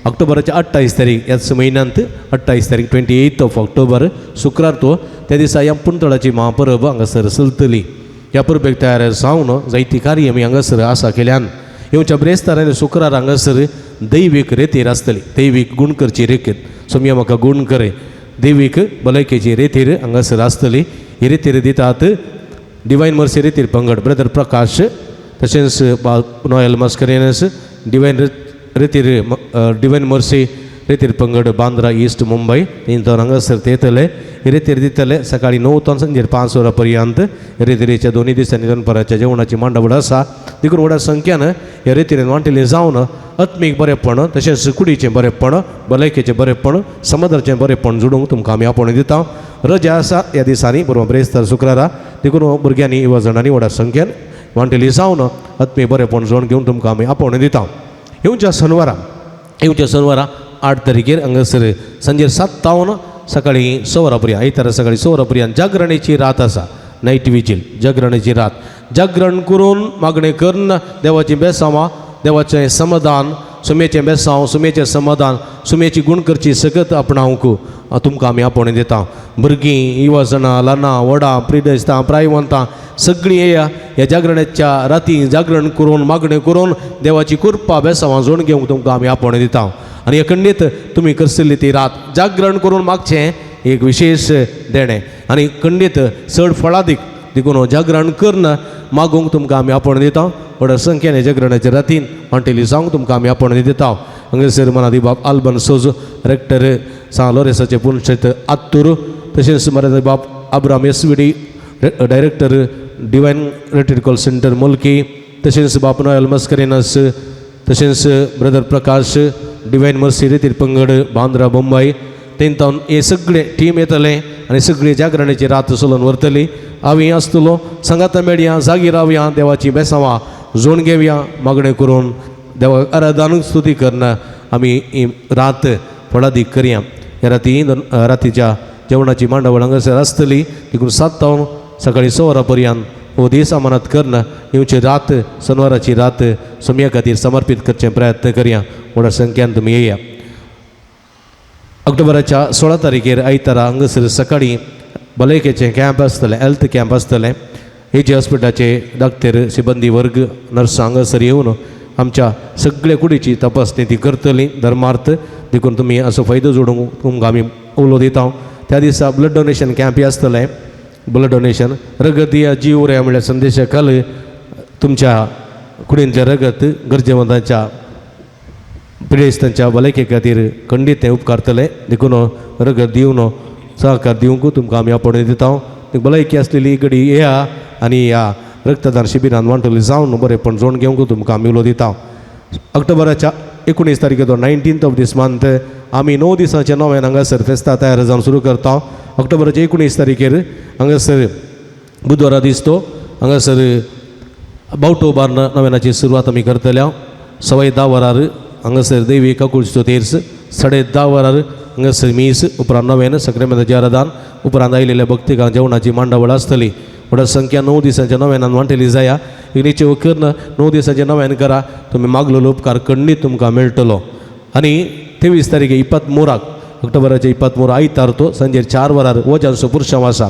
ऑक्टोबराच्या 28 तारीख ह्याच म्हयन्यांत 28 तारीख 28 ऑक्टोबर शुक्रार तो त्या दिसा ह्या पुंतळाची महापरब हांगासर चलतली ह्या परबेक तयार जावन जायती कार्य आमी हांगासर आसा केल्यान येवच्या ब्रेस्तार आनी शुक्रार हांगासर दैवीक रेतीर आसतली दैवीक गुणकरची रेतीर सोम्या म्हाका गुण करे दैवीक भलायकेची रेतीर हांगासर आसतली ही रेतीर दितात डिवायन मर्सी रेतीर पंगड ब्रदर प्रकाश तशेंच Noel Mascarenhas divine retreat divine mercy रेतीर पंगड बांद्रा ईस्ट मुंबय तेंचो हांगासर ते येतले हे रेतीर दितले सकाळी 9 तो सांजेर 5 वरां पर्यंत रेतीरेच्या दोन्ही दिसांनी दनपाराच्या जेवणाची मांडावळ आसा देखून व्हडा संख्यान ह्या रेतीरेन वांटिले जावन आत्मीक बरेपण तशेंच कुडीचें बरेपण भलायकेचें बरेपण समाधानाचें बरेपण जोडूंक तुमकां आमी आपोवणें दिता रजा आसा ह्या दिसांनी बरोबर ब्रेस्तार शुक्रारा देखून भुरग्यांनी युवा जाणांनी व्हडा संख्यान वांटिली जावन आत्मीक बरेपण जोडून घेवन तुमकां आमी आपोवणें दिता येवच्या शनिवारा 8 तारखेर हांगासर सांजेर 7 सकाळी 6 वरां पर्यंत आयतारा सकाळी 6 वरां पर्यंत जागरणेची रात आसा नायट विजील जागरणेची रात जागरण करून मागणें करून देवाची बेसांवां देवाचें समाधान सुमेचें बेसांव सुमेचें समाधान सुमेची गुण करची सगत आपणावंक तुमकां आमी आपोवणें दिता भुरगीं युवा जाणां ल्हानां व्हडां प्रिडेस्तां प्रायवंतां सगळीं येया ह्या जागरणाच्या राती जागरण करून मागणें करून देवाची कृपा बेसांवां जोडून घेवंक तुमकां आमी आपोवणें दिता आनी अखंडीत तुमी करतली ती रात जागरण करून मागचें एक विशेष देणें आनी खंडीत चड फळादीक देखून जागरण करून मागूंक तुमकां आमी आपोवणें दिता व्हडा संख्येन जागरणाच्या रातीन वांटेली जावंक तुमकां आमी आपोवणें दिता हांगासर मनादी बाब आल्बन सोज रेक्टर सा लोरेसाचे पुनशेत आत्तूर तशेंच मनादी बाब Abram SVD director divine retreat call centre Mulki तशेंच बाब नोयल मस्करेनस तशेंच ब्रदर प्रकाश डिवायन मर्सी रेतीर पंगड बांद्रा मुंबय तेंतावन हे सगळे टीम येतले आनी सगळी जागरणाची रात चलोवन व्हरतली आमी आसतलो सांगाता मेळया जागी रावया देवाची बेसांवां जोडून घेवया मागणें करून देवाक आराधना स्तुती करना आमी ही रात फळादीक करया ह्या रातीच्या जेवणाची मांडावळ हांगासर आसतली देखून 7 सकाळी 6 वरां पर्यंत हो दीस अमानत करना येवची रात शनिवाराची रात सोम्या खातीर समर्पीत करचे प्रयत्न करया व्हडा संख्यान तुमी येया ऑक्टोबराच्या 16 तारखेर आयतारा हांगासर सकाळी भलायकेचें कॅम्प आसतलें हेल्थ कॅम्प आसतलें एजी हॉस्पिटलाचे डाक्टर सिबंदी वर्ग नर्सां हांगासर येवन आमच्या सगळे कुडीची तपासणी ती करतली धर्मार्थ देखून तुमी असो फायदो जोडूंक तुमकां आमी उलो दिता त्या दिसा ब्लड डोनेशन कॅम्प आसतलें ब्लड डोनेशन रगत दिया जीव रे म्हणल्यार संदेशा खाल तुमच्या कुडींतलें रगत गरजेवंतांच्या पिडेस्तांच्या भलायके खातीर खंडीत तें उपकारतलें देखून रगत दिवन सहकार दिवंक तुमकां आमी आपोवणें दिता भलायकी आसलेली घडी येया आनी ह्या रक्तदान शिबिरांत वांटली जावन बरेपण जोडून घेवंक तुमकां आमी उलो दिता ऑक्टोबराच्या 19 तारखेर 19th ऑफ दीस मंथ आमी 9 दिसांच्या नव्यान हांगासर फेस्तां तयार जावन सुरू करता ऑक्टोबराच्या 19 तारखेर हांगासर बुधवारा दीस तो हांगासर बावटो बार्न नव्यानाची सुरवात आमी करतल्या 10:15 वरार हांगासर दैवी काकुळचो तेर्स 10:30 वरार हांगासर मीस उपरांत नव्यान सक्रेमेंताचें आराधन उपरांत आयिल्ल्या भक्तिकांक जेवणाची मांडावळ आसतली व्हडा संख्या 9 दिसांच्या नव्यानान वांटेली जाया इग्नेचे वखर 9 दिसांच्या नव्यान करा तुमी मागलेलो उपकार खंडीत तुमकां मेळटलो आनी 23 तारखे 23 ऑक्टोबराच्या 23 आयतार तो सांजेर 4 वरार वजांचो पुरशांव आसा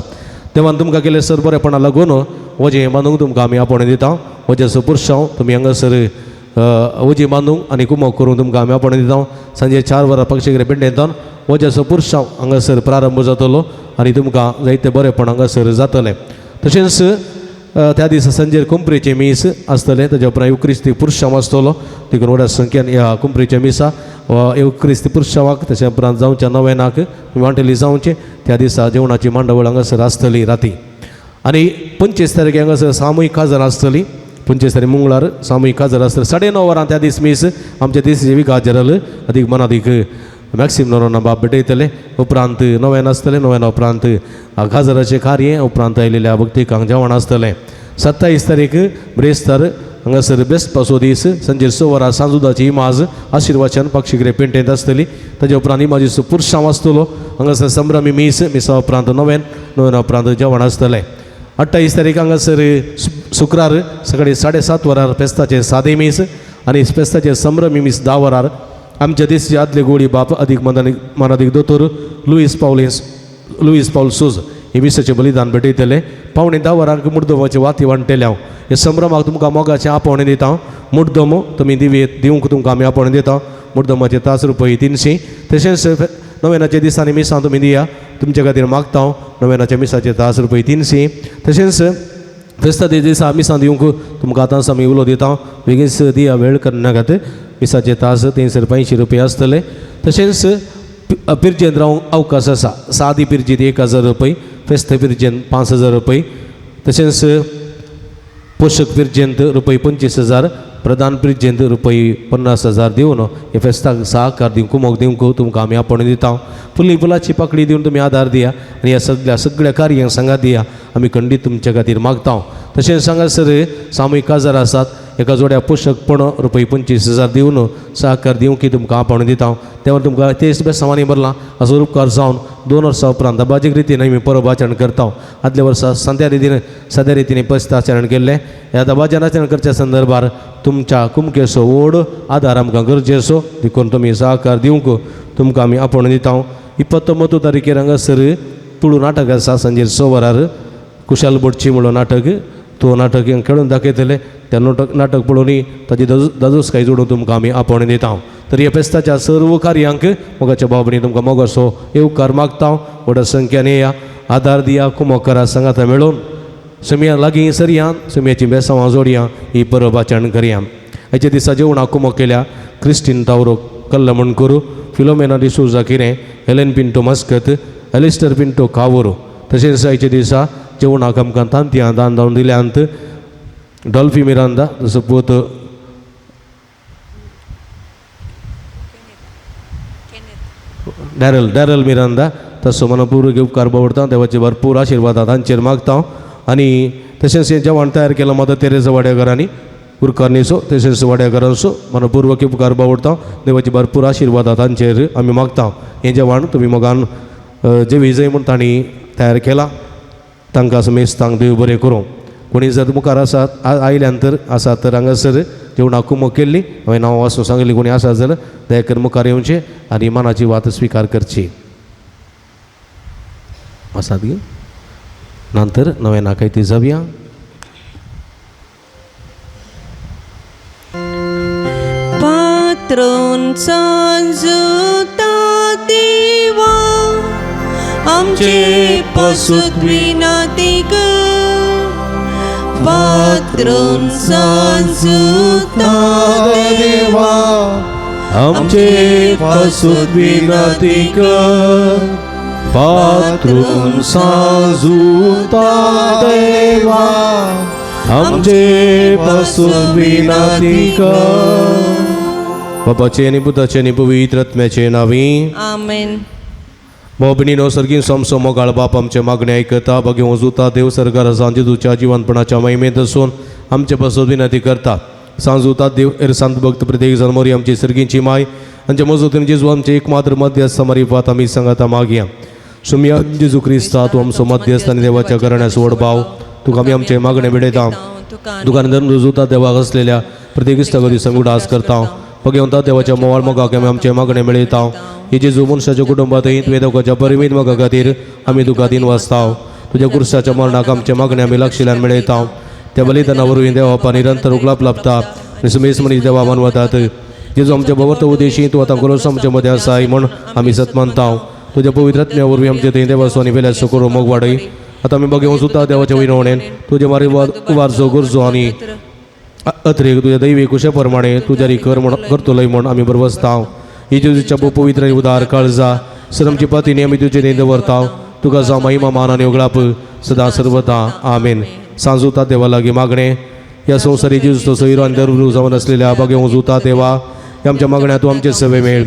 तेव्हा तुमकां केले सर बरेपणा लागून वजें बांदूंक तुमकां आमी आपोवणें दिता वजांचो पुरशांव तुमी हांगासर वजी बांदूंक आनी कुमक करून तुमकां आमी आपोवणें दिता सांजे 4 वरां पक्षिगरे पेंडेंतान वजांचो पुरशांव हांगासर प्रारंभ जातलो आनी तुमकां जायते बरेपण हांगासर जातलें तशेंच त्या दिसा सांजेर कुंपरेचें मीस आसतलें ताच्या उपरांत युक्रिस्ती पुरशांव आसतलो देखून व्हडा संख्यान ह्या कुंपरेच्या मिसा युक्रिस्ती पुरशांवाक ताच्या उपरांत जावच्या नव्यानाक वांटेली जावचें त्या दिसा जेवणाची मांडावळ हांगासर आसतली राती आनी 25 तारखेर हांगासर सामुहीक काजार आसतली 25 तारीख मंगळार सामुहीक काजार आसतली 9:30 वरां त्या दीस मीस आमच्या देशीचे विकास जनरल अदीक मनादीक मॅक्सिम नोरोना बाब भेटयतले उपरांत नव्यान आसतलें नव्याना उपरांत काजाराचें कार्य उपरांत आयिल्ल्या भक्तिकांक जेवण आसतलें 27 तारीख ब्रेस्तार हांगासर बेस्ट पासो दीस संजे 6 वरां सांजुदाची इमाज आशिर्वाचन पाक्षिकरे पेंटेंत आसतली ताजे उपरांत इमाजीचो पुरशांव आसतलो हांगासर संभ्रमी मिसा उपरांत नोवेन उपरांत जेवण आसतलें 28 तारीख हांगासर शुक्रार सकाळीं 7:30 वरार फेस्ताचे सादे मीस आनी फेस्ताचे संभ्रमी मीस 10 वरार आमच्या देशाचे आदले गोडी बाप अधिक मानाधिक दोतोर लुईस पाऊल सूज हे विसाचे बलिदान भेटयतले 9:15 वरांक मुड्दोमाचे वाती वांटले हांव हे संभ्रमाक तुमकां मोगाचें आपोवणें दिता मुड्दोम तुमी दिवंक तुमकां आमी आपोवणें दिता मुड्दोमाचे तास रुपये 300 तशेंच नोवेनाच्या दिसांनी मिसां तुमी दिया तुमचे खातीर मागता हांव नोवेनाच्या मिसाचे तास रुपये 300 तशेंच फेस्ताच्या दिसा मिसां दिवंक तुमकां आतांच आमी उलो दिता बेगीनच दिया वेळ करनाकात मिसाचे तास 385 रुपये आसतले तशेंच पिर्जेंत रावंक अवकाश आसा सादी पिर्जेंत 1000 रुपये फेस्त पिर्जेंत 5000 रुपये तशेंच पोषक पिर्जेंत रुपये 25,000 प्रधान पिर्जेंत रुपये 50,000 दिवन हे फेस्ताक सहकार दिवंक कुमोक दिवंक तुमकां आमी आपोवणें दिता फुल्ली फुलाची पाकळी दिवन तुमी आदार दिया आनी ह्या सगळ्या कार्यांक सांगात दिया आमी खंडीत तुमच्या खातीर मागता तशेंच हांगासर सामूहीक काजार आसात एका जोड्या पोषकपण रुपये 25,000 दिवन सहकार दिवंक तुमकां आपोवणें दिता तेव्हा तुमकां तेच बेसांवांनी भरलां हाचो उपकार जावन 2 वर्सां उपरांत बाजीक रितीन आमी परब आचरण करता आदल्या वर्सा साद्या रितीन फेस्त आचरण केल्लें ह्या दबाज्यान आचरण करच्या संदर्भात तुमच्या कुमकेचो व्हड आदार आमकां गरजेचो देखून तुमी सहकार दिवंक तुमकां आमी आपोवणें दिता 29 तारखेर हांगासर तुळू नाटक आसा सांजे 6 वरार कुशाल बोटची म्हणून नाटक तो नाटक खेळून दाखयतले त्या नाटक पळोवन ताची दादोसकाय जोडून तुमकां आमी आपोवणें दिता तर ह्या फेस्ताच्या सर्व कार्यांक मोगाच्या बाबतींत तुमकां मोगाचो येवकार मागता व्हड संख्यान येया आदार दिया कुमोक करा सांगाता मेळोवन सुमया लागीं सरया सुमयाची बेसांवां जोडया ही परब आचरण करया हेच्या दिसा जेवणाक कुमोक केल्या Christine Tauro Kallamundkur Philomena D'Souza Kirem Helen Pinto Muscat Alistair Pinto कावोरो तशेंच हेच्या दिसा जेवणाक आमकां तांतयां दान जावन दिल्यांत डॉल्फी मिरांदा जसो पूत डॅरल मिरांदा तसो मनपूर्वक उपकार बावडटा देवाचे भरपूर आशिर्वाद तांचेर मागता आनी तशेंच हें जेवण तयार केलां मदर तेरेसा वाड्याकारांनी उरकारनीचो तशेंच वाड्याकारांचो मनपूर्वक उपकार बावडटा देवाचे भरपूर आशिर्वाद तांचेर आमी मागता हें जेवण तुमी मोगान जे विजय म्हूण तांणी तयार केलां तांकां मेस्तांक देव बरें करूं कोणी जर मुखार आसात आयल्यानंतर आसात तर हांगासर जेवणाक कुमोक केल्ली हांवें नांव वाचून सांगली कोणी आसात जाल्यार दया करून मुखार येवचें आनी मनाची वात स्विकार करची आसात गे नंतर नवें नाकाय ती जावया पात्रोन सांजुता देवा आमचे पासूत विनंती कर पात्रोन सांजुता देवा आमचे पासूत विनंती कर पात्रोन सांजुता देवा आमचे पासूत विनंती कर बापाचे आनी पुताचे आनी पवित्र आत्म्याचे नांवी आमेन मोबणीनो सर्गीन सोमसो मोगाळ बाप आमचे मागणे आयकता बगे वजुता देव सरकार सांजे तुझ्या जिवनपणाच्या महिमेत असून आमचे पासून विनंती करता सांजुता देव एरसांत भक्त प्रत्येक जन्मोरी आमची सर्गींची माय आमचे मजूतीन जेजू आमचे एकमात्र मध्यस्थ मरीफात आमी सांगाता मागया सुमया जेजू क्रिस्ता तूं आमचो मध्यस्थ आनी देवाच्या करण्यास व्हड भाव तुका आमी आमचे मागणे बेडयता दुकान धरून रुजूता देवाक असलेल्या प्रत्येक इश्टागती संगूड आस करता भगवंता देवाच्या मोवाळ मोगाक आमी आमचे मागणे मेळयता ही जेजू मनशाच्या कुटुंबांतय तुवें देवकाच्या परिमीत मोगा खातीर आमी तुका दिन वाचता तुज्या कुर्साच्या मरणाक आमचे मागणे आमी लक्षिल्यान मेळयता त्या बलिदाना वरवीं देवा निरंतर उगलाप लाभता आनी सुमेस मनीस देवा मानवतात जेजू आमच्या भगवंत उदेशी तूं आतां करोस आमच्या मदें आसाय म्हण आमी सत मानता तुज्या पवित्र आत्म्या वरवीं आमचे थंय देवास्वानी वेल्या सुकोर मोग वाडय आतां आमी बघेवं सुद्दां देवाच्या विनवणेन तुजे मारी उबारचो गरजो आनी अत्रेक तुझ्या दैवी कुशा प्रमाणे तूं जारी कर म्हण करतलोय म्हण आमी बरवसता ही जेजूच्या पवित्र आनी उदार काळजा सर आमची पातीनी आमी तुजे न्ही दवरता तुका जावं महिमा मान आनी उगलाप सदां सर्वता आमेन सांजुता देवा लागीं मागणें ह्या संवसारी जेजूचो सोयरो आनी दरवरू जावन आसलेल्या बघेवं जुता देवा ह्या आमच्या मागण्या तूं आमचे सेवे मेळ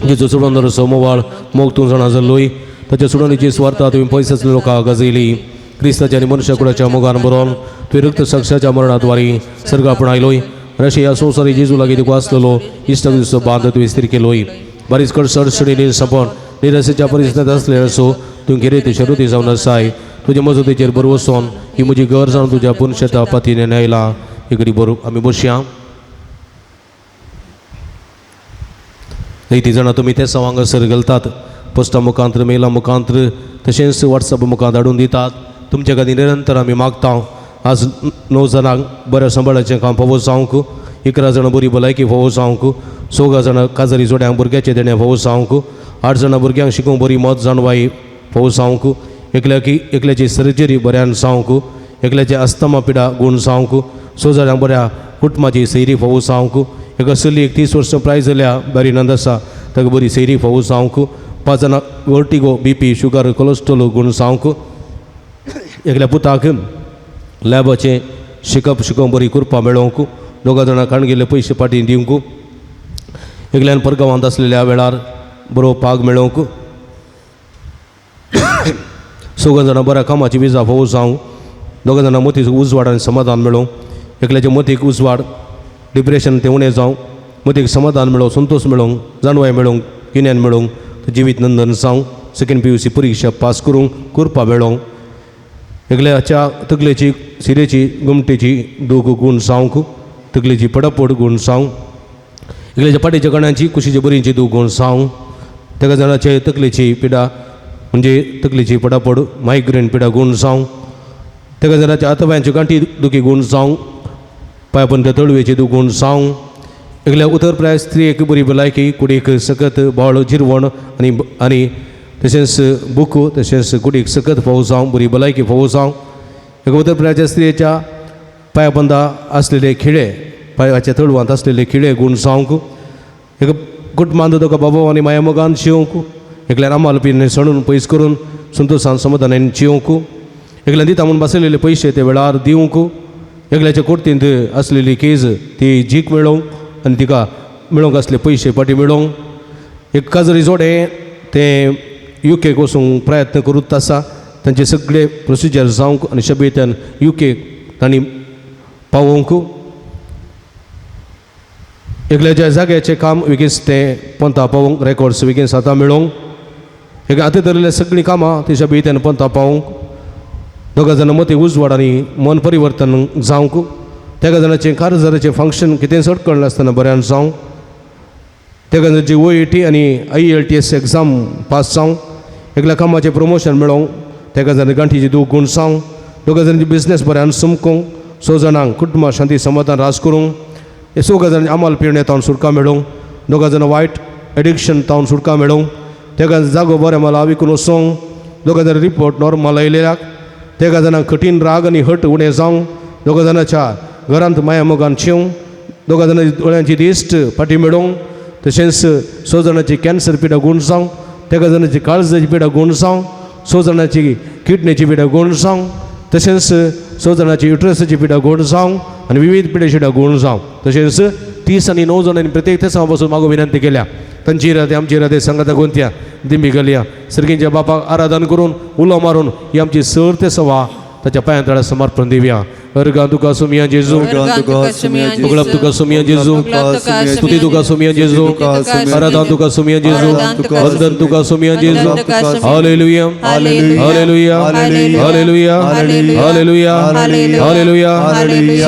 जेजू सोडून दर मोवाळ मोग तूं जाणा जाल्लोय ताच्या सोडून जी स्वार्था तुवें पयस आसले लोकांक गाजयली क्रिस्ताच्या आणि मनुष्यकुळाच्या मोगान बरोवन तुवें रक्त साक्षाच्या मरणाद्वारे सर्ग आपण आयलोय रशी ह्या संवसारी जेजू लागीं तुका आसलेलो इश्टाक दिसो बांद तुवें स्थिर केलोय बारीच कड अडचणी सपन निराशेच्या परिस्थितीत असले असो तूं गिरेते शरुती जावन आसाय तुज्या मजतीचेर बरो वचोन ही म्हजी घर जावन तुज्या पुनशता पातीने न्यायला एकडी बरो आमी बसया जायतीं जाणां तुमी त्या सवांग सर घालतात पोस्टा मुखांतर मेला मुखांतर तशेंच वॉट्सॅप मुखार धाडून दितात तुमचे खातीर निरंतर आमी मागता आज 9 जाणांक बऱ्या सांबाळाचें काम फावो जावंक 11 जाणां बरी भलायकी फावो जावंक 16 जाणां काजारी जोड्यांक भुरग्याचे देणे फावो जावंक 8 जाणां भुरग्यांक शिकूंक बरी मत जाणवाई फावो जावंक एकल्याची सर्जरी बऱ्यान जावंक एकल्याचे अस्थमा पिडा गूण जावंक 6 जाणांक बऱ्या कुटुंबाची सैरी फावो जावंक एका चलयेक 30 वर्सां प्राय जाल्या बरी नंद आसा ताका बरी सैरी फावो जावंक 5 जाणांक वर्टिगो BP शुगर कोलेस्ट्रॉल गूण जावंक एकल्या पुताक लॅबाचें शिकूंक बरी कुरपा मेळोवंक 2 जाणां खाणगिल्ले पयशे पाटी दिवंक एकल्यान परगांवांत आसलेल्या वेळार बरो पाग मेळोवंक 6 जाणां बऱ्या कामाची विजा फावो जावंक 2 जाणां मतीक उजवाड आनी समाधान मेळोवंक एकल्याचे मतीक उजवाड डिप्रेशन तें उणें जावंक मतीक समाधान मेळोवंक संतोश मेळोवंक जाणवाय मेळोवंक गिन्यान मेळोवंक जिवीत नंदन जावंक सेकंड PUC परीक्षा पास करूंक कुरपा मेळोवंक एकल्याच्या तकलेची सिरेची गुमटेची दूख गूण जावंक तकलेची पडपड गूण जावंक एकल्याच्या पाटीच्या कण्याची कुशीची बरींची दूख गूण जावंक तेका जाणाचे तकलेची पिडा म्हणजे तकलेची पडापड मायग्रेन पिडा गूण जावंक तेका जाणाच्या आतव्यांची गांठी दुखी गूण जावंक पांयपंत तळवेची दूख गूण जावंक एकल्या उतर प्राय स्त्रियेक बरी भलायकी कुडीक सकत बाळ जिरवण आनी तशेंच बूक तशेंच कुडीक सकत फावो जावंक बरी भलायकी फावो जावंक एका उतर प्रायाच्या स्त्रियेच्या पांयबंदा आसलेले खिळे पांयाच्या तळवांत आसलेले खिळे गूण जावंक एका कुटुंबांत तुका बाबा आनी माया मोगान जिवंक एकल्यान आमाल पिने सणून पयस करून संतोशान समाधानान जिवंक एकल्यान दिता म्हणून बसलेले पयशे ते वेळार दिवंक एकल्याच्या कुर्तींत आसलेली केज ती जीक मेळोवंक आनी तिका मेळोवंक आसले पयशे पाटी मेळोवंक एक काजरी जोडे ते UK वचूंक प्रयत्न करूत आसा तांचे सगळे प्रोसिजर जावंक आनी शबेतान UK तांणी पावोवंक एकल्याच्या जाग्याचें काम बेगीन तें पंथा पावोवंक रेकॉर्ड्स बेगीन आतां मेळोवंक एक आतां धरलेल्या सगळीं कामां तेच्या बेगीन पंथा पावोवंक 2 जाणां मती उजवाड आनी मन परिवर्तन जावंक तेका जाणांचें कारजाराचें फंक्शन कितें सडकळ नासतना बऱ्यान जावंक तेका जाणांची OET आनी IELTS एग्जाम पास जावंक एकल्या कामाचें प्रमोशन मेळोवंक तेका जाणां गांठीची दूख गूण जावंक 2 जाणांची बिझनेस बऱ्यान सुमकूंक 6 जाणांक कुटुंबा शांती समाधान रास करूंक 6 जाणांची आमाल पिणे तावन सुटका मेळोवंक 2 जाणां वायट एडिक्शन तावन सुटका मेळोवंक तेका जागो बऱ्या मला विकून वचोवंक 2 जाणां रिपोर्ट नॉर्मल आयलेल्याक तेका जाणांक कठीण राग आनी हट उणें जावंक 2 जाणांच्या घरांत माया मोगान शिवंक 2 जाणांची दोळ्यांची दिश्ट फाटी मेळोवंक तशेंच 6 जाणांची कॅन्सर पिडा गूण जावंक तेका जाणांची काळजाची पिडा गूण जावंक 6 जाणांची किडनीची पिडा गूण जावंक तशेंच 6 जाणांची युट्रसाची पिडा गूण जावंक आनी विविध पिडेची पिडा गूण जावंक तशेंच 30 आनी 9 जाणांनी प्रत्येक त्या पासून मागो विनंती केल्या तांची राते आमची राते संगाता गोंत्या दिंबी घालया सर्गींच्या बापाक आराधन करून उलो मारून ही आमची सर्त सवा ताच्या पांया तळा समर्पण दिवया अर्गा तुका सुमिया जेजू उगळप तुका सुमिया जेजू स्तुती तुका सुमिया जेजू आराधन तुका सुमिया जेजू वंदन तुका सुमिया जेजू हालेलुया हालेलुया हालेलुया हालेलुया हालेलुया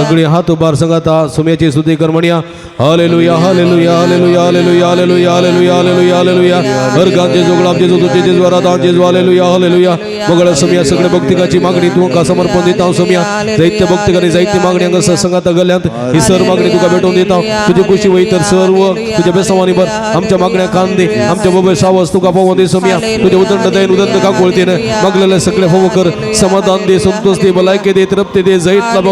सगळी हात उबार संगाता सुमियाची स्तुती कर म्हणया हालेलुया hallelujah hallelujah hallelujah hallelujah hallelujah hallelujah हालेलुया अर्गा जेजू उगळप जेजू तुझे जेजू आराधन जेजू हालेलुया हालेलुया बगळ सुमिया सगळे भक्तिकाची मागणी तुका समर्पण दिता सुमिया दैत्य भक्तिकाने जायती मागणी हांगा संगाता गल्यांत ही सर्व मागणी तुका भेटून दिता तुझी खुशी वय तर सर्व तुझ्या बेसवानी भर आमच्या मागण्या कांदे आमच्या बाबा सावस तुका पावून दे सोमिया तुझे उदंड दयन उदंड का कोळतीन मागलेले सगळे फोव कर समाधान दे संतोष दे भलायके दे तृप्ती दे जैत लाभ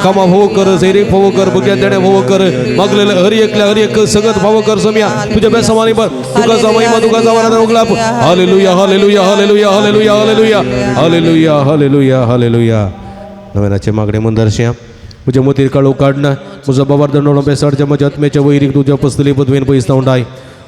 कामा फोव कर जैरे फोव कर बग्या देणे फोव कर मागलेले हरी एक सगत फोव कर सोमिया तुझ्या बेसवानी भर तुका जा महिमा तुका जा वरदान उगला हालेलुया hallelujah hallelujah hallelujah hallelujah hallelujah hallelujah हालेलुया नव्यानाचे मागणे मंदरश्या म्हज्या मतीर काळो काडना म्हजो बाबार दंडोळो बेसाडच्या म्हज्या आत्म्याच्या वैरीक तुज्या पस्तली पदवेन पयस तावंडाय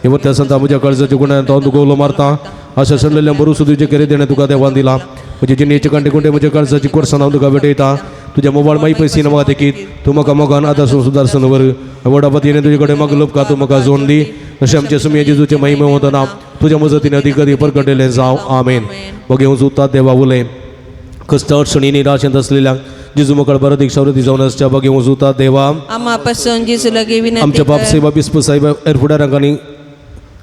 हे त्या संता म्हज्या काळजाच्या गुणान तो तुका उलो मारता अशा सडलेल्या बरू सुधीचे केले देणे तुका देवान दिला म्हणजे जिन्हेचे कंटे कुंटे म्हणजे कर्जाची कोर्स नाव तुका भेटयता तुझ्या मोबाईल माही पैसे नमगा देखील तू म्हाका मोगान आदार सुदारसन वर वडापतीने तुझ्याकडे मग लोक का तू म्हाका जोड दी अशें आमचे सुमिया जेजूचे महिमे होतना तुझ्या मजतीने अधिक अधिक परगटले जाव आमेन मग घेऊन सुद्धा देवा उलय कष्ट अडचणी निराशेत असलेल्या जेजू मकळ बरं दीक्षावृत्ती जाऊन असच्या बघ घेऊन सुद्धा देवा आम्हापासून जेजूला विनंती आमच्या बाप सेवा बिस्प साहेब एरफुड्या रंगाने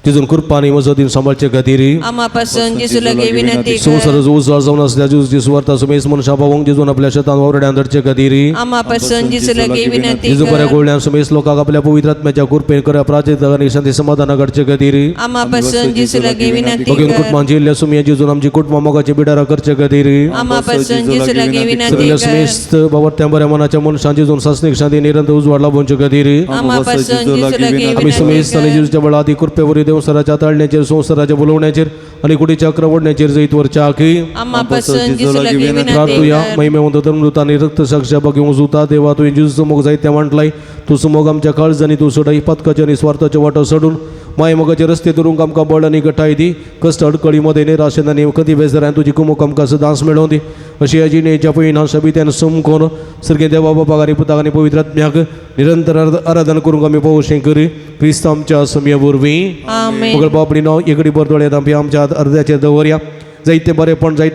तिथून कृपानी मजतीन सांभाळचे खातीर आम्हापासून जेजूला विनंती संसार उजवाळ जाऊन असल्या जेजूची सुवार्ता सुमेश मनुष्या भावंग जेजून आपल्या शेतान वावरड्या अंतरचे खातीर आम्हापासून जेजूला विनंती जेजू बऱ्या गोळ्या सुमेश लोकांक आपल्या पवित्र आत्म्याच्या कृपेन करा प्राचित आणि शांती समाधाना घडचे खातीर आम्हापासून जेजूला विनंती बघून कुटुंबांची इल्ल्या सुमिया जेजून आमची कुटुंबा मोगाची बिडारा करचे खातीर आम्हापासून जेजूला विनंती सगळ्या सुमेश बाबा त्या बऱ्या मनाच्या मनशां जेजून सासनिक शांती निरंतर उजवाडला बोंचे खातीर आम्हापासून जेजूला आम्ही सुमेश आणि जेजूच्या बळा आधी कृपेवरी देव सराच्या ताळण्याचेर संसाराच्या बोलवण्याचेर आणि कुठे चक्र ओढण्याचेर जैतवरच्या आखी आम्हापासून जेजूला विनंती प्रार्थूया महिमेवंत धर्मदूतांनी रक्त साक्ष बघून सुता देवा तुझी जेजूचं मोग जायत्या म्हटलाय तू सुमोग आमच्या काळजानी तू सोडाई पथकाच्या आणि स्वार्थाचे वाटो सोडून माय मगाचे रस्ते दुरून आमकां बळ आणि गटाय दी कष्ट अडकळीमध्ये निराशेने कधी बेजारान तुझी कुमोक आमकां सदांच मेळोवन दी अशी याची नेच्या पयना सबित्यान समकोन सर्गे देवा बापागारी पुतागानी पवित्र आत्म्याक निरंतर आराधन करूंक आमी पळोवशें करी क्रिस्त आमच्या समिया वरवीं आमेन मगल बापडी नांव एगडी बरदोळ्यात आमी आमच्या अर्द्याचेर दवरया जायते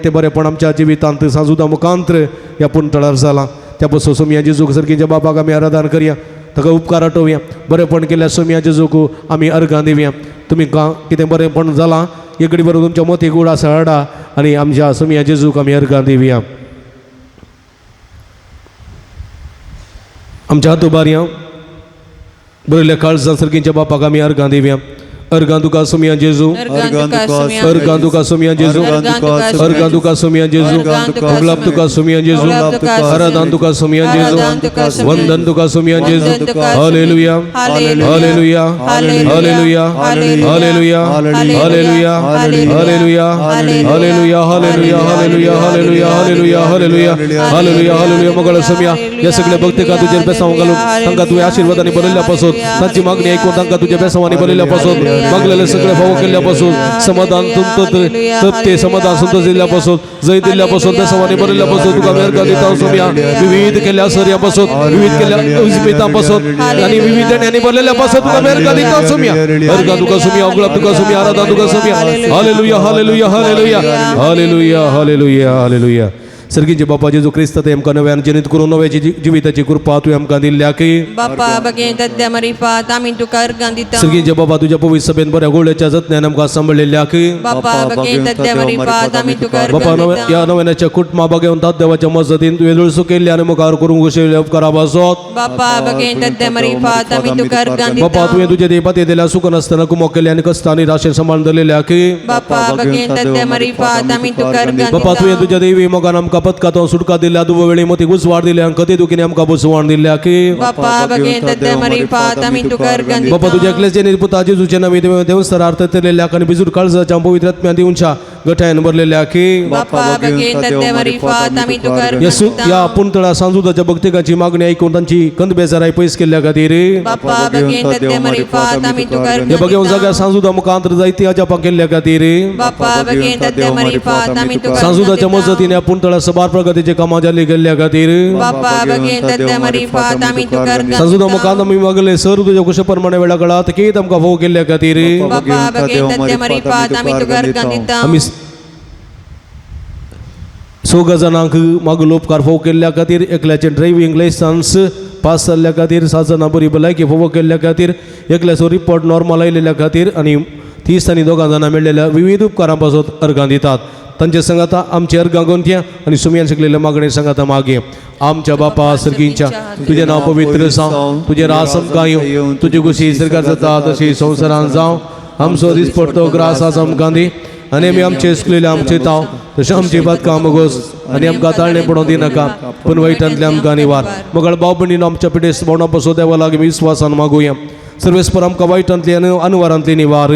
बरेपण आमच्या जिवितांत सांजुदा मुखांत्र ह्या पुंतळार जाला त्या बसो सोमिया जेजूक सर्गीच्या बापाक आमी आराधन करया ताका उपकार आठोवया बरेपण केल्या सोमिया जेजूक आमी अर्घां दिवया तुमी कितें बरेपण जालां एगडी बरोबर तुमच्या मोती गुड आसा हाडा आनी आमच्या सोमिया जेजूक आमी अर्घां दिवया आमच्या हातूबारया बरयल्या काळजां सर्गीच्या बापाक आमी अर्घां दिवया अर्घां तुका सोमिया जेजू अर्घां तुका सोमिया जेजू अर्घां तुका सोमिया जेजू गुलाब तुका सोमिया जेजू आराधन तुका सोमिया जेजू वंदन तुका सोमिया जेजू हालेलुया hallelujah hallelujah hallelujah hallelujah hallelujah hallelujah hallelujah hallelujah hallelujah hallelujah hallelujah hallelujah हालेलुया मगळ सोमिया या सगळ्या भक्तिका तुझे बेसांव घालून तांकां तुवें आशिर्वादांनी भरयल्ल्यापासून तांची मागणी ऐकून तांकां तुझ्या बेसांवांनी भरयल्ल्यापासून मागलेले सगळे भाव केल्यापासून समाधान तृप्ती समाधान संतोष दिल्यापासून जय दिल्यापासून बेसांवांनी भरयल्ल्यापासून तुका मेहरगा दिता सोमिया विविध केल्या सर्यापासून विविध केल्या उजमितापासून आणि विविध ज्ञानी भरलेल्यापासून तुका मेहरगा दिता सोमिया अर्घा तुका सोमिया गुलाब तुका सोमिया आराधना तुका सोमिया हालेलुया हालेलुया हालेलुया हालेलुया हालेलुया हालेलुया सर्गीचे बापा जेजू क्रिस्त ते आमकां नव्यान जनित करून नव्याची जिविताची कृपा तुवें आमकां दिल्या की बापा बगे तद्या मरिफात आमी तुका अर्घां दिता सर्गीचे बाबा तुझ्या पवित्र सभेन बऱ्या गोळ्याच्या जतनान आमकां सांभाळलेल्या की बापा बगे तद्या मरिफात आमी तुका बापा अर्घां दिता या नव्याच्या कुटुंबा बघेवन तात देवाच्या मजतीन तुवें वेळसो केल्ले आनी मुखार करूंक घोशयले उपकारा पासत बापा बगे तद्या मरिफात आमी तुका अर्घां बापा दिता तुवें तुझे देपाते दिल्या सुख नासतना कुमोक केले आनी कष्ट आनी राशेन सांबाळून दवरलेल्या की बापा बगे तद्या मरिफात आमी तुका अर्घां बापा तुवें दिता तुझ्या देवी मोगान आमकां पथकातून सुटका दिल्या दुबो वेळी मती गुसवाड दिल्या कधी तुकीने आमकां बुसवाण दिल्या की बापा बगे तद्या मरिफात आमी तुका अर्घां दिता बापा तुझ्या एकलेचे पुता जेजूचे नवी देवस्थानार्थ तेलेल्या आनी बिजूर काळजाच्या पवित्र आत्म्या दिवच्या गठायन भरलेल्या की बापा बगे तद्या मरिफात आमी तुका अर्घां दिता या पुंतळा सांजुदाच्या भक्तिकाची मागणी ऐकून तांची कंद बेजाराय पयस केल्या खातीर बापा बगे तद्या मरिफात आमी तुका हे अर्घां बघेवन दिता सगळ्या सांजुदा मुखांतर जायती अजापां केल्ल्या खातीर बापा बगे तद्या मरिफात आमी तुका अर्घां सांजुदाच्या दिता मजतीन या पुंतळा सभार प्रगतीचे कामां जाल्ली केल्ल्या खातीर बापा बगे तद्या मरिफात आमी तुका अर्घां सांजुदा दिता मुखांत आमी मागले सर तुझ्या कुशप्रमाणे वेळा काळात केत आमकां फोव केल्ल्या खातीर बापा बगे तद्या मरिफात आमी तुका अर्घां दिता आमी सोग जाणांक मागलो उपकार फोव केल्ल्या खातीर एकल्याचे ड्रायव्हिंग लायसन्स पास जाल्ल्या खातीर 7 जाणां बरी भलायकी फोव केल्ल्या खातीर एकल्याचो रिपोर्ट नॉर्मल आयलेल्या खातीर आनी 30 आनी 2 जाणां मेळ्ळेल्या विविध उपकारां पासत अर्घां दितात तांचे संगाता आमचे अर्घां गोंथया आनी सुमयान शिकलेल्या मागणे संगाता मागे आमच्या बापा सर्गींच्या तुझे नांव पवित्र जावं तुझे रास आमकां येवं तुजी कुशी सरकार जाता तशी संवसारांत जावं आमचो दीस पडतो ग्रास आज आमकां दी आनी आमी आमचे सुकलेले आमचे ताव तशें आमची बातकां मगोस आनी आमकां ताळणे पडोवंक दिनाका पूण वायटांतले आमकां निवार मगळ भाव भयणीन आमच्या पिडेस भोंवडा पासो देवा लागीं विस्वासान मागुया सर्वेस्पर आमकां वायटांतली आनी अनुवारांतली निवार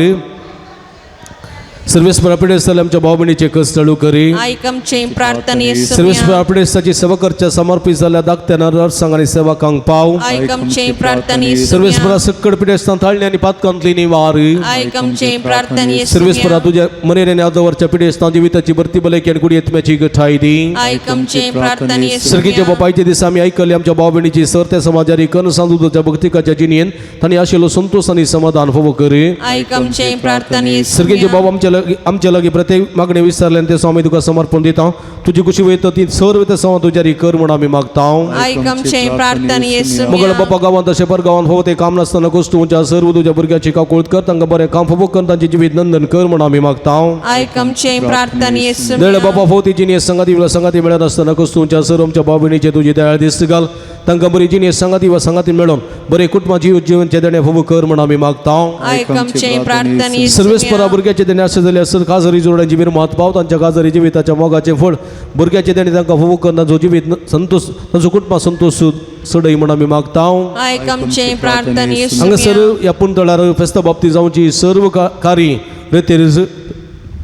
सर्विस प्रापिडेस्थान आमच्या भाव बहिणीचे कस चालू करी आयक आमचे प्रार्थना येसुमिया सर्विस प्रापिडेस्थाची सेवा करच्या समर्पित झाल्या दाखत्यानं संघ आणि सेवा कांग पाव आयक आमचे प्रार्थना सर्विस येसुमिया परा सकड पिडेस्थान थाळणी आणि पातकांतली निवार आयक आमचे प्रार्थना सर्विस परा येसुमिया तुझ्या मनेऱ्याने आजवरच्या पिडेस्थान जीविताची भरती बलायकी आणि कुडी येतम्याची गठाई दी आयक आमचे प्रार्थना सर्गीच्या येसुमिया बापायचे दिसा आम्ही ऐकले आमच्या भाव बहिणीची सरत्या समाजारी कण सांदूच्या भक्तिकाच्या जिनियन त्यांनी आशेलो संतोष आणि समाधान फोव करे आयक आमचे प्रार्थना सर्गीचे येसुमिया बाबा आमच्या लगी प्रत्येक मागणी विसरल्याने ते स्वामी तुका समर्पण देता तुझी खुशी वेत ती सर्व ते समा तुझ्यारी कर म्हणून आम्ही मागता आयक आमचे प्रार्थना मगळ येसुमिया बाप्पा गावात असे पर गावात हो ते काम नसताना तुमच्या सर्व तुझ्या भुरग्याची काकुळत कर तांका बरे काम फोबो कर तांचे जीवित नंदन कर म्हणून आम्ही मागता आयक आमचे प्रार्थना देळ येसुमिया बाबा भोवती जिनी संगती मिळत असताना तुमच्या सर्व आमच्या भावबहिणीचे तुझी दयाळ दिसत घाल तांका बरी जिनी संगती मिळून बरे कुटुंबाची जीवनचे देणे फोबो कर म्हणून आम्ही मागता आयक आमचे प्रार्थना सर्वेस परा येसुमिया भुरग्याचे देणे असे झाले असत काजरी जोडांची निर्मात पाव तांच्या काजरी जीविताच्या मोगाचे फळ भुरग्याचे देणे तांका फोबो करना जो जीवित संतोष तांचो कुटुंबा संतोष सडई म्हणून आम्ही मागता आयक आमचे प्रार्थना हांगा येसुमिया सर्व या पुंतळार फेस्ता बाबतीत जाऊची सर्व कार्य रितीरिज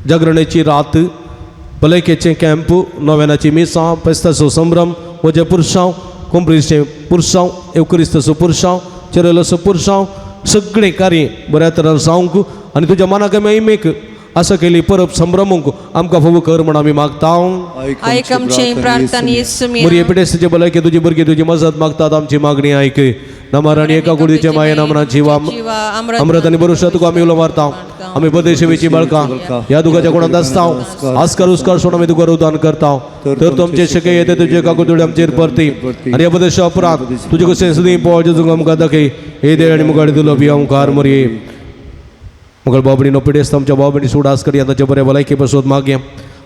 जागरणेची रात भलायकेचे कॅम्प नव्यानाची मिसां फेस्ताचो संभ्रम वजे पुरसांव कोंपरीचे पुरसांव एवकरिस्ताचो पुरसांव चेरलाचो पुरसांव सगळे कार्य बऱ्या तरेन जावंक आनी तुज्या मनाक मैमेक असं केली परब संभ्रमूंक आमकां फोव कर म्हणून आमी मागता आयक आमचे प्रार्थना येसुमिया मरी पिडेस्ताचे भलायके तुजी भुरगी तुजी मजत मागतात आमची मागणी ऐक नमाराणी एका कुडीचे माये नामना जिवा अमृत आणि भरोसा तुका आम्ही उलो मारता आम्ही परदेशेची बाळका या दुखाच्या कोणात असता आस्कार उस्कार सोडून आम्ही तुका रुदान करता तर तुमचे शके येते तुझे काकू तुडे आमचेर परती आणि या बदेशा उपरांत तुझे कसे सुदी पोवचे तुका आमकां दाखय हे दे आणि मुगाडी तुलो बी ओंकार मरी मुगल बाबडीनो पिडेस्त आमच्या भावबहिणी सोड आसकडी आतांच्या बऱ्या भलायके पासून मागे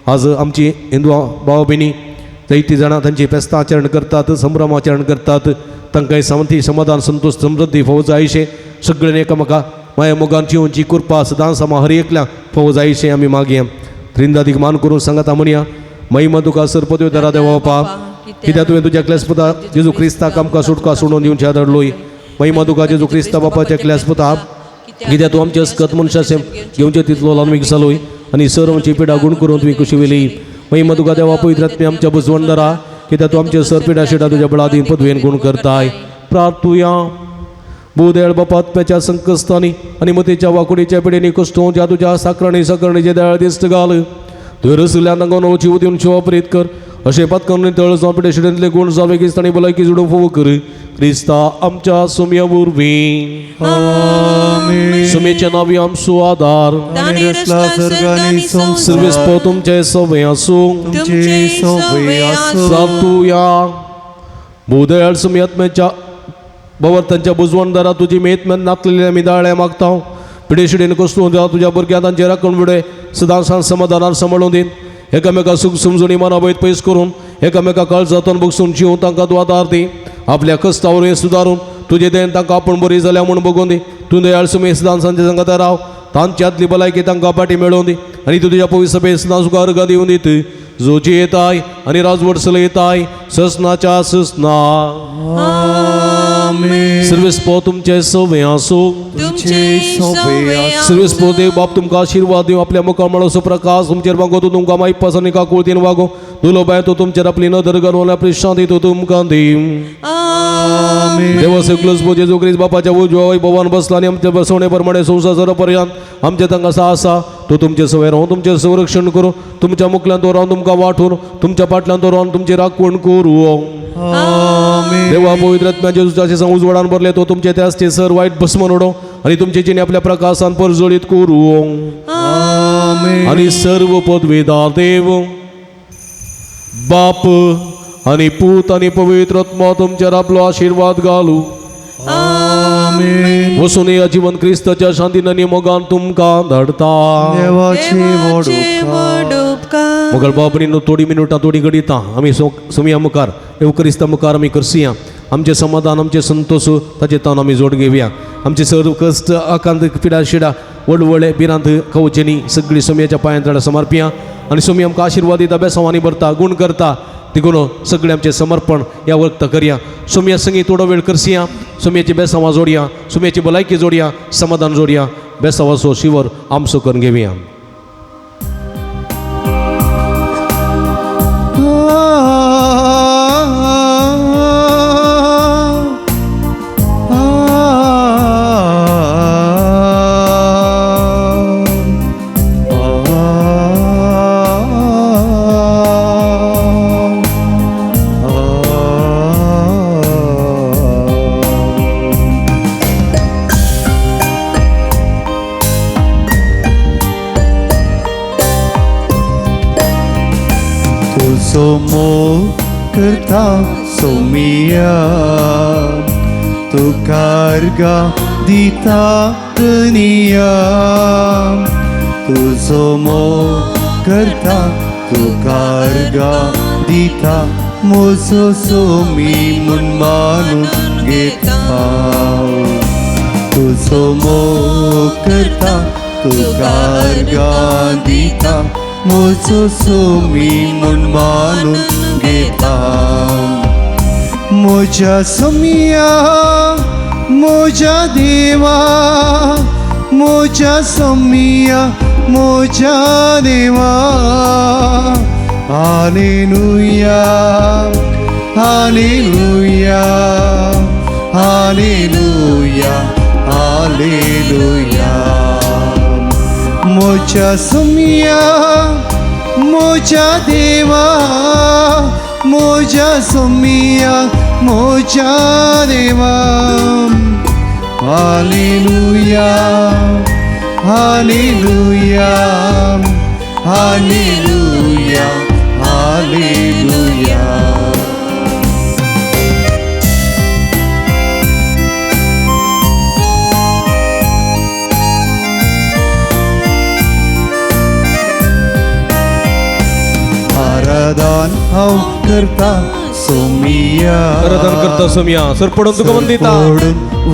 आज आमची हिंदू भावबहिणी जायती जाणां तांची फेस्तां आचरण करतात संभ्रम आचरण करतात तांकां शांती समाधान संतोष समृद्धी फौज आयशे सगळ्यांनी एकामेका माया मोगान जिवनची कृपा सदां समा हर एकल्या फौज आयशे आमी मागया त्रिंदादीक मान करून सांगता म्हणया महिमा तुका सरपत्यो दरा देवा बापा कित्याक तुवें तुज्या क्लेस्पता जेजू क्रिस्ताक आमकां सुटका सोडून दिवचे आदरलोय महिमा तुका जेजू क्रिस्ता बापाच्या क्लेस्पता कित्याक तूं आमचे अस्कत मनशाचे घेवचे तितलो लानवीक जालोय आनी सर्व आमची पिडा गुण करून तुवें कशी वेली महिमा तुका देवा पवित्रात्मे आमच्या बुजवणदारा कित्याक तूं आमचे सर पिडा शिडा तुज्या बळादीन पदवेन गुण करताय प्रार्थुया भूदयाळ बापात्म्याच्या संकस्तांनी आनी मतेच्या वाकुडीच्या पिडेनी कश्टो ज्या तुज्या साकरणी सकरणीचे दयाळ दिसत घाल तुवें रसल्यान तांकां नवो जीव दिवन शिवापरीत कर अशें पातकांनी तळ जावन पिडे शिडेंतले गुण जावे की तांणी भलायकी जोडून फोव कर क्रिस्ता आमच्या सुम्या वरवीं सुमेच्या नावी आमचो आदार सर्वेस पो तुमचे सवय आसूं प्रार्थुया भूदयाळ सुम्यात्म्याच्या भवर्तांच्या बुजवणदारा तुजी मेतमेन नातलेले आमी दाळे मागता पिडे शिडेन कसून जा तुज्या भुरग्यां तांचे राखण बिडे सदां सांज समाधानान सांबाळून दीन एकामेका सुख समजुनी मनाबैत पयस करून एकामेका काळजातून बगसून जिव तांकां तूं आदार दी आपल्या कश्टावर हे सुदारून तुजे देन तांकां आपण बरी जाल्या म्हूण बगोवन दी तूं दयाळ सुमे सदां सांजे सांगता राव तांच्यातली भलायकी तांकां पाटी मेळोवन दी आनी तुज्या पवित्र सभे सदां तुका अर्घ दिवन दीत जोची येताय आनी राजवट चलयताय ससनाच्या ससना सर्वेस पो तुमचे सवय आसूं सर्वेस पो देव बाप तुमकां आशीर्वाद दिव आपल्या मुखार मळसो प्रकाश तुमचेर वागो तो तुमकां माहीत पासन एका कुळतीन वागो दुलो बाय तो तुमचेर आपली नदर घालून आपली शांती तो तुमकां दिव देवा सगळोच पो जेजू क्रिस्त बापाच्या उजव्या वैभवान बसला आनी आमच्या बसवणे प्रमाणे संवसारा पर्यंत आमचे तांकां आसा तो तुमचे सवय रावन तुमचें संरक्षण करूं तुमच्या मुखल्यान तो रावन तुमकां वाठून तुमच्या फाटल्यान तो रावन तुमची राखण करूं देवा पवित्र आत्म्या जेजूच्या संग उजवाडान भरले तो तुमचे त्यासचे सर वायट भस्मन उडो आनी तुमचे जिणे आपल्या प्रकाशान परजळीत करूं आनी सर्व पदवेदार देव बाप आनी पूत आनी पवित्र आत्मा तुमचेर आपलो आशीर्वाद घालू वसून या जीवन क्रिस्ताच्या शांतीन आनी मोगान तुमकां धाडता मुगल बाबरीन थोडी मिनटां थोडी घडीता आमी सुमया मुखार एव क्रिस्ता मुखार आमी करसिया आमचे समाधान आमचे संतोष ताचे तावन आमी जोड घेवया आमचे सर्व कश्ट आकांत पिडा शिडा व्हडले बिरांत कवचेनी सगळी सुमयाच्या पांयांत समर्पिया आनी सुमी आमकां आशीर्वाद दिता बेसांवांनी भरता गुण करता देखून सगळे आमचे समर्पण या वक्त करया सुमया संगी थोडो वेळ करसिया सुमयाची बेसांवां जोडया सुमयाची भलायकी जोडया समाधान जोडया बेसांवाचो शिवर आमचो करून घेवया मोग करता सोमिया तुकारगा दिता दुनिया तुझो मोग करता तुकारगा दिता मोजो सोमी मन मानून घेता तुझो मोग करता तुकारगा दिता मोजो सोमी मन मानून घेता मोजा सोमिया मोजा देवा मोजा सोमिया मोजा देवा हालेलुया हालेलुया हालेलुया हालेलुया मोजा सोमिया मोजा देवा मोजा सोमिया मोजा देवा हालेलुया हालेलुया हालेलुया हालेलुया आराधन हांव करता सोमिया आराधन करता सोमिया सर पडून तुका वंदिता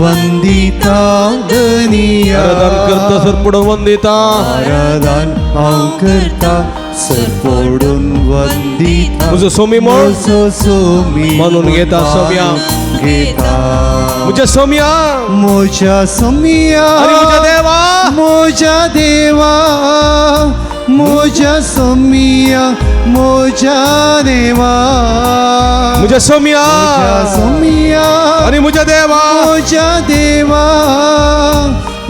वंदिता दुनिया आराधन करता सर पडून वंदिता आराधन हांव करता सर पडून वंदिता मुजो सोमी मोजो सोमी मानून घेता सोमिया घेता मुझे सोमिया मोजा सोमिया अरे मुझे देवा मोजा देवा मोजा सोमिया मोजा देवा मुझे सोमिया मोजा सोमिया अरे मुझे देवा मोजा देवा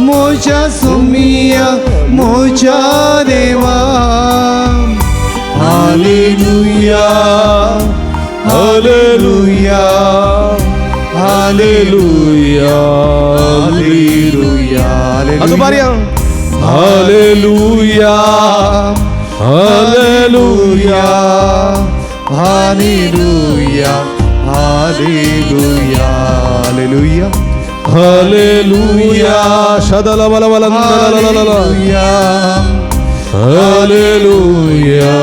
मोजा सोमिया मोजा देवा हालेलुया hallelujah hallelujah hallelujah hallelujah hallelujah hallelujah hallelujah hallelujah hallelujah हालेलुया शदला बला बला हालेलुया hallelujah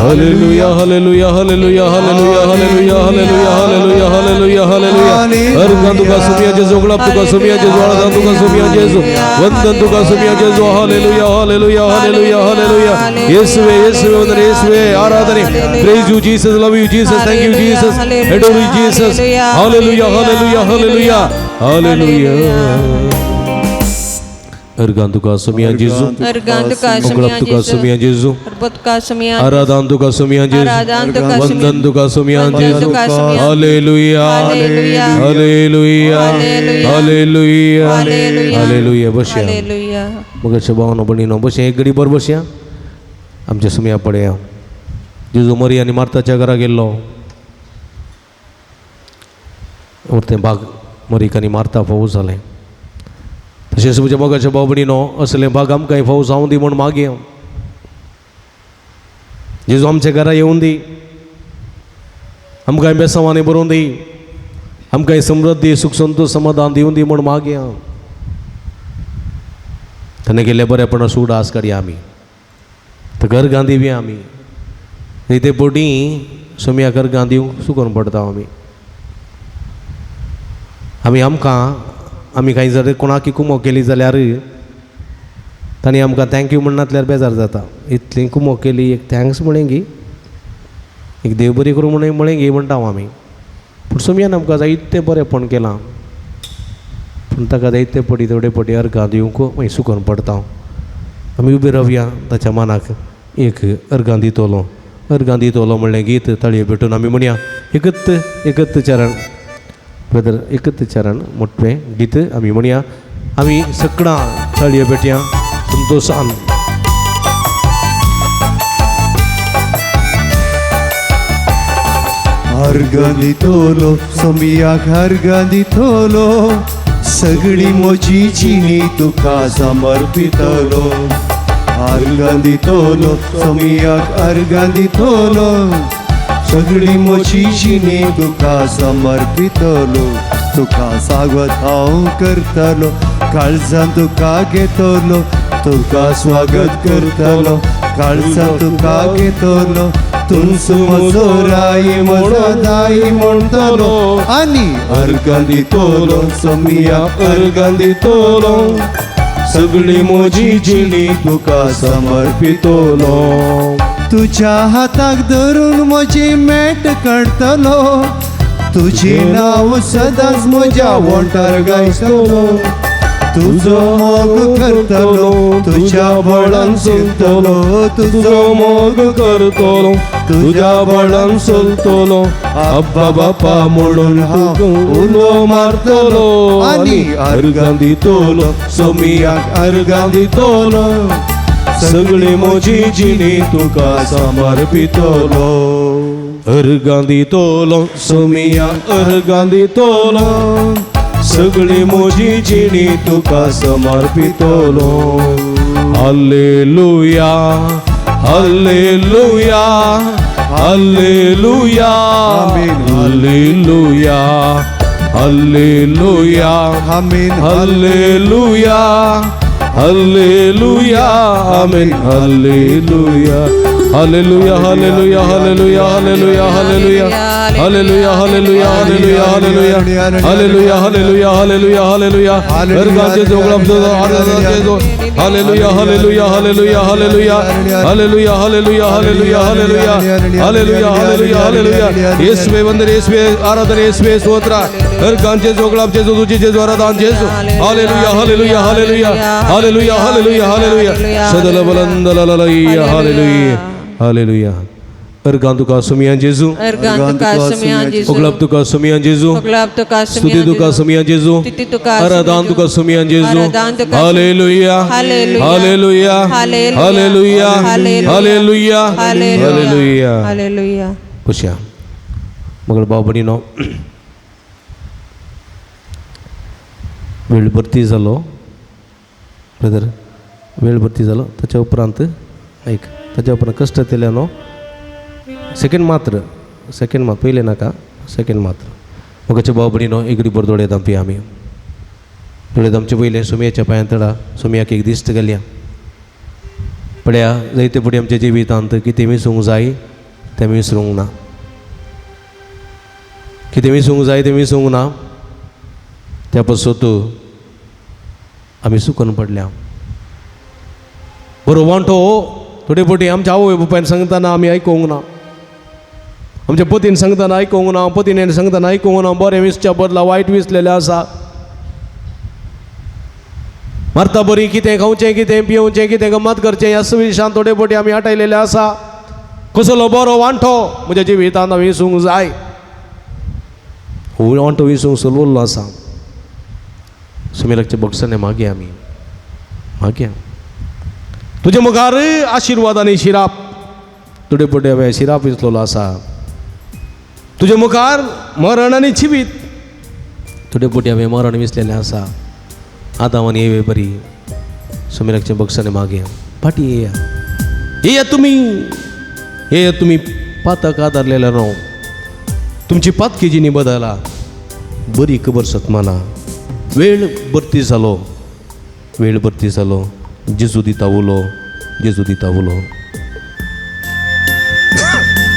hallelujah hallelujah hallelujah hallelujah hallelujah hallelujah hallelujah हालेलुया अर्गन तुका सुमिया जेजू गळप तुका सुमिया जेजू आराधन तुका सुमिया जेजू वंदन तुका सुमिया जेजू हालेलुया हालेलुया हालेलुया हालेलुया येशुवे येशुवे वंदन येशुवे आराधने praise you Jesus love you Jesus thank you Jesus adore you Jesus हालेलुया हालेलुया हालेलुया हालेलुया अर्गन तुका सुमिया जेजू Argan tuka गळप तुका सुमिया जेजू Arbot ka sumia आराधन तुका सुमिया जेजू Aradan tuka वंदन तुका सुमिया वंदन जेजू तुका सुमिया हालेलुया Hallelujah. हालेलुया Hallelujah. हालेलुया Hallelujah. हालेलुया बसया Hallelujah. मग भावनो बणीनो बसया एक घडी बर बसया आमच्या सुमिया पडया जेजू मरी आणि मार्ताच्या घरा गेल्लो उरते भाग मरीक आणि मार्ता फावूस जालें तशेंच म्हज्या मोगाच्या भाव भणीनो असले भाग आमकांय फावूस जावं दी म्हूण मागया जेजू आमच्या घरा येवन दी आमकांय बेसांवांनी बरोवन दी आमकांय समृद्धी सुख संतोष समाधान दिवन दी म्हूण मागया ताणें गेले बरेपणां सूड आस काडया आमी तर घर गांधी बी आमी इथे पोटी सोमिया घर गांधी सुकोवन पडटा आमी आमी कांय जर कोणाक कुमो केली जाल्यार तांणी आमकां थँक्यू म्हणनातल्यार बेजार जाता इतली कुमो केली एक थँक्स म्हळें गी एक देव बरी करूं म्हळें गी म्हणटा हांव आमी पूण सोमियान आमकां जायतें बरेंपण केलां पूण ताका जायते पटी थोडे पटी अर्घां दिवंक मागीर सुकोवन पडटा आमी उबे रावया ताच्या मानाक एक अर्घां दितलो म्हणलें गीत ताळयो भेटून आमी म्हणया एकत चरण ब्रदर एकत चरण मोठे गीत आमी म्हणया आमी सगळां ताळयो भेटया संतोषान अर्घां दितलो सोमियाक अर्घां दितलो सगळी म्हजी जिणी तुका समर्पितलो अर्गां दितलो सोमियाक अर्गां दितलो सगळी म्हजी जिणी तुका समर्पितलो तुका सागवत हांव करतलो काळजां तुका घेतलो तुका स्वागत करतलो काळजां तुका घेतलो तुमच म्हजो राई म्हजो दाई म्हणटलो आनी अर्गां दितलो सोमियाक अर्गां दितलो सगळी म्हजी जिणी तुका समर्पितलो तुज्या हाताक धरून म्हजी मेट काडटलो तुजें नांव सदांच म्हज्या वोंटार गायतलो तुजो मोग करतलो तुज्या बळान चलतलो तुजो मोग करतलो तुज्या बळान चलतलो अब्बा बापा म्हणून हांव उलो मारतलो आनी अर्गां दितलो सोमियाक अर्गां दितलो सगळी म्हजी जिणी तुका समर्पितलो अर्गां दितलो सोमियाक अर्गां दितलो सगळी म्हजी जिणी तुका समर्पितलो हालेलुया हालेलुया हालेलुया हालेलुया हालेलुया आमीन हालेलुया हालेलुया आमीन हालेलुया hallelujah hallelujah hallelujah hallelujah hallelujah hallelujah hallelujah hallelujah hallelujah hallelujah hallelujah hallelujah हालेलुया अर्गांचे जोगळाबजो हालेलुया hallelujah hallelujah hallelujah hallelujah hallelujah hallelujah hallelujah hallelujah hallelujah hallelujah हालेलुया येशुवे वंदन येशुवे आराधना येशुवे स्तोत्र अर्गांचे जोगळाबजे तुझे जे आराधना येशू हालेलुया हालेलुया हालेलुया हालेलुया हालेलुया हालेलुया सदल बलंदलललया हालेलुया हालेलुया अर्गां तुका सोमियान जेजू अर्गां तुका सोमियान जेजू ओगलाब तुका सोमियान जेजू ओगलाब तुका स्तुति तुका सोमियान जेजू स्तुति तुका आराधना तुका सोमियान जेजू आराधना तुका हालेलुया हालेलुया हालेलुया हालेलुया हालेलुया हालेलुया पुष्या मगळ भाव भयणीनो वेळ भरती जालो ब्रदर वेळ भरती जालो ताच्या उपरांत ऐक ताच्या उपरांत कश्ट केल्यानो सेकंड मात्र पयले नाका सेकंड मात्र मोगाचे भाव भयणीनो एक रिपोर्ट दोळ्यांत आमची आमी दोळ्यांत आमचे पयले सोमयाच्या पांयां तडा सोमयाक एक दिश्ट गेल्या पळया जायते फुडें आमच्या जिवितांत कितें विसरूंक जाय तें विसरूंक ना कितें विसरूंक जाय तें विसरूंक ना त्या पासत आमी सुकून पडल्या बरो वांटो थोडे फावटी आमच्या आवय बापायन सांगतना आमी आयकूंक ना आमच्या पतीन सांगतना आयकूंक ना पतीन सांगतना आयकूंक ना बरें विसच्या बदला वायट विसलेलें आसा मारता बरी कितें खावचें कितें पिवचें कितें गमात करचें ह्या विशयान थोडे फावटी आमी आटयलेले आसा कसलो बरो वांटो म्हज्या जिवितांत हांवें विसूंक जाय हो वांटो विसूंक सुरवल्लो आसा सुमिराचे बक्षाने मागे आमी मागया तुजे मुखार आशिर्वाद आनी शिराप थोडे फावटी हांवें शिराप विसलेलो आसा तुजे मुखार मरण आनी जिवीत थोडे फावटी हांवें मरण विसलेलें आसा आतां आनी येवे बरी सुमिराचे बक्षाने मागे फाटी येया तुमी पातक आदारलेले न्हू तुमची पातकी जिणी बदला बरी खबर सतमाना वेळ भरती जालो जेजू दिता उलो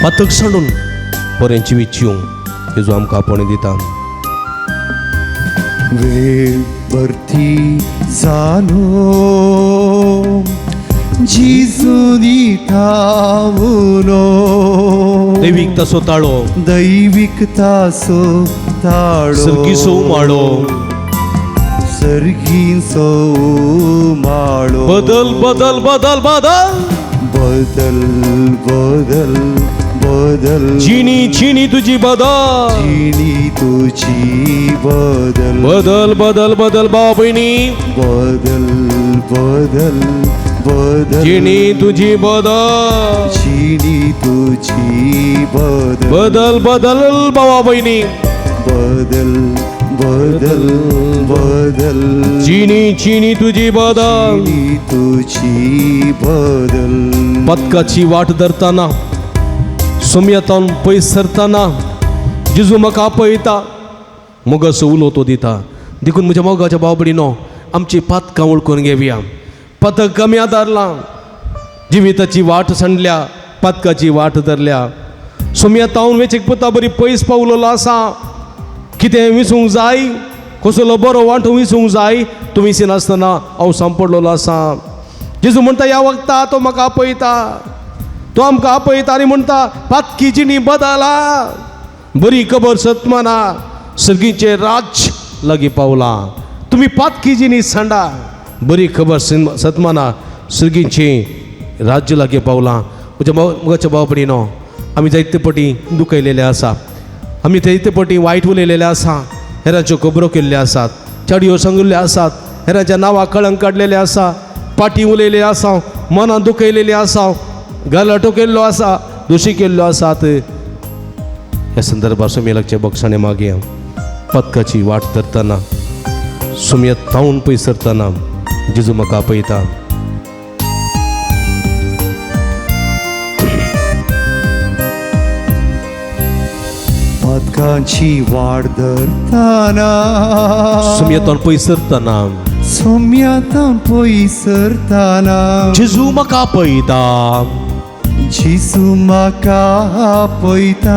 पातक सांडून बरें जिवीत जिवंक जेजू आमकां आपण दिता वेळ भरती जालो जेजू दिता उलो दैवीक तासो ताळो सर्गीसो माळो सर्गीचो माळो बदल बदल बदल बदल बदल बदल बदल चिनी तुझी बदल जिणी तुझी बदल बदल बदल बदल भाव बहिणी बदल बदल बदल चिनी तुझी बदल जिणी तुझी बदल बदल बदल भावा बहिणी बदल बदल बदल चिनी चिनी तुझी बदल चिनी तुझी बदल पदकाची वाट धरताना सोम्यातान पयस सरताना जेजू म्हाका आपयता मोगाचो उलोवतो दिता देखून म्हज्या मोगाच्या भाव भयणीनो आमची पातकां वळखून घेवया पदक कमी आदारलां जिविताची वाट सांडल्या पातकाची वाट धरल्या सोम्यातावन वेचीक पता बरी पयस पावलेलो आसा कितें विसूंक जाय कसलो बरो वांटो विसूंक जाय तूं विसिनासतना हांव सांपडलेलो आसा जेजू म्हणटा ह्या वखदां तो म्हाका आपयता तो आमकां आपयता आनी म्हणटा पातकी जिणी बदला बरी खबर सतमाना सर्गीचे राज लागीं पावला तुमी पातकी जिणी सांडा बरी खबर सतमाना सर्गीचे राज्य लागीं पावला म्हज्या मोगाच्या भाव भयणीनो आमी जायते फावटी दुखयलेले आसा आमी जायते फावटी वायट उलयलेले आसा हेरांच्यो खबरो केल्ल्यो आसात चाडयो सांगिल्ल्यो आसात हेरांच्या नांवां कळंक काडलेले आसा पाटी उलयले आसा मनां दुखयलेली आसा गलाटो केल्लो आसा दोशी केल्लो आसात ह्या संदर्भात सोम्याचे बक्षाणे मागया पदकाची वाट धरतना सोम्यात तावन पयस सरतना जेजू म्हाका आपयता पदकांची वाट धरताना सोम्यातान पयस सरतना सोम्यातान पयस सरताना जेजू म्हाका आपयता जेजू म्हाका आपयता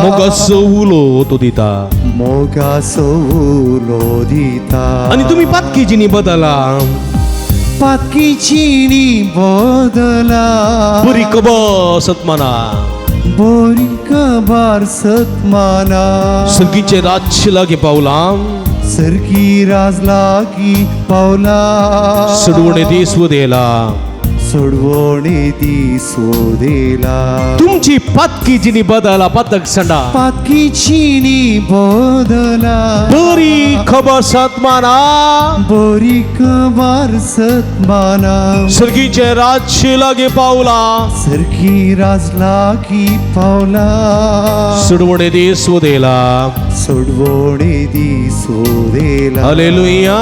मोगाचो उलोवतो दिता मोगाचो उलो दिता आनी तुमी पातकी जिणी बदला पातकी जिणी बदला बरी खबर सतमाना बरी खबर सतमाना सर्गीचे राज्य लागीं पावला सर्गी राज लागीं पावला सडवणे दीस उदेला सोडवणे दीस उदेला तुमची पातकी जिणी बदला पदक सांडा पातकी जिणी बदला बरी खबर सतमाना बरी खबर सतमाना सर्गीचे राज्य लागीं पावला सर्गी राज लागीं पावला सडवणे दीस उदेला सोडवणे दीस उदेला हालेलुया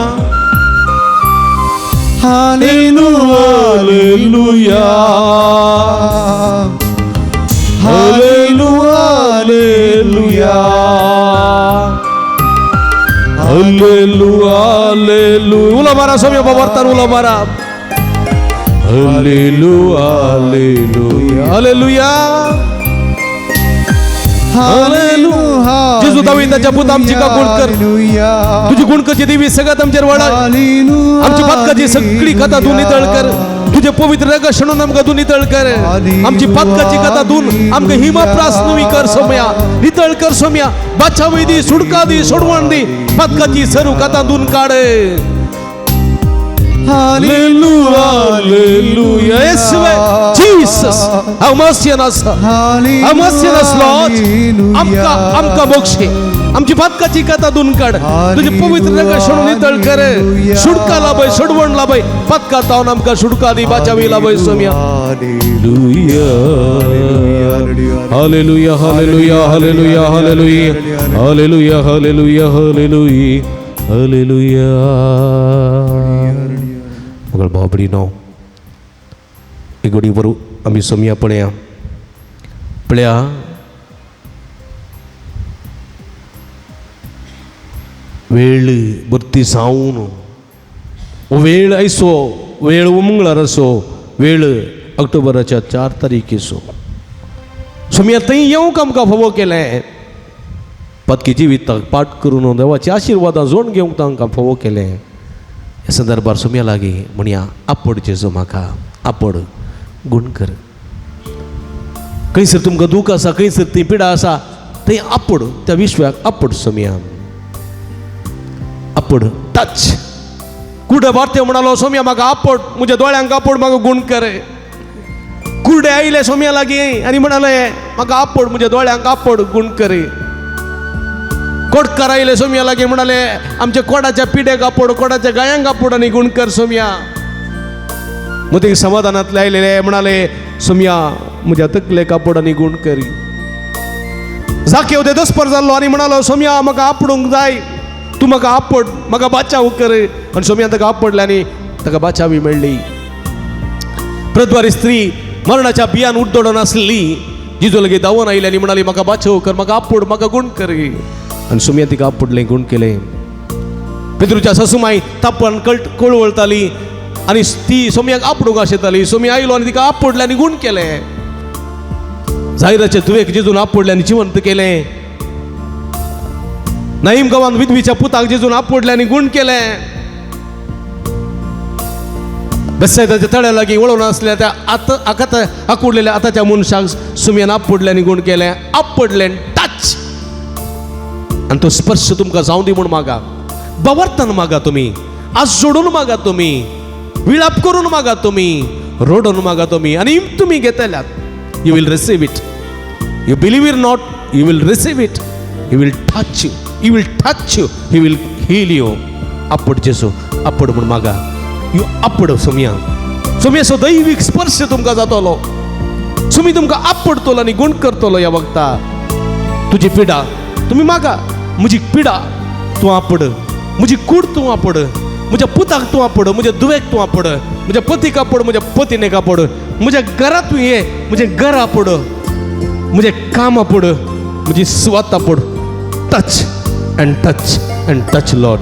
हालेलुया हालेलुया हालेलुया हालेलुया उला मारा सोम्या बाबार्तान उला मारा हालेलुया हालेलुया हालेलुया जेजू दाविदाच्या पुत आमची का गुण कर तुझी गुण कशी देवी सगळ्यात आमचेर वाडा आमची पातकाची सगळी कथा तू नितळ कर तुझे पवित्र रग शणून आमकां तू नितळ कर आमची पातकाची कथा तून आमकां हिमप्रास नवी कर सोम्या नितळ कर सोम्या बाचावी दी सुडका दी सोडवण दी पातकाची सरू कथा तून काड हालेलुया हालेलुया येशुवे जीसस हांव मसीह आसा हांव मसीह आसलो आमकां मोक्षे आमची पातकाची कथा धुन काड तुझे पवित्र रग शणून नितळ कर सुडका लाभय सोडवण लाभय पातका तावन आमकां सुडका दी बाचावी लाभय सोम्या हालेलुया hallelujah hallelujah hallelujah hallelujah hallelujah hallelujah हालेलुया मगळ भाव भयणीनो एक घडी वर आमी सोम्या पळया वेळ भरती सावन वेळ आयसो वेळ मंगळार असो वेळ ऑक्टोबराच्या 4 तारीख असो सोम्या थंय येवंक आमकां फावो केलें पदकी जिविताक पाठ करून देवाची आशिर्वादां जोड घेवंक तांकां फावो केलें ह्या संदर्भात सोम्या लागीं म्हणया आपड जेजू म्हाका आपड गुण कर खंयसर तुमकां दूख आसा खंयसर ती पिडा आसा थंय आपड त्या विश्वाक आपड सोम्या आपड टच कुर्डे भारते म्हणालो सोम्या म्हाका आपड म्हज्या दोळ्यांक आपड म्हाका गुण कर कुर्डे आयले सोम्या लागीं आनी म्हणाले म्हाका आपड म्हज्या दोळ्यांक आपड गुण कर कोडकार आयले सोम्या लागीं म्हणाले आमच्या कोडाच्या पिड्याक आपड कोडाच्या गायांक आपड आनी गुण कर सोम्या मग समाधानातले आयलेले म्हणाले सोम्या म्हज्या तकलेक आपड आनी गुण करी जाके उदे दसपर जाल्लो आनी म्हणालो सोम्या म्हाका आपडूंक जाय तू म्हाका आपड, म्हाका बाचाव कर. आनी सोम्या ताका आपडले आनी ताका बाचावी मेळ्ळी. प्रद्वारी स्त्री मरणाच्या बियान उड्डोडून आसली. जिजू लगेच धांवून आयली आनी म्हणाली म्हाका बाचाव कर, म्हाका आपड, म्हाका गुण कर. आनी सोम्या तिका आपडलें, गुण केलें. पेद्रूच्या सासूमाय तापण कळवळताली आनी ती सोम्याक आपडूंक आशेताली. सोम्या आयलो आनी तिका आपडलें आनी गुण केलें. जायराचे तुवेक जेजून आपडलें आनी जिवंत केलें. नाईम गांवांत विधवीच्या पुताक जेजून आपडलें आनी गुण केलें. बेतसायदाच्या तळ्या लागीं वळून आसल्या त्या आकुडलेल्या आतांच्या मनशाक सोम्यान आपडलें आनी गुण केलें. आपडलें, टच. आनी तो स्पर्श तुमकां जावं दी म्हूण मागा. बावर्तन मागा तुम्ही, आज जोडून मागा तुम्ही, विलाप करून मागा तुम्ही, रोडून मागा तुम्ही, आणि तुम्ही घेतल्यात. You will receive it. You believe it not, you will receive it. He will touch you, he will touch you, he will heal you. आपड जेसू, आपड म्हूण मागा. यू आपड सोम्या. सोम्याचो दैवीक स्पर्श तुमकां जातलो. सोमी तुमकां आपडतलो आनी गुण करतलो. ह्या वखदार तुजी पिडा तुम्ही मागा. म्हजी पिडा तूं आपड, म्हजी कूड तूं आपड, म्हज्या पुताक तूं आपड, म्हज्या दुवेक तूं आपड, म्हज्या पतीक आपड, म्हज्या पतीनेक आपड, म्हज्या घरांत तूं ये, म्हजें घर आपड, म्हजें काम आपड, म्हजी सुवात आपड. Touch and touch and touch Lord.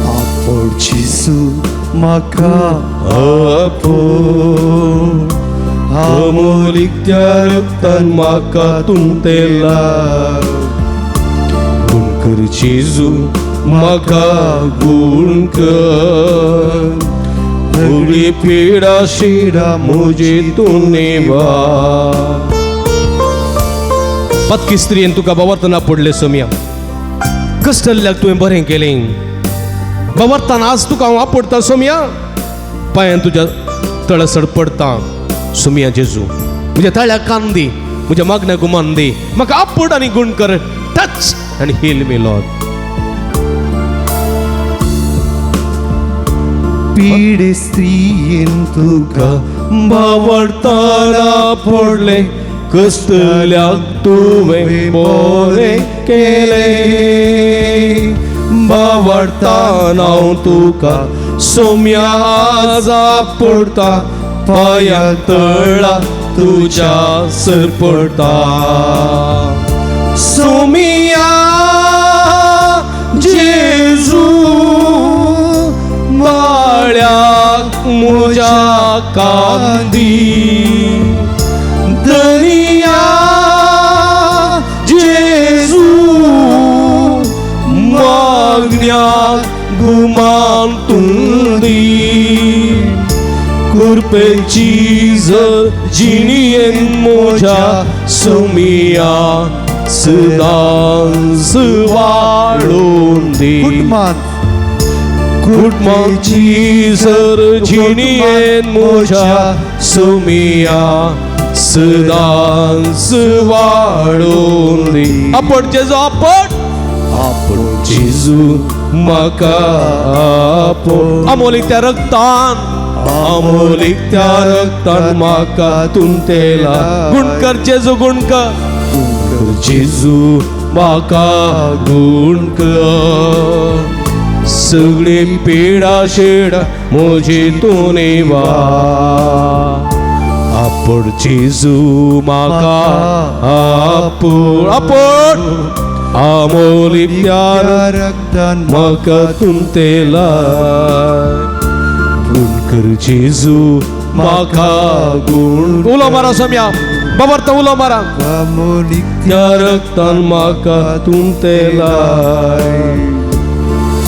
आपड जेजू म्हाका आपड. अमोलीक त्या रक्तान म्हाका तुंतेला. गुण कर जेजू, म्हाका गुण कर. सगळी पिडा शिडा म्हजी तूं नेवा. पत्की स्त्रीन तुका बावर्तना पडले सोम्या. कश्टल्ल्याक तुवें बरें केलें. बावर्तान आज तुका हांव आपडटा सोम्या. पांयान तुज्या तळसड पडता. सोम्या जेजू म्हज्या ताळ्याक कान दी, म्हज्या मागण्याक गुमान दी. म्हाका आपड आनी गुण कर. Touch and heal me Lord. पिडे स्त्रीयेन तुका बावडताना पडले. कस्तल्याक तुवें बरें केलें. बावडताना हांव तुका सोम्या आज आपडटा. पांयां तळा तुज्या सरपडटा. सोम्या जेजू माळ्याक म्हज्या कांदी. दनिया जेजू मागण्याक गुमान तूं दी. कुरपेची जर जिणेन म्हज्या सोम्या सदांच वाडून दी. कुटुंबाची जर जिणेन म्हज्या सोम्या सदांच वाडून दी. आपड जेजू, आपड. आपड जेजू म्हाका आपड. अमोलीक त्या रक्तान, अमोलीक त्या रक्तान म्हाका तुंतेला. गुण कर जेजू, गुण कर जेजू म्हाका गुण कर. सगळी पिडा शेडा म्हजी तूं नेवा. आपड जेजू म्हाका आपड. आपड अमोलीक त्या रक्तान म्हाका तुंतेला. गुण कर जेजू म्हाका गुण. उलो मारा सोम्या, बाबरता उलो मारा. अमोलीक त्या रक्तान म्हाका तुंतेला.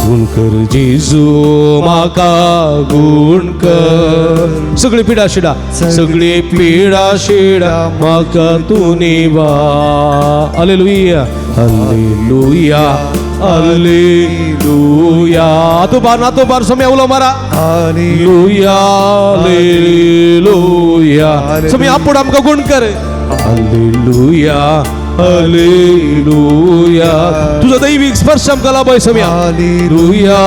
गुण कर जेजू म्हाका गुण कर. सगळी पिडा शिडा, सगळी पिडा शिडा म्हाका तूं नेवा. Hallelujah, hallelujah, hallelujah. आतो बार सोम्या उलो मारा. Hallelujah, hallelujah. सोम्या आपड आमकां गुण कर. हालेलुया, हालेलुया. तुझा दैविक स्पर्श आमकां लाभय सम्या. हालेलुया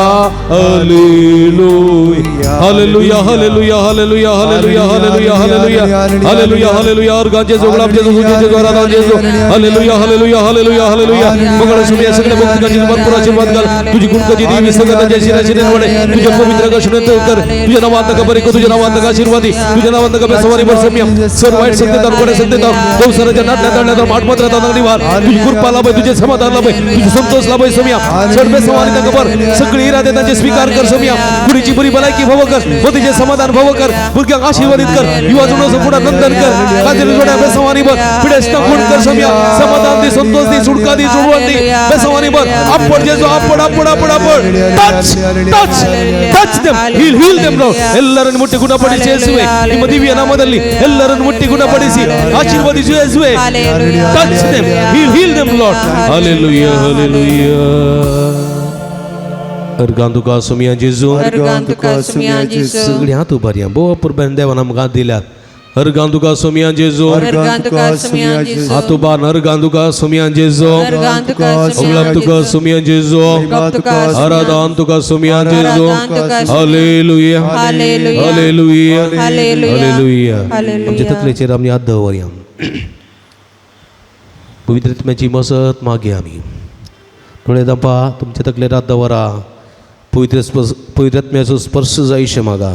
hallelujah hallelujah hallelujah hallelujah hallelujah hallelujah hallelujah hallelujah हालेलुया. और गांजे जोगला जेजू जेजू द्वारा जेजू. हालेलुया हालेलुया हालेलुया हालेलुया. मंगळ सुमिया सगळ्या भक्तांची भरपूर आशीर्वाद घाल. तुझी गुणकची देवी सगळ्यांच्या शिराशिरे वडे. तुझ्या पवित्र कष्णात कर. तुझ्या नावात का बरे तुझ्या नावात का आशीर्वादी. तुझ्या नावात का बेसवारी बर सम्या. सर वाईट सत्तेत कडे सत्तेत गौसराच्या नाटण्यात माठपत्रात नागरी वार. तुझी कृपा लाभय तुझे समाधान लाभय तुझे संतोष लाभय सम्या. सर्व सवारी का खबर सगळी इरादे त्यांचे स्वीकार कर सम्या. पुढीची बरी भलायकी भव कर व तिचे समाधान भव कर. भुरग्यांक आशीर्वादित कर. युवा जुनोस पुढे नंदन कर. काजल जोड्या बेसवारी बर पिडेस्ता गुण कर सम्या. समाधान दी संतोष दी सुडका दी जुळवण दी बेसवारी बर. आपण जेजू आपण आपण आपण आपण touch touch them heal them Lord. ಎಲ್ಲರನ್ನು ಮುಟ್ಟಿ ಗುಣಪಡಿಸಿ ಯೇಸುವೆ. ನಿಮ್ಮ ದಿವ್ಯ ನಾಮದಲ್ಲಿ ಎಲ್ಲರನ್ನು ಮುಟ್ಟಿ ಗುಣಪಡಿಸಿ ಆಶೀರ್ವದಿಸು ಯೇಸುವೆ. Touch them heal them Lord. Hallelujah hallelujah. अर्गांतुका सुमिया जेजू. अर्गांतुका सुमिया जेजू. सगळी हात उभारया भरपूर बंद देवान आमकां दिल्यात. अर्गांतुका सुमिया जेजू. अर्गांतुका सुमिया जेजू. हात उभार अर्गांतुका सुमिया जेजू. अर्गांतुका ओगलांतुका सुमिया जेजू. आराधनांतुका सुमिया जेजू. हालेलुया हालेलुया हालेलुया हालेलुया हालेलुया. आमच्या तकलेचेर आमी हात दवरया. पवित्र आत्म्याची मसत मागया आमी. थोडे दपा तुमच्या तकलेर हात दवरा. पवित्र आत्म्याचो स्पर्श जायशे मागा.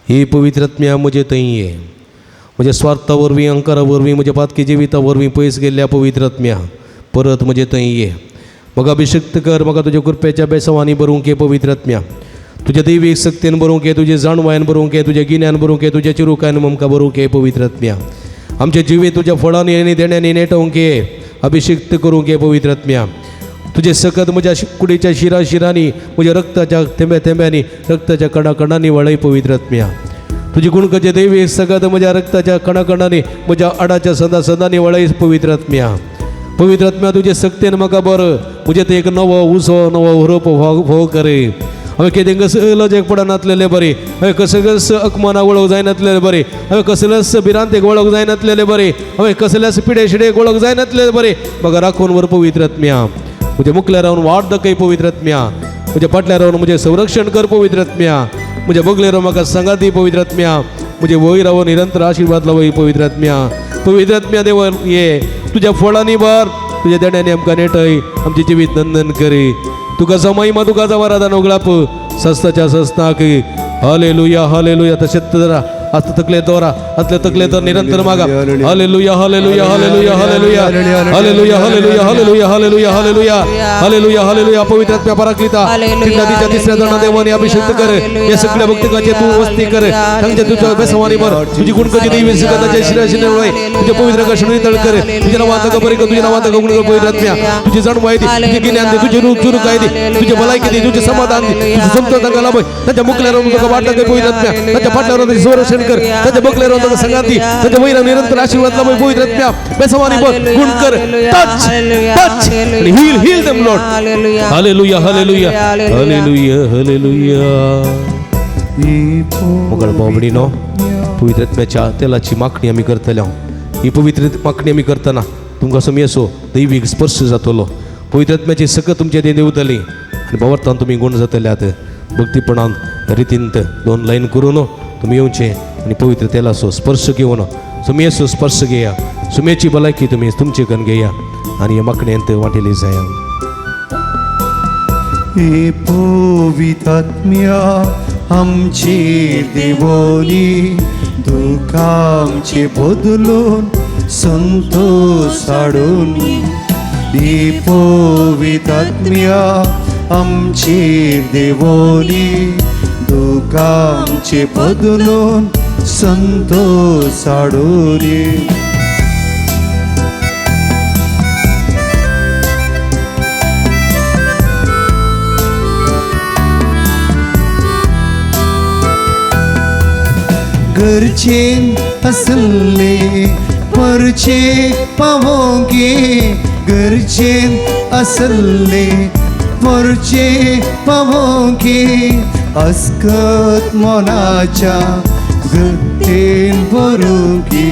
ही पवित्र आत्म्या म्हजे थंय ये. म्हज्या स्वार्था वरवीं अहंकारा वरवीं म्हज्या पातकी जिविता वरवीं पयस गेल्ल्या पवित्र आत्म्या परत म्हजे थंय ये. म्हाका अभिषेक्त कर. म्हाका तुज्या कृपेच्या बेसवांनी भरूंक ये पवित्र आत्म्या. तुज्या दैवीक शक्तीन भरूंक ये. तुज्या जाणवायन भरूंक ये. तुज्या गिन्यान भरूंक ये. तुज्या चिरुकायन आमकां भरूंक ये पवित्र आत्म्या. आमचे जिवीत तुज्या फळांनी आनी देण्यानी नेटोवंक ये. अभिषेक्त करूंक ये पवित्र आत्म्या. तुझे सकत म्हज्या कुडीच्या शिरांनी म्हज्या रक्ताच्या थेंब्या थेंब्यांनी रक्ताच्या कणाकणांनी वळय पवित्र आत्म्या. तुजी गुणकचे दैवी सकत म्हज्या रक्ताच्या कणाकणांनी म्हज्या आडाच्या सदांनी वळय पवित्र आत्म्या. पवित्र आत्म्या तुजे सक्तीन म्हाका बर म्हजे ते एक नवो उसो नवो हुरप फोव करे. हांवें कितें कसलो जेक पडनासलेले बरे. हांवें कसलेच अकमानाक वळख जायनासलेले बरे. हांवें कसलेच भिरांतेक वळख जायनासलेले बरे. हांवें कसलेच पिडे शिडेक वळख जायनासलेले बरे. म्हाका राखून वर पवित्र आत्म्या. म्हज्या मुखल्यार रावन वाट दाखय पवित्र आत्म्या. म्हज्या फाटल्यार रावन म्हजें संरक्षण कर पवित्र आत्म्या. म्हज्या बगलेर रावन म्हाका सांगात दी पवित्र आत्म्या. म्हजे वयर रावन निरंतर आशीर्वाद लावय पवित्र आत्म्या. पवित्र आत्म्या देव ये. तुज्या फळांनी भर. तुज्या देण्यानी आमकां नेटय. आमचें जिवीत नंदन करी. तुका महिमा तुका वरादान ओगलाप सस्ताच्या सस्ताक. Hallelujah hallelujah. तशेंच जरा आत तकले दवरा. आतले तकले तर निरंतर मागा. Hallelujah hallelujah hallelujah hallelujah hallelujah hallelujah hallelujah hallelujah hallelujah hallelujah hallelujah. पवित्र आत्म्या पराक्लिता नदीच्या तिसऱ्या जणा देवाने अभिषेक कर. या सगळ्या भक्तिकाचे तू वस्ती कर. तांच्या तुझ्या बेसवानी भर. तुझी गुणकची देवी सगळ्याच्या शिराशिने वळय. तुझ्या पवित्र कष्णी तळ कर. तुझ्या नावात का बरे कर. तुझ्या नावात का गुण कर पवित्र आत्म्या. तुझी जाण माहिती तुझी गिन्यान दे. तुझी रूप चुरू काय दे. तुझे भलायकी दे. तुझे समाधान दे. तुझं संतोष तांकां लाभय. तांच्या मुखल्यार तुका वाट दाखय पवित्र आत्म्या. तांच्या फाटल्यार तांचे संरक्षण कर. तांच्या बगलेर तांकां सांगाती. तांच्या वयर निरंतर आशीर्वाद लाभय पवित्र आत्म्या. बेसवानी भर गुण कर. Touch touch heal them Lord. Hallelujah hallelujah hallelujah hallelujah. मोगळ बावडीनो पवित्र आत्म्याच्या तेलाची मागणी आमी करतले. ही पवित्र मागणी आमी करतना तुमकां समेसो दैवीक स्पर्श जातलो. पवित्र आत्म्याची सकत तुमचे ते देवतली आनी बावर्तान तुमी गुण जातल्यात. भक्तीपणान रितींत 2 लाईन करून तुम्ही येऊचे आणि पवित्र तेलाचो स्पर्श घेवन सुमेचो स्पर्श घेया. सुमेची भलायकी तुम्ही तुमचे कन घेया आणि हे मागण्यांत वाटेली जाया. हे पवित्रात्म्या आमचेर देवोनी दुखांचे बदलून संतोष हाडून. हे पवित्रात्म्या आमचेर देवोनी दुखांचे बदलून संतोष हाडून. गरजेन असले परचे पावोगे. गरजेन असले परचे पावोगे. अस्कत मनाच्या गतेन भरूंगी.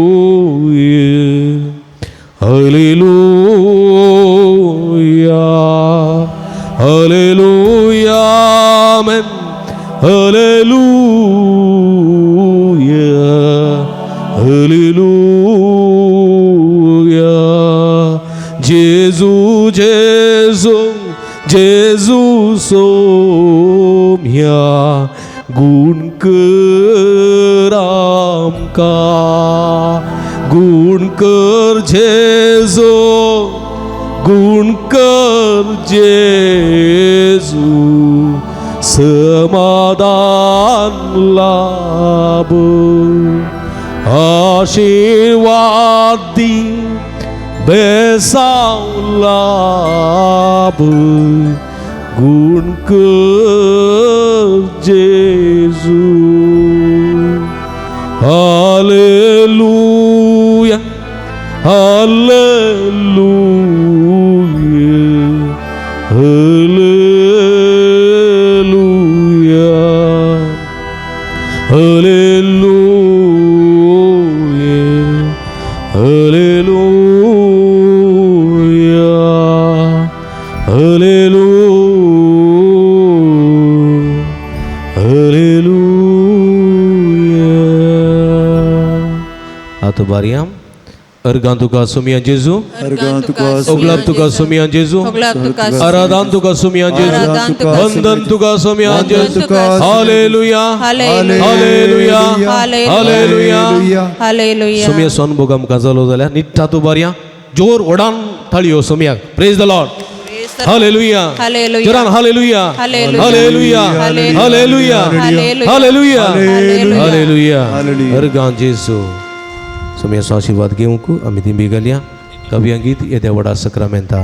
Hallelujah. Hallelujah, amen. Hallelujah, hallelujah. Jesus, Jesus, Jesus Saumya गुण कर आमका, गुण कर जेजो, गुण कर जेजू, समाधान लाभ, आशीर्वाद दी बेसाव लाभ, गुण कर जेजू. हालेलुया, hallelujah, hallelujah, hallelujah, hallelujah, hallelujah, hallelujah. Atau bariam Ergan tuka sumian Jesu, Ergan tuka oglap tuka sumian Jesu, Oglap tuka aradan tuka sumian Jesu, Aradan tuka vandan tuka sumian Jesu. tuka Haleluya, Haleluya. haleluya, haleluya. Haleluya. Sumia son bogam kazalo zala nitta tu baria jor odan thaliyo sumia. Praise the Lord. Hallelujah. Hallelujah. Joran hallelujah. Hallelujah. Hallelujah. Hallelujah. Hallelujah. Hallelujah. Hallelujah. Hallelujah. Hallelujah. Ergan Jesu. Sumia so आशीर्वाद घेऊन को आम्ही ती बिगल्या कवी अंगीत येत्या vada सक्रामेंता.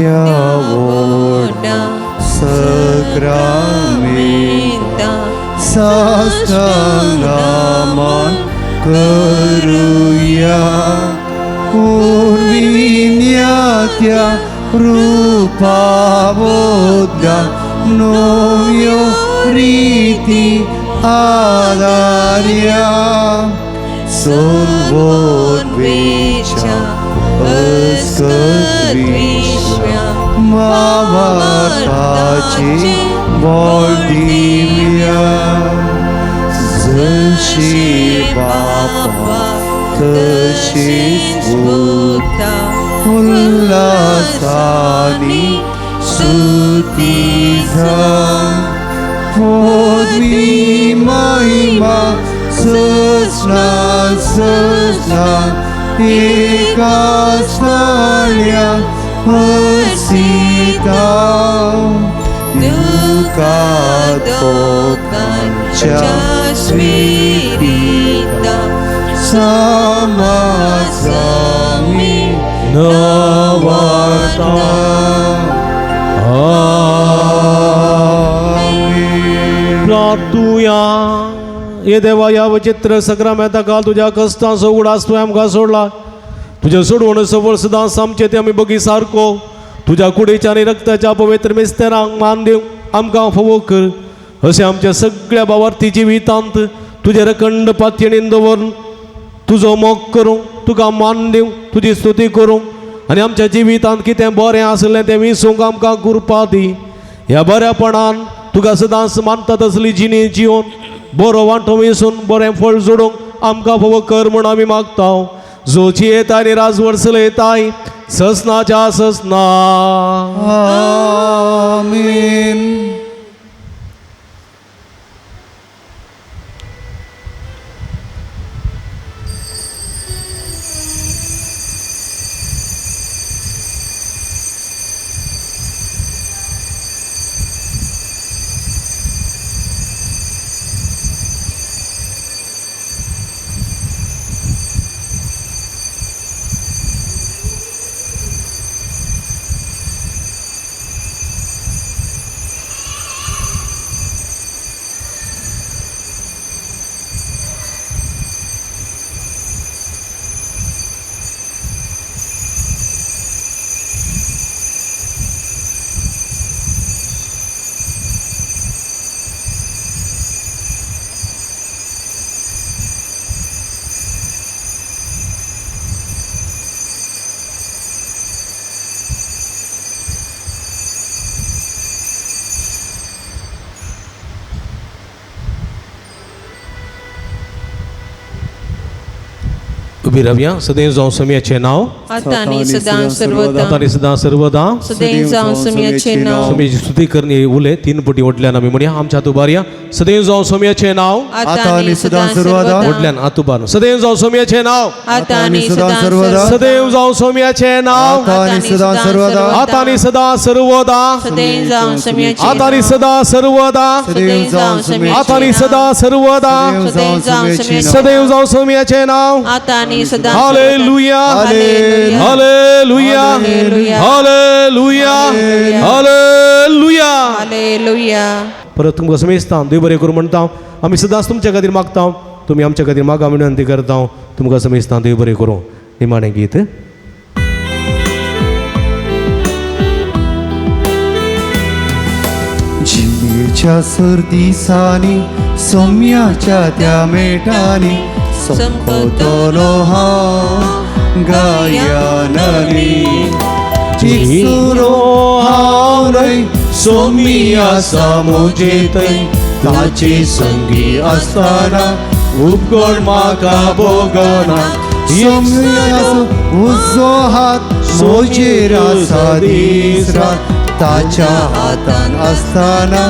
Idiavor sakramenta sastangaman करूया पूर्विन्यात्या रूपावोद्गा नोयो रीति आदार्या सर्वोद्वेचा अस्कद्विश्व्या मावाताचे बोलदिव्या जशी बापा तशीच भूता उल्हासानी स्तुतीचा पोदमी महिमा सजना सजना एका स्थळ्या हसिता दुःखातोकांच्या स्वीरिता समाजामी नवार्ता. प्रार्थूया ये देवा या विचित्र सक्रामेंता काल तुझ्या कष्टांचो उगडास तू आमकां सोडला. तुझ्या सोडवण सबळ सदांच आमचे ते आमी बगी सारको तुझ्या कुडीच्या आनी रक्ताच्या पवित्र मिस्तेरांक मान दिवं आमकां फोव कर. अशें आमच्या सगळ्या भावार्थी जिवितांत तुजे रखंड पातयेणीन दवरून तुजो मोग करूं, तुका मान दिवं, तुजी स्तुती करूं आनी आमच्या जिवितांत कितें बरें आसलें तें विसूंक आमकां कृपा दी. ह्या बऱ्यापणान तुका सदांच मानता तसली जिणी जिवन बरो वांटो विसून बरें फळ जोडूंक आमकां फोव कर म्हूण आमी मागता. जोची येता आनी राजवडसले येताय ससनाच्या ससना. आमीन. उभी राहूया. सदैव जाऊं समियाचे नाव, आता आणि सदा सर्वदा आता आणि सदा सर्वदा सदैव जाऊं समियाचे नाव. समियाची स्तुती करणे उले 3 पटी ओढल्यान आम्ही म्हणूया. आमच्या हात उभारूया. सदैव जाऊं समियाचे नाव, आता आणि सदा सर्वदा ओढल्यान हात उभारून. सदैव जाऊं समियाचे नाव, आता आणि सदा सर्वदा सदैव जाऊं समियाचे नाव, आता आणि सदा सर्वदा आता आणि सदा सर्वदा, सदैव जाऊं समियाचे आता आणि सदा सर्वदा, सदैव जाऊं समियाचे आता आणि सदा सर्वदा, सदैव जाऊं समियाचे सदैव जाऊं समियाचे नाव. आता आणि सदा hallelujah, hallelujah, hallelujah, hallelujah, hallelujah, hallelujah. Hallelujah. परत तुमकां समेजता, देव बरें करूं म्हणटा. आमी सदांच तुमच्या खातीर मागता, तुमी आमच्या खातीर मागा विनंती करता. तुमकां समेजता, देव बरें करूं. निमाणें गीत. जिमेच्या सर्दिसांनी सोम्याच्या त्या मेटांनी संपतलो हांव गायनांनी. जिसुरो हांव न्हय, सोमी आसा म्हजे थंय. ताची संगी आसतना उपगण म्हाका भोगना. सोम्याचो उजो हात म्हजेर आसा दीस रात. ताच्या हातान आसतना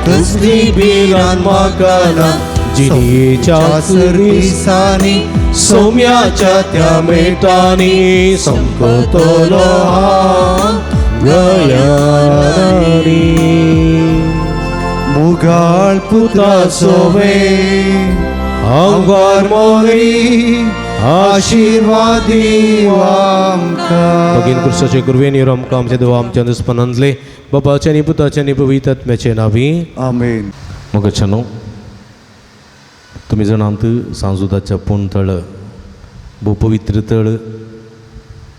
कसली भिरांत म्हाका ना. जिनेच्या सर्दिसांनी सोम्याच्या त्या मेटांनी संपतलो हांव गयानी. मुगाळ पुत्राचो आंगार मोरी आशीर्वाद दिव आमकां. भगीन कृष्णाचे गुरवेन येवन आमकां आमच्या देवा आमच्या दिसपणांतले बापाचे आनी पुताचे आनी पवित्र आत्म्याचे नांवी आमेन. मोगच्छानो, तुमी जाणात सांजुदाच्या पुणतळ भोव पवित्र तळ.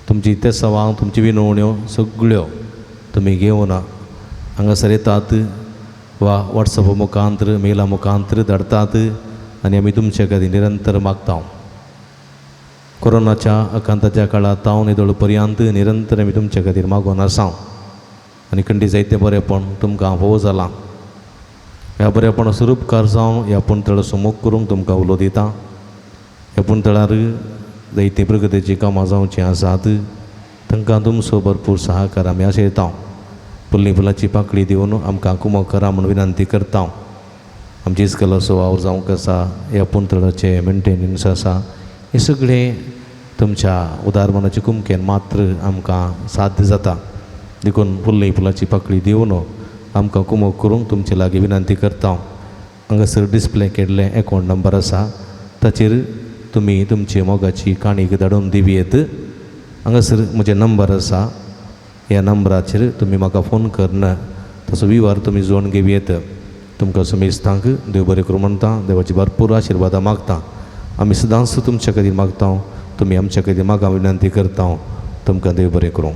तुमची ते सवां तुमची विनवण्यो सगळ्यो तुमी घेवन हांगासर येतात वा वॉट्सॅपा मुखांतर मेला मुखांतर धाडतात आनी आमी तुमचे खातीर निरंतर मागता. कोरोनाच्या आकांताच्या काळात तावन येदोळ पर्यंत निरंतर आमी तुमचे खातीर मागोन आसा. आनी खंडी जायते बरेपण तुमकां फोव जालां. ह्या बरेपण स्वरूपकार जावन ह्या पुणतळ सुमोग करूंक तुमकां उलो दिता. ह्या पुणतळार जायती प्रगतीची कामां जावची आसात. तांकां तुमचो भरपूर सहकार आमी आशेता. फुल्ली फुलाची पाकळी दिवन आमकां कुमो करा म्हूण विनंती करता. आमची इस्कलाचो वावर जावंक आसा, ह्या पुणतळाचे मेंटेनन्स आसा, हे सगळें तुमच्या उदारमनाचे कुमकेन मात्र आमकां साध्य जाता. देखून फुल्ली फुलाची पाकळी दिवन आमकां कुमो करूंक तुमचे लागीं विनंती करता. हांगासर डिस्प्ले केल्ले अकावंट नंबर आसा, ताचेर तुमी तुमची मोगाची काणीक धाडून दिवयेत. हांगासर म्हजे नंबर आसा, ह्या नंबराचेर तुमी म्हाका फोन करन तसो विवार तुमी जोडून घेवयेत. तुमकां समेस्तांक देव बरें करूं म्हणटा. देवाची भरपूर आशिर्वाद मागता. आमी सदांच तुमच्या खातीर मागता. तुमी आमच्या खातीर मागा विनंती करता. तुमकां देव बरें करूं.